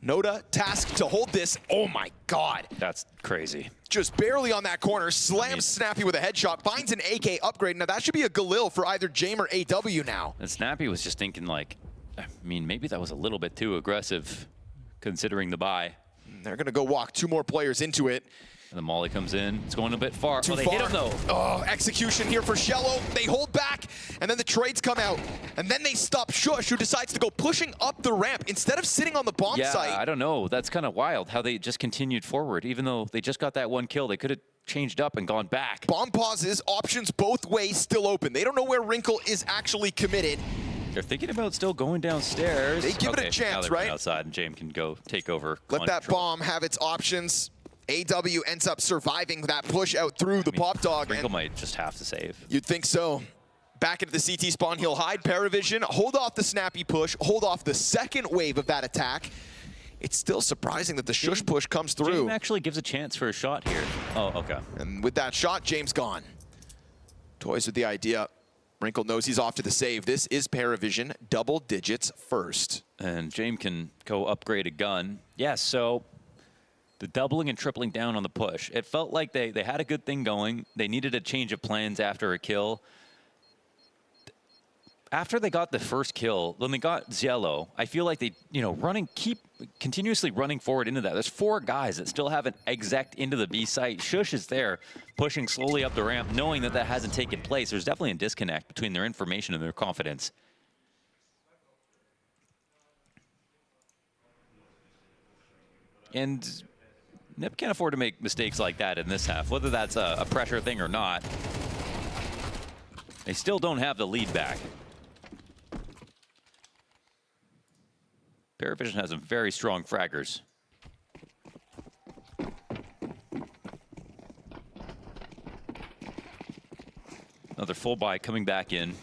Noda tasked to hold this. Oh my God. That's crazy. Just barely on that corner, slams Snappy with a headshot, finds an AK upgrade. Now that should be a Galil for either Jame or AW now. And Snappy was just thinking like, I mean, maybe that was a little bit too aggressive considering the buy. They're going to go walk two more players into it. And the molly comes in. It's going a bit far. Too they far. hit him though. Oh, execution here for Shello. They hold back, and then the trades come out. And then they stop Shush, who decides to go pushing up the ramp instead of sitting on the bomb site. Yeah, I don't know. That's kind of wild how they just continued forward. Even though they just got that one kill, they could have changed up and gone back. Bomb pauses, options both ways still open. They don't know where Wrinkle is actually committed. They're thinking about still going downstairs. They give it a chance, now they're right? Outside, and James can go take over. Let that bomb have its options. AW ends up surviving that push out through the pop dog. Wrinkle might just have to save. You'd think so. Back into the CT spawn, he'll hide PVISION, hold off the Snappy push, hold off the second wave of that attack. It's still surprising that the Shush push comes through. James actually gives a chance for a shot here. Oh, okay. And with that shot, James gone. Toys with the idea. Wrinkle knows he's off to the save. This is PVISION, double digits first. And James can go upgrade a gun. Yeah, so the doubling and tripling down on the push. It felt like they had a good thing going. They needed a change of plans after a kill. After they got the first kill, when they got Ziello, I feel like they, keep continuously running forward into that. There's 4 guys that still haven't exec'd into the B site. Shush is there, pushing slowly up the ramp, knowing that that hasn't taken place. There's definitely a disconnect between their information and their confidence. And NiP can't afford to make mistakes like that in this half, whether that's a pressure thing or not. They still don't have the lead back. PVISION has some very strong fraggers. Another full buy coming back in.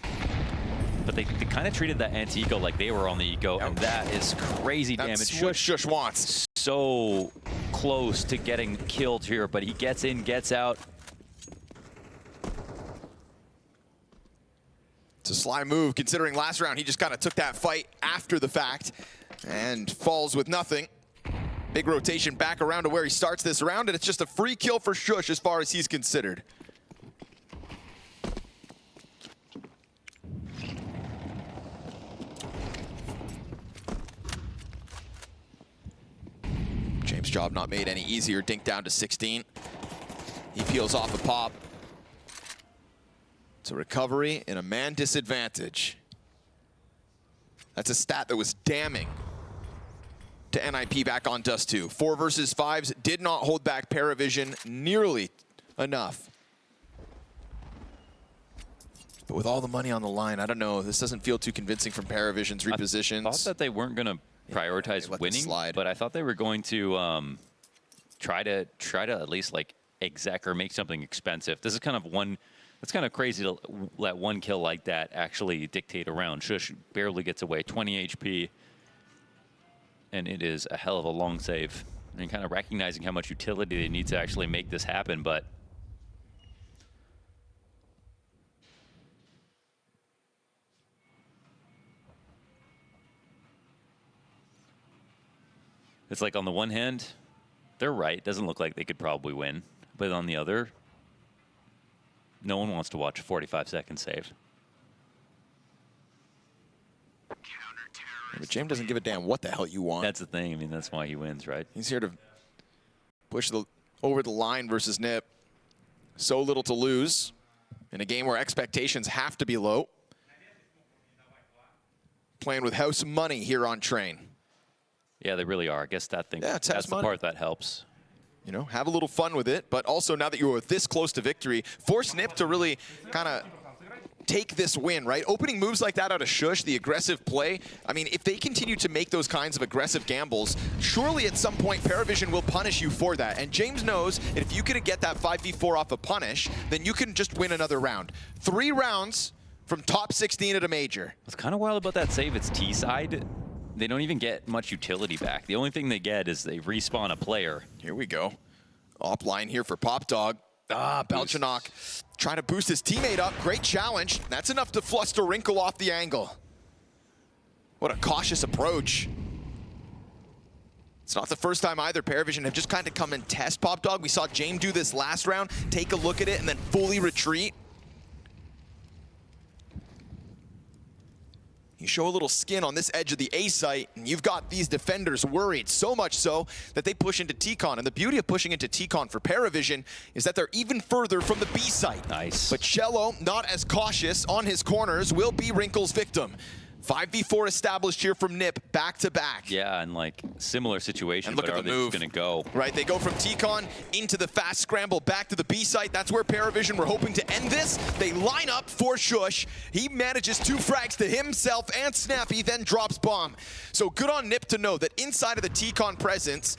But they kind of treated that anti-eco like they were on the eco, and that is crazy damage. That's what Shush wants. So close to getting killed here, but he gets in, gets out. It's a sly move, considering last round he just kind of took that fight after the fact and falls with nothing. Big rotation back around to where he starts this round, and it's just a free kill for Shush as far as he's considered. James' job not made any easier. Dink down to 16. He peels off a pop. It's a recovery in a man disadvantage. That's a stat that was damning to NiP back on Dust2. 4 versus 5s did not hold back PVISION nearly enough. But with all the money on the line, I don't know. This doesn't feel too convincing from PVISION's repositions. I thought that they weren't going to prioritize winning, but I thought they were going to try to at least like exec or make something expensive. This is kind of one. It's kind of crazy to let one kill like that actually dictate a round. Shush barely gets away, 20 HP, and it is a hell of a long save. And kind of recognizing how much utility they need to actually make this happen, but it's like on the one hand, they're right. Doesn't look like they could probably win. But on the other, no one wants to watch a 45-second save. But James doesn't give a damn what the hell you want. That's the thing. I mean, that's why he wins, right? He's here to push over the line versus NiP. So little to lose in a game where expectations have to be low. Playing with house money here on Train. Yeah, they really are. I guess that thing. Yeah, that's the part that helps. You know, have a little fun with it, but also now that you were this close to victory, force NiP to really kind of take this win, right? Opening moves like that out of Shush, the aggressive play. I mean, if they continue to make those kinds of aggressive gambles, surely at some point PVISION will punish you for that. And James knows that if you can get that 5v4 off a punish, then you can just win another round. 3 rounds from top 16 at a major. What's kind of wild about that save, it's T-side. They don't even get much utility back. The only thing they get is they respawn a player. Here we go. Offline here for PopDog. Belchanok trying to boost his teammate up. Great challenge. That's enough to fluster Wrinkle off the angle. What a cautious approach. It's not the first time either. PVISION have just kind of come and test PopDog. We saw James do this last round, take a look at it, and then fully retreat. You show a little skin on this edge of the A site, and you've got these defenders worried, so much so that they push into T-Con. And the beauty of pushing into T-Con for PVISION is that they're even further from the B site. Nice. But Cello, not as cautious on his corners, will be Wrinkle's victim. 5v4 established here from NiP, back to back. Yeah, and like similar situation, and look but at are the they move. just gonna go? Right, they go from T-Con into the fast scramble back to the B site. That's where PVISION were hoping to end this. They line up for Shush. He manages 2 frags to himself and Snappy, then drops bomb. So good on NiP to know that inside of the T-Con presence,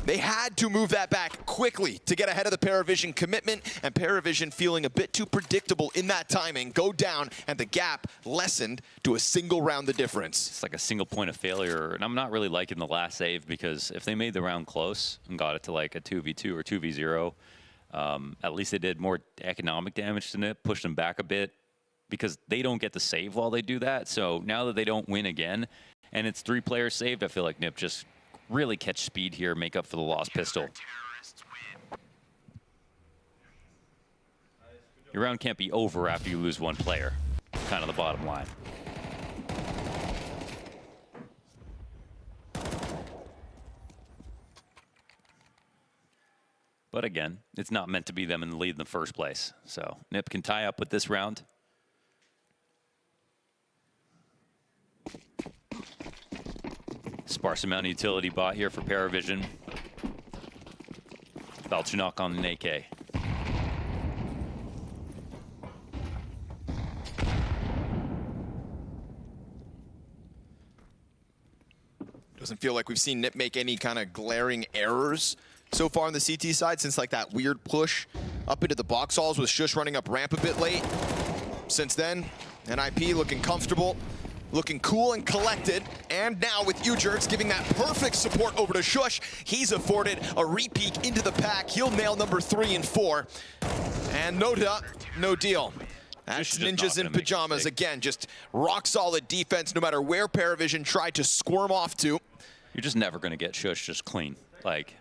they had to move that back quickly to get ahead of the PVISION commitment, and PVISION feeling a bit too predictable in that timing, go down, and the gap lessened to a single round the difference. It's like a single point of failure, and I'm not really liking the last save because if they made the round close and got it to like a 2v2 or 2v0, at least they did more economic damage to NiP, pushed them back a bit because they don't get the save while they do that. So now that they don't win again, and it's 3 players saved, I feel like NiP just really catch speed here, make up for the lost pistol. Your round can't be over after you lose 1 player. Kind of the bottom line. But again, it's not meant to be them in the lead in the first place. So NiP can tie up with this round. Sparse amount of utility bot here for PVISION. Belchanok on an AK. Doesn't feel like we've seen NiP make any kind of glaring errors so far on the CT side since like that weird push up into the box halls with Shush running up ramp a bit late. Since then, NiP looking comfortable, looking cool and collected, and now with Ujerks giving that perfect support over to Shush, he's afforded a re-peek into the pack. He'll nail number 3 and 4. And no deal. That's Ninjas in Pajamas again, just rock solid defense no matter where PVISION tried to squirm off to. You're just never going to get Shush just clean. Like,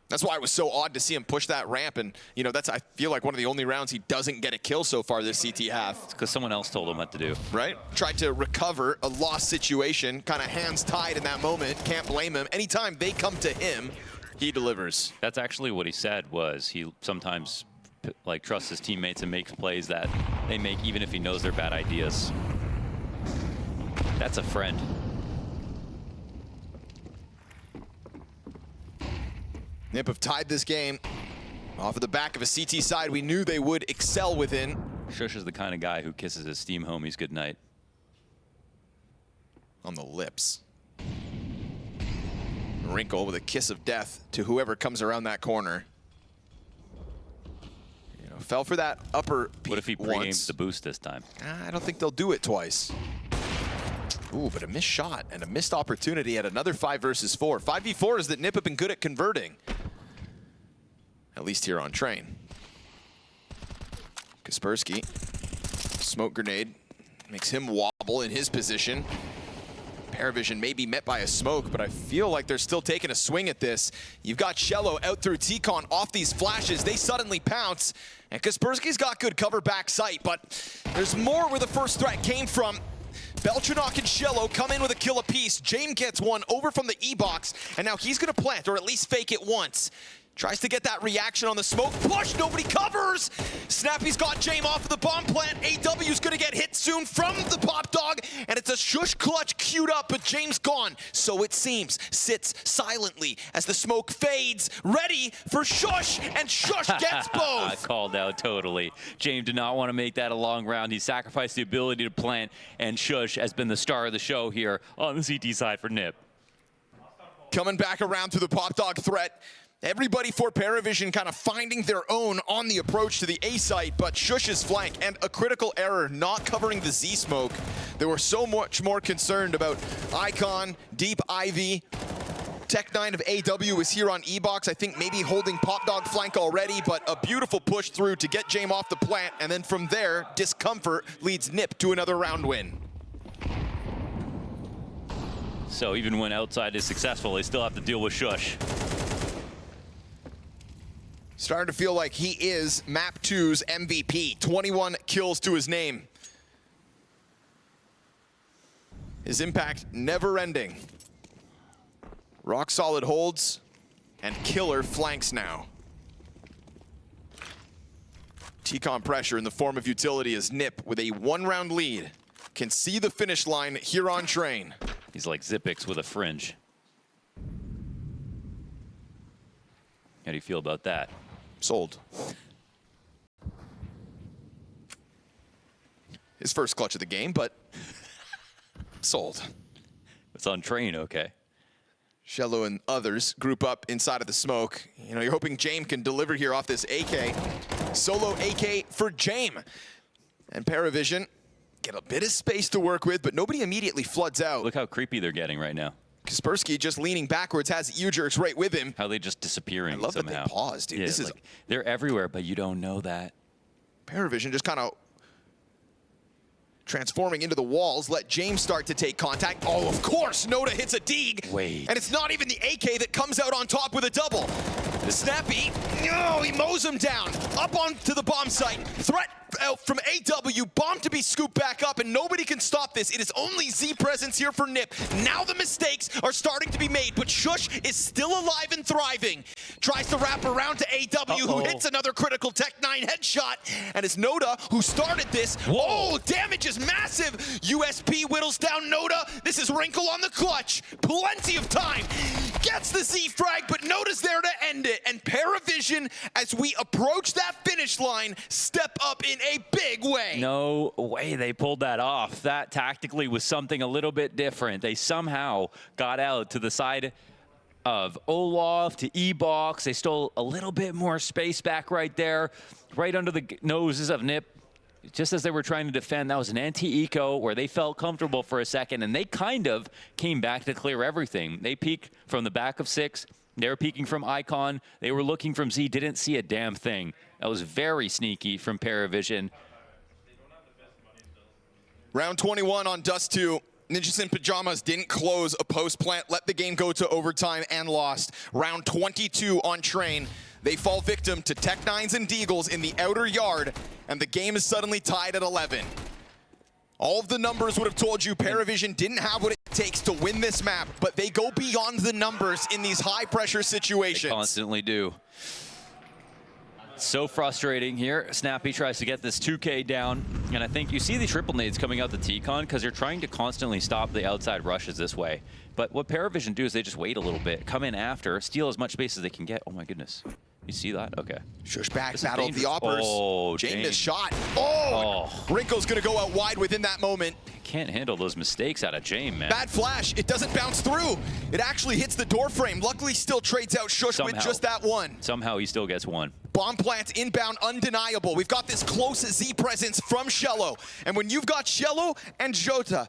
that's why it was so odd to see him push that ramp, and you know, that's, I feel like, one of the only rounds he doesn't get a kill so far this CT half. It's because someone else told him what to do. Right? Tried to recover a lost situation, kind of hands tied in that moment, can't blame him. Anytime they come to him, he delivers. That's actually what he said, was he sometimes like trusts his teammates and makes plays that they make even if he knows they're bad ideas. That's a friend. NiP have tied this game Off of the back of a CT side we knew they would excel within. Shush is the kind of guy who kisses his Steam homies goodnight. On the lips. Wrinkle with a kiss of death to whoever comes around that corner. You know, fell for that upper peak. What if he pre-games the boost this time? I don't think they'll do it twice. Ooh, but a missed shot and a missed opportunity at another 5 versus 4. 5v4s that NiP have been good at converting. At least here on train. Kaspersky, smoke grenade, makes him wobble in his position. PVISION may be met by a smoke, but I feel like they're still taking a swing at this. You've got Shello out through T-Con off these flashes. They suddenly pounce, and Kaspersky's got good cover back sight, but there's more where the first threat came from. Beltranok and Shello come in with a kill apiece. James gets one over from the E-box, and now he's gonna plant, or at least fake it once. Tries to get that reaction on the smoke push, nobody covers! Snappy's got James off of the bomb plant. AW's gonna get hit soon from the pop dog, and it's a Shush clutch queued up, but James gone. So it seems, sits silently as the smoke fades, ready for Shush, and Shush gets both! Called out totally. James did not want to make that a long round. He sacrificed the ability to plant, and Shush has been the star of the show here on the CT side for NiP. Coming back around to the pop dog threat. Everybody for PVISION kind of finding their own on the approach to the A site, but Shush's flank and a critical error not covering the Z smoke. They were so much more concerned about Icon, Deep Ivy. Tech9 of AW is here on E-box. I think maybe holding pop dog flank already, but a beautiful push through to get James off the plant, and then from there, discomfort leads NiP to another round win. So even when outside is successful, they still have to deal with Shush. Starting to feel like he is Map 2's MVP. 21 kills to his name. His impact never ending. Rock solid holds and killer flanks now. T-Con pressure in the form of utility as NiP with a 1-round lead can see the finish line here on train. He's like Zippix with a fringe. How do you feel about that? Sold. His first clutch of the game, but sold. It's on train, okay. Shello and others group up inside of the smoke. You know, you're hoping James can deliver here off this AK. Solo AK for James. And PVISION get a bit of space to work with, but nobody immediately floods out. Look how creepy they're getting right now. Kaspersky just leaning backwards, has ear jerks right with him. How they just disappearing I love somehow. that they pause, dude. Yeah, this is like, they're everywhere, but you don't know that. PVISION just kind of transforming into the walls, let James start to take contact. Oh, of course, Noda hits a dig. Wait. And it's not even the AK that comes out on top with a double. Snappy, no, he mows him down. Up onto the bomb site. Threat out from AW, bomb to be scooped back up, and nobody can stop this. It is only Z presence here for NiP. Now the mistakes are starting to be made, but Shush is still alive and thriving. Tries to wrap around to AW, who hits another critical Tech9 headshot, and it's Noda who started this. Whoa. Oh, damage is massive. USP whittles down Noda. This is Wrinkle on the clutch. Plenty of time. Gets the Z frag, but Noda's there to end it. And PVISION, as we approach that finish line, step up in a big way. No way they pulled that off. That tactically was something a little bit different. They somehow got out to the side of Olaf to E-box. They stole a little bit more space back right there, right under the noses of NiP. Just as they were trying to defend, that was an anti-eco where they felt comfortable for a second, and they kind of came back to clear everything. They peeked from the back of 6. They were peeking from Icon. They were looking from Z, didn't see a damn thing. That was very sneaky from PVISION. Round 21 on Dust2. Ninjas in Pajamas didn't close a post plant, let the game go to overtime and lost. Round 22 on train. They fall victim to Tech9s and Deagles in the outer yard, and the game is suddenly tied at 11. All of the numbers would have told you PVISION didn't have what it takes to win this map, but they go beyond the numbers in these high-pressure situations. They constantly do. So frustrating here. Snappy tries to get this 2K down, and I think you see the triple nades coming out the T-Con because they're trying to constantly stop the outside rushes this way. But what PVISION do is they just wait a little bit, come in after, steal as much space as they can get. Oh my goodness. You see that? Okay. Shush back, This is battle of the dangerous. Oppers. Oh, Jane missed Jane. shot. Oh! Wrinkle's gonna go out wide within that moment. Can't handle those mistakes out of Jane, man. Bad flash, it doesn't bounce through. It actually hits the door frame. Luckily still trades out Shush with just that one. Somehow he still gets one. Bomb plant inbound, undeniable. We've got this close Z presence from Shello. And when you've got Shello and Jota,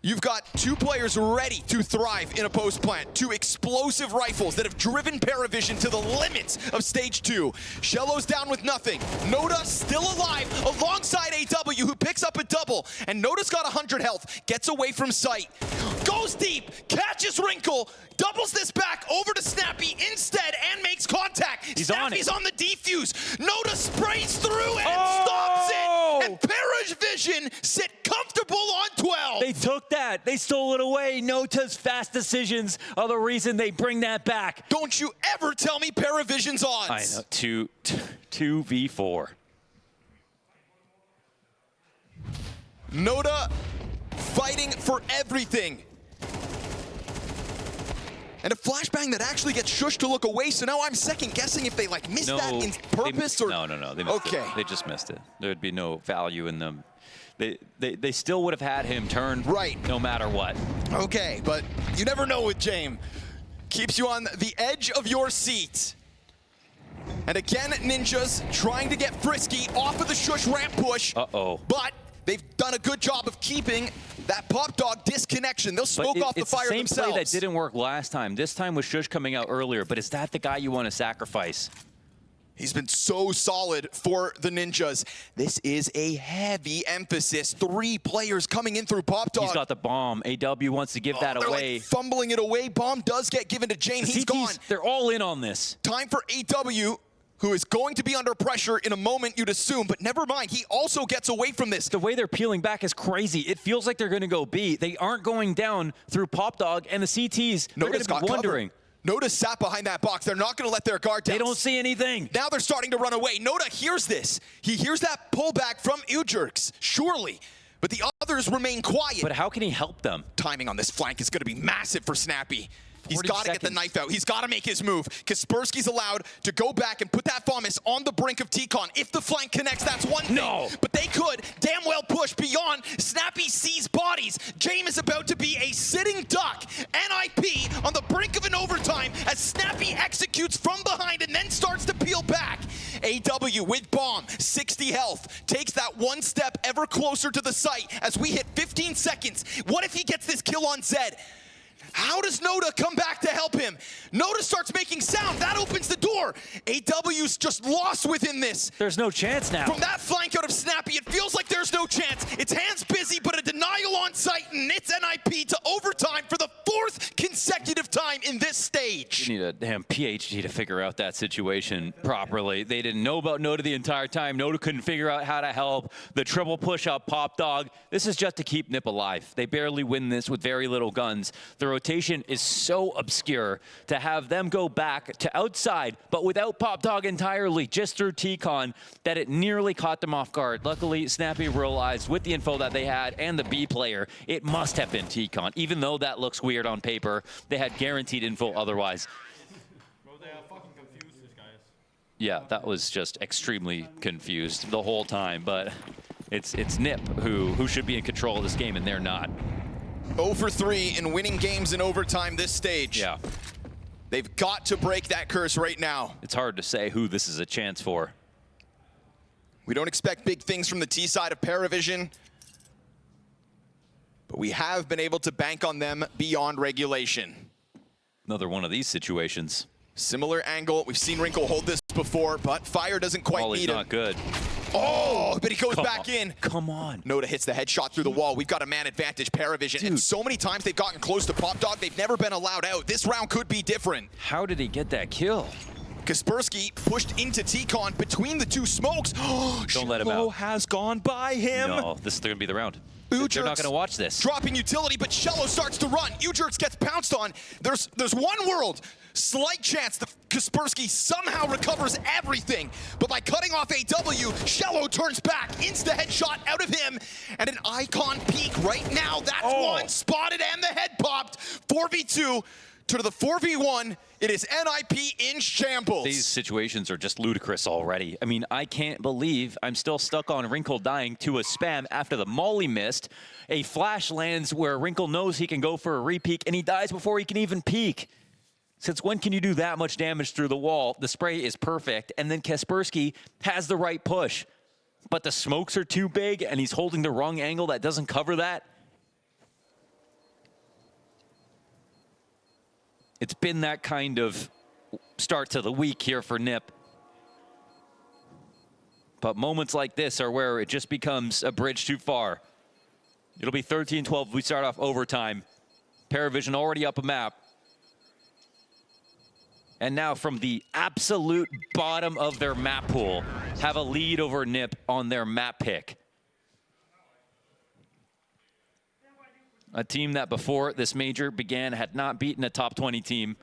you've got two players ready to thrive in a post plant. Two explosive rifles that have driven PVISION to the limits of stage 2. Shello's down with nothing. Noda still alive alongside AW, who picks up a double. And Noda's got 100 health, gets away from sight. Goes deep, catches Wrinkle, doubles this back over to Snappy instead and makes contact. He's Snappy's on the defuse. Noda sprays through and stops it. And PVISION sit comfortable on 12. They took that. They stole it away. Nota's fast decisions are the reason they bring that back. Don't you ever tell me PVISION's odds. I know. 2v4. Noda fighting for everything. And a flashbang that actually gets Shush to look away, so now I'm second guessing if they like missed that in purpose or... No. They missed it. They just missed it. There'd be no value in them. They still would have had him turn no matter what. Okay, but you never know with James. Keeps you on the edge of your seat. And again, Ninjas trying to get frisky off of the Shush ramp push. Uh-oh. But they've done a good job of keeping that Pop Dog disconnection. They'll smoke off the fire themselves. It's the same play that didn't work last time. This time with Shush coming out earlier, but is that the guy you want to sacrifice? He's been so solid for the Ninjas. This is a heavy emphasis. 3 players coming in through Pop Dog. He's got the bomb. AW wants to give that away. Like fumbling it away. Bomb does get given to Jane. He's gone. They're all in on this. Time for AW, who is going to be under pressure in a moment, you'd assume, but never mind. He also gets away from this. The way they're peeling back is crazy. It feels like they're going to go B. They aren't going down through Pop Dog, and the CTs, they're going to be wondering. Noda sat behind that box. They're not going to let their guard down. They don't see anything. Now they're starting to run away. Noda hears this. He hears that pullback from Ujurks, surely. But the others remain quiet. But how can he help them? Timing on this flank is going to be massive for Snappy. He's got to get the knife out. He's got to make his move. Kaspersky's allowed to go back and put that FAMAS on the brink of T-Con. If the flank connects, that's one thing. No. But they could damn well push beyond. Snappy sees bodies. James is about to be a sitting duck. NiP on the brink of an overtime as Snappy executes from behind and then starts to peel back. AW with bomb, 60 health, takes that one step ever closer to the site as we hit 15 seconds. What if he gets this kill on Zed? How does Noda come back to help him? Noda starts making sound. That opens the door. AW's just lost within this. There's no chance now. From that flank out of Snappy, it feels like there's no chance. It's hands busy, but a denial on site, and it's NiP to overtime for the 4th consecutive time in this stage. You need a damn PhD to figure out that situation properly. They didn't know about Noda the entire time. Noda couldn't figure out how to help. The triple push up Pop Dog. This is just to keep NiP alive. They barely win this with very little guns. The rotation is so obscure to have them go back to outside, but without Pop Dog entirely, just through T-Con, that it nearly caught them off guard. Luckily, Snappy realized with the info that they had and the B player, it must have been T-Con. Even though that looks weird on paper, they had guaranteed info otherwise. Bro, they are fucking confused, these guys. Yeah, that was just extremely confused the whole time, but it's NiP who should be in control of this game, and they're not. 0 for 3 in winning games in overtime this stage. Yeah. They've got to break that curse right now. It's hard to say who this is a chance for. We don't expect big things from the T side of PVISION, but we have been able to bank on them beyond regulation. Another one of these situations. Similar angle. We've seen Wrinkle hold this before, but fire doesn't quite Wally's meet him. not good. Oh, but he goes back in. Come on. Noda hits the headshot through the wall. We've got a man advantage, PVISION. And so many times they've gotten close to Pop Dog, they've never been allowed out. This round could be different. How did he get that kill? Kaspersky pushed into T-Con between the two smokes. Don't let him out. has gone by him. No, this is going to be the round. Ujurks They're not going to watch this. Dropping utility, but Shello starts to run. Ujurks gets pounced on. There's one world. Slight chance that Kaspersky somehow recovers everything. But by cutting off AW, Shello turns back. Insta headshot out of him. And an icon peek right now. That's one spotted and the head popped. 4v2. to the 4v1. It is NiP in shambles. These situations are just ludicrous already. I mean, I can't believe I'm still stuck on Wrinkle dying to a spam after the molly missed. A flash lands where Wrinkle knows he can go for a re-peek, and he dies before he can even peek. Since when can you do that much damage through the wall? The spray is perfect, and then Kaspersky has the right push. But the smokes are too big, and he's holding the wrong angle that doesn't cover that. It's been that kind of start to the week here for NiP. But moments like this are where it just becomes a bridge too far. It'll be 13-12. We start off overtime. PVISION already up a map. And now from the absolute bottom of their map pool, have a lead over NiP on their map pick. A team that before this major began had not beaten a top 20 team.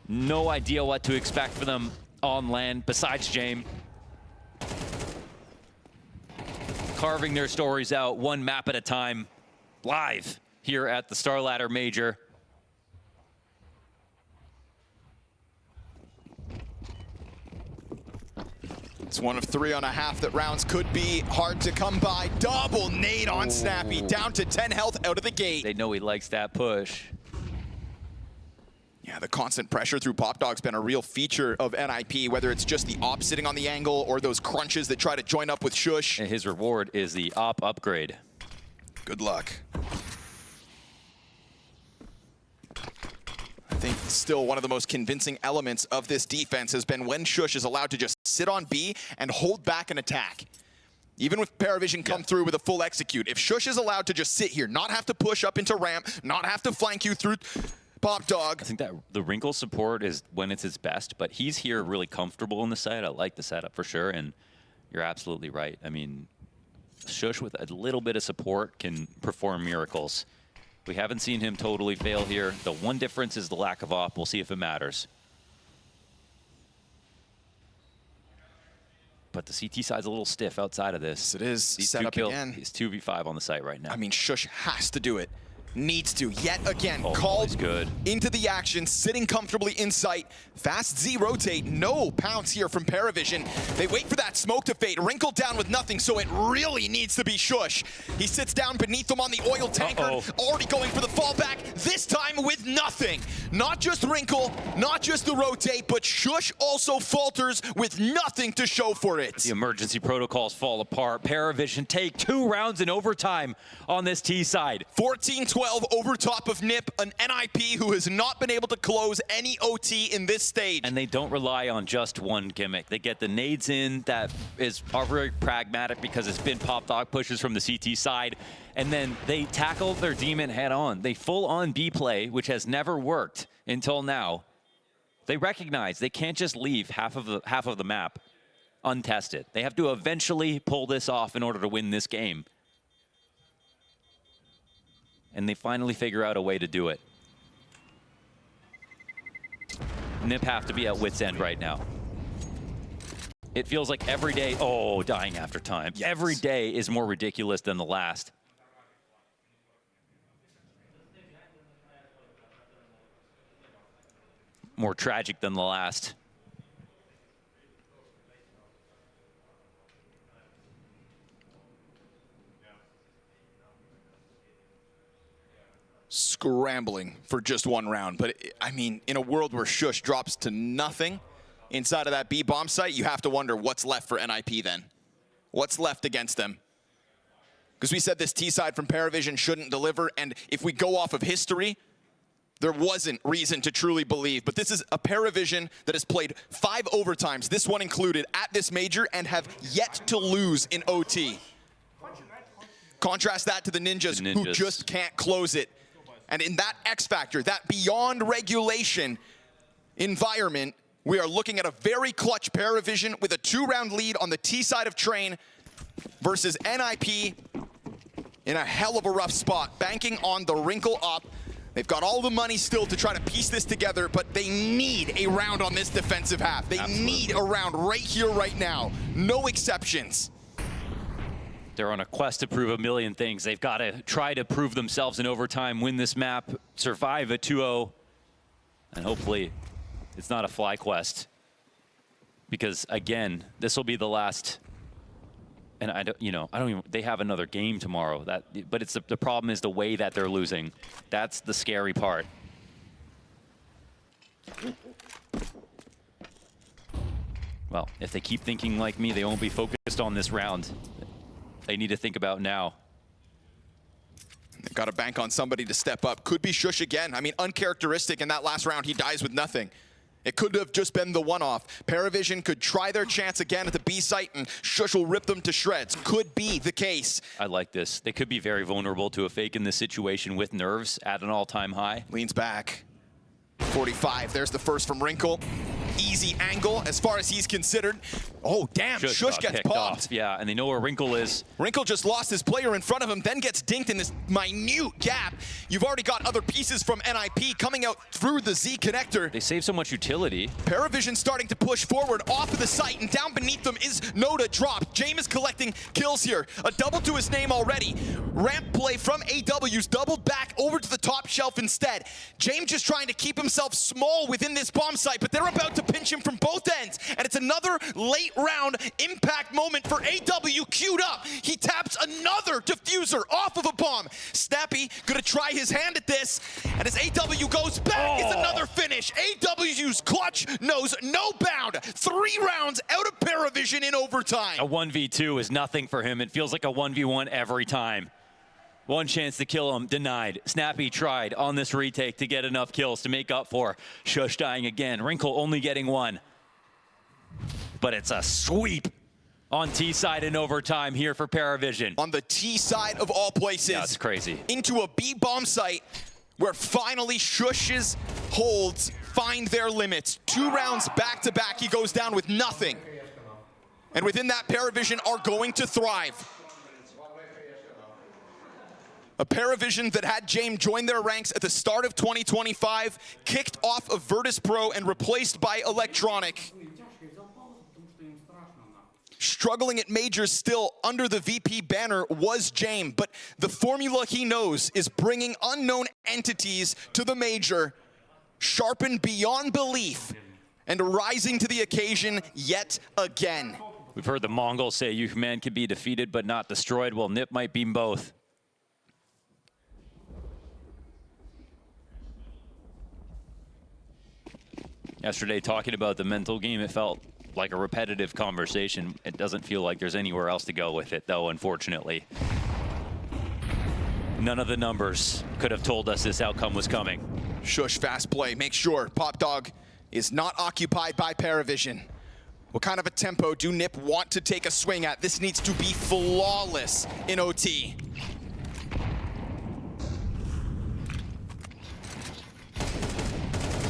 No idea what to expect for them on land besides Jame. Carving their stories out one map at a time, live here at the StarLadder Major. It's 1 of 3 on a half that rounds could be hard to come by. Double nade on Snappy, down to 10 health out of the gate. They know he likes that push. Yeah, the constant pressure through Pop Dog's been a real feature of NiP, whether it's just the op sitting on the angle or those crunches that try to join up with Shush. And his reward is the op upgrade. Good luck. I think still one of the most convincing elements of this defense has been when Shush is allowed to just sit on B and hold back an attack. Even with PVISION come through with a full execute, if Shush is allowed to just sit here, not have to push up into ramp, not have to flank you through Pop Dog. I think that the Wrinkle support is when it's his best, but he's here really comfortable in the site. I like the setup for sure, and you're absolutely right. I mean, Shush with a little bit of support can perform miracles. We haven't seen him totally fail here. The one difference is the lack of op. We'll see if it matters. But the CT side's a little stiff outside of this. It is set up again. He's 2v5 on the site right now. I mean, Shush has to do it. Needs to, yet again, Oh, called good. into the action, sitting comfortably in sight. Fast Z rotate, no pounce here from PVISION. They wait for that smoke to fade. Wrinkle down with nothing, so it really needs to be Shush. He sits down beneath them on the oil tanker, already going for the fallback, this time with nothing. Not just Wrinkle, not just the rotate, but Shush also falters with nothing to show for it. The emergency protocols fall apart. PVISION take 2 rounds in overtime on this T side. 14-12 over top of NiP, an NiP who has not been able to close any OT in this stage. And they don't rely on just one gimmick. They get the nades in that are very pragmatic because it's been Pop Dog pushes from the CT side. And then they tackle their demon head on. They full on B play, which has never worked until now. They recognize they can't just leave half of the map untested. They have to eventually pull this off in order to win this game. And they finally figure out a way to do it. NiP have to be at wit's end right now. It feels like every day, dying after time. Yes. Every day is more ridiculous than the last. More tragic than the last. Scrambling for just 1 round. But, I mean, in a world where Shush drops to nothing inside of that B-bomb site, you have to wonder what's left for NiP then. What's left against them? Because we said this T-side from PVISION shouldn't deliver, and if we go off of history, there wasn't reason to truly believe. But this is a PVISION that has played 5 overtimes, this one included, at this major, and have yet to lose in OT. Contrast that to the Ninjas, who just can't close it. And in that X factor, that beyond regulation environment, we are looking at a very clutch PVISION with a 2-round lead on the T side of Train versus NiP in a hell of a rough spot, banking on the Wrinkle up. They've got all the money still to try to piece this together, but they need a round on this defensive half. They need a round right here, right now. No exceptions. They're on a quest to prove a million things. They've got to try to prove themselves in overtime, win this map, survive a 2-0, and hopefully it's not a fly quest. Because again, this will be the last. And I don't even. They have another game tomorrow. But it's the problem is the way that they're losing. That's the scary part. Well, if they keep thinking like me, they won't be focused on this round. They need to think about now. They've got to bank on somebody to step up. Could be Shush again. I mean, uncharacteristic in that last round. He dies with nothing. It could have just been the one-off. PVISION could try their chance again at the B site, and Shush will rip them to shreds. Could be the case. I like this. They could be very vulnerable to a fake in this situation with nerves at an all-time high. Leans back. 45. There's the first from Wrinkle. Easy angle as far as he's considered. Oh, damn. Shush gets popped. Yeah, and they know where Wrinkle is. Wrinkle just lost his player in front of him, then gets dinked in this minute gap. You've already got other pieces from NiP coming out through the Z connector. They save so much utility. PVISION starting to push forward off of the site, and down beneath them is Noda dropped. James is collecting kills here. A double to his name already. Ramp play from AW's doubled back over to the top shelf instead. James just trying to keep himself small within this bomb site, but they're about to pinch him from both ends, and it's another late round impact moment for AW queued up. He taps another diffuser off of a bomb. Snappy gonna try his hand at this, and as AW goes back, it's another finish. AW's clutch knows no bound. 3 rounds out of PVISION in overtime. A 1v2 is nothing for him. It feels like a 1v1 every time. One chance to kill him, denied. Snappy tried on this retake to get enough kills to make up for Shush dying again. Wrinkle only getting 1. But it's a sweep on T side in overtime here for PVISION. On the T side of all places. That's crazy. Into a B bomb site where finally Shush's holds find their limits. 2 rounds back to back, he goes down with nothing. And within that, PVISION are going to thrive. A PVISION that had James join their ranks at the start of 2025, kicked off of Virtus Pro and replaced by Electronic. Struggling at majors still under the VP banner was James, but the formula he knows is bringing unknown entities to the major, sharpened beyond belief, and rising to the occasion yet again. We've heard the Mongols say you man can be defeated but not destroyed. Well, NiP might be both. Yesterday, talking about the mental game, it felt like a repetitive conversation. It doesn't feel like there's anywhere else to go with it, though, unfortunately. None of the numbers could have told us this outcome was coming. Shush, fast play. Make sure Pop Dog is not occupied by PVISION. What kind of a tempo do NiP want to take a swing at? This needs to be flawless in OT.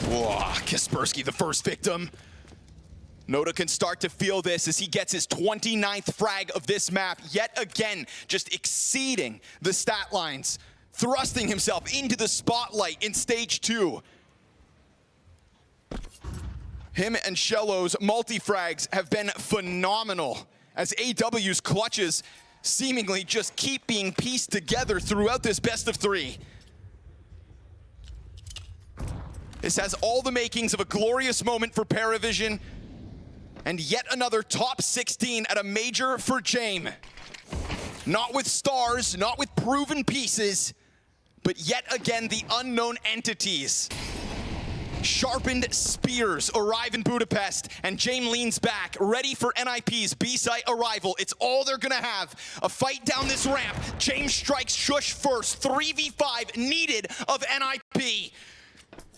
Whoa, Kaspersky, the first victim. Noda can start to feel this as he gets his 29th frag of this map. Yet again, just exceeding the stat lines. Thrusting himself into the spotlight in stage 2. Him and Shello's multi-frags have been phenomenal as AW's clutches seemingly just keep being pieced together throughout this best of 3. This has all the makings of a glorious moment for PVISION, and yet another top 16 at a major for James. Not with stars, not with proven pieces, but yet again the unknown entities. Sharpened spears arrive in Budapest, and James leans back, ready for NiP's B-site arrival. It's all they're gonna have. A fight down this ramp. James strikes Shush first. 3v5 needed of NiP.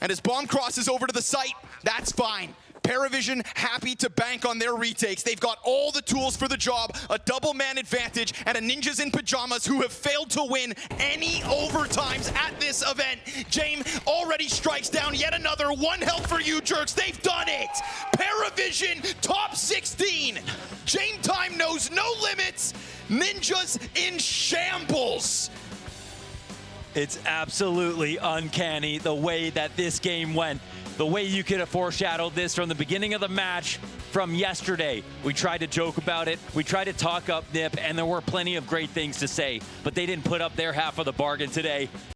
And as bomb crosses over to the site, that's fine. PVISION happy to bank on their retakes. They've got all the tools for the job, a double man advantage, and a ninjas in pajamas who have failed to win any overtimes at this event. James already strikes down yet another. 1 health for you, jerks. They've done it. PVISION top 16. James time knows no limits. Ninjas in shambles. It's absolutely uncanny the way that this game went. The way you could have foreshadowed this from the beginning of the match from yesterday. We tried to joke about it. We tried to talk up NiP, and there were plenty of great things to say, but they didn't put up their half of the bargain today.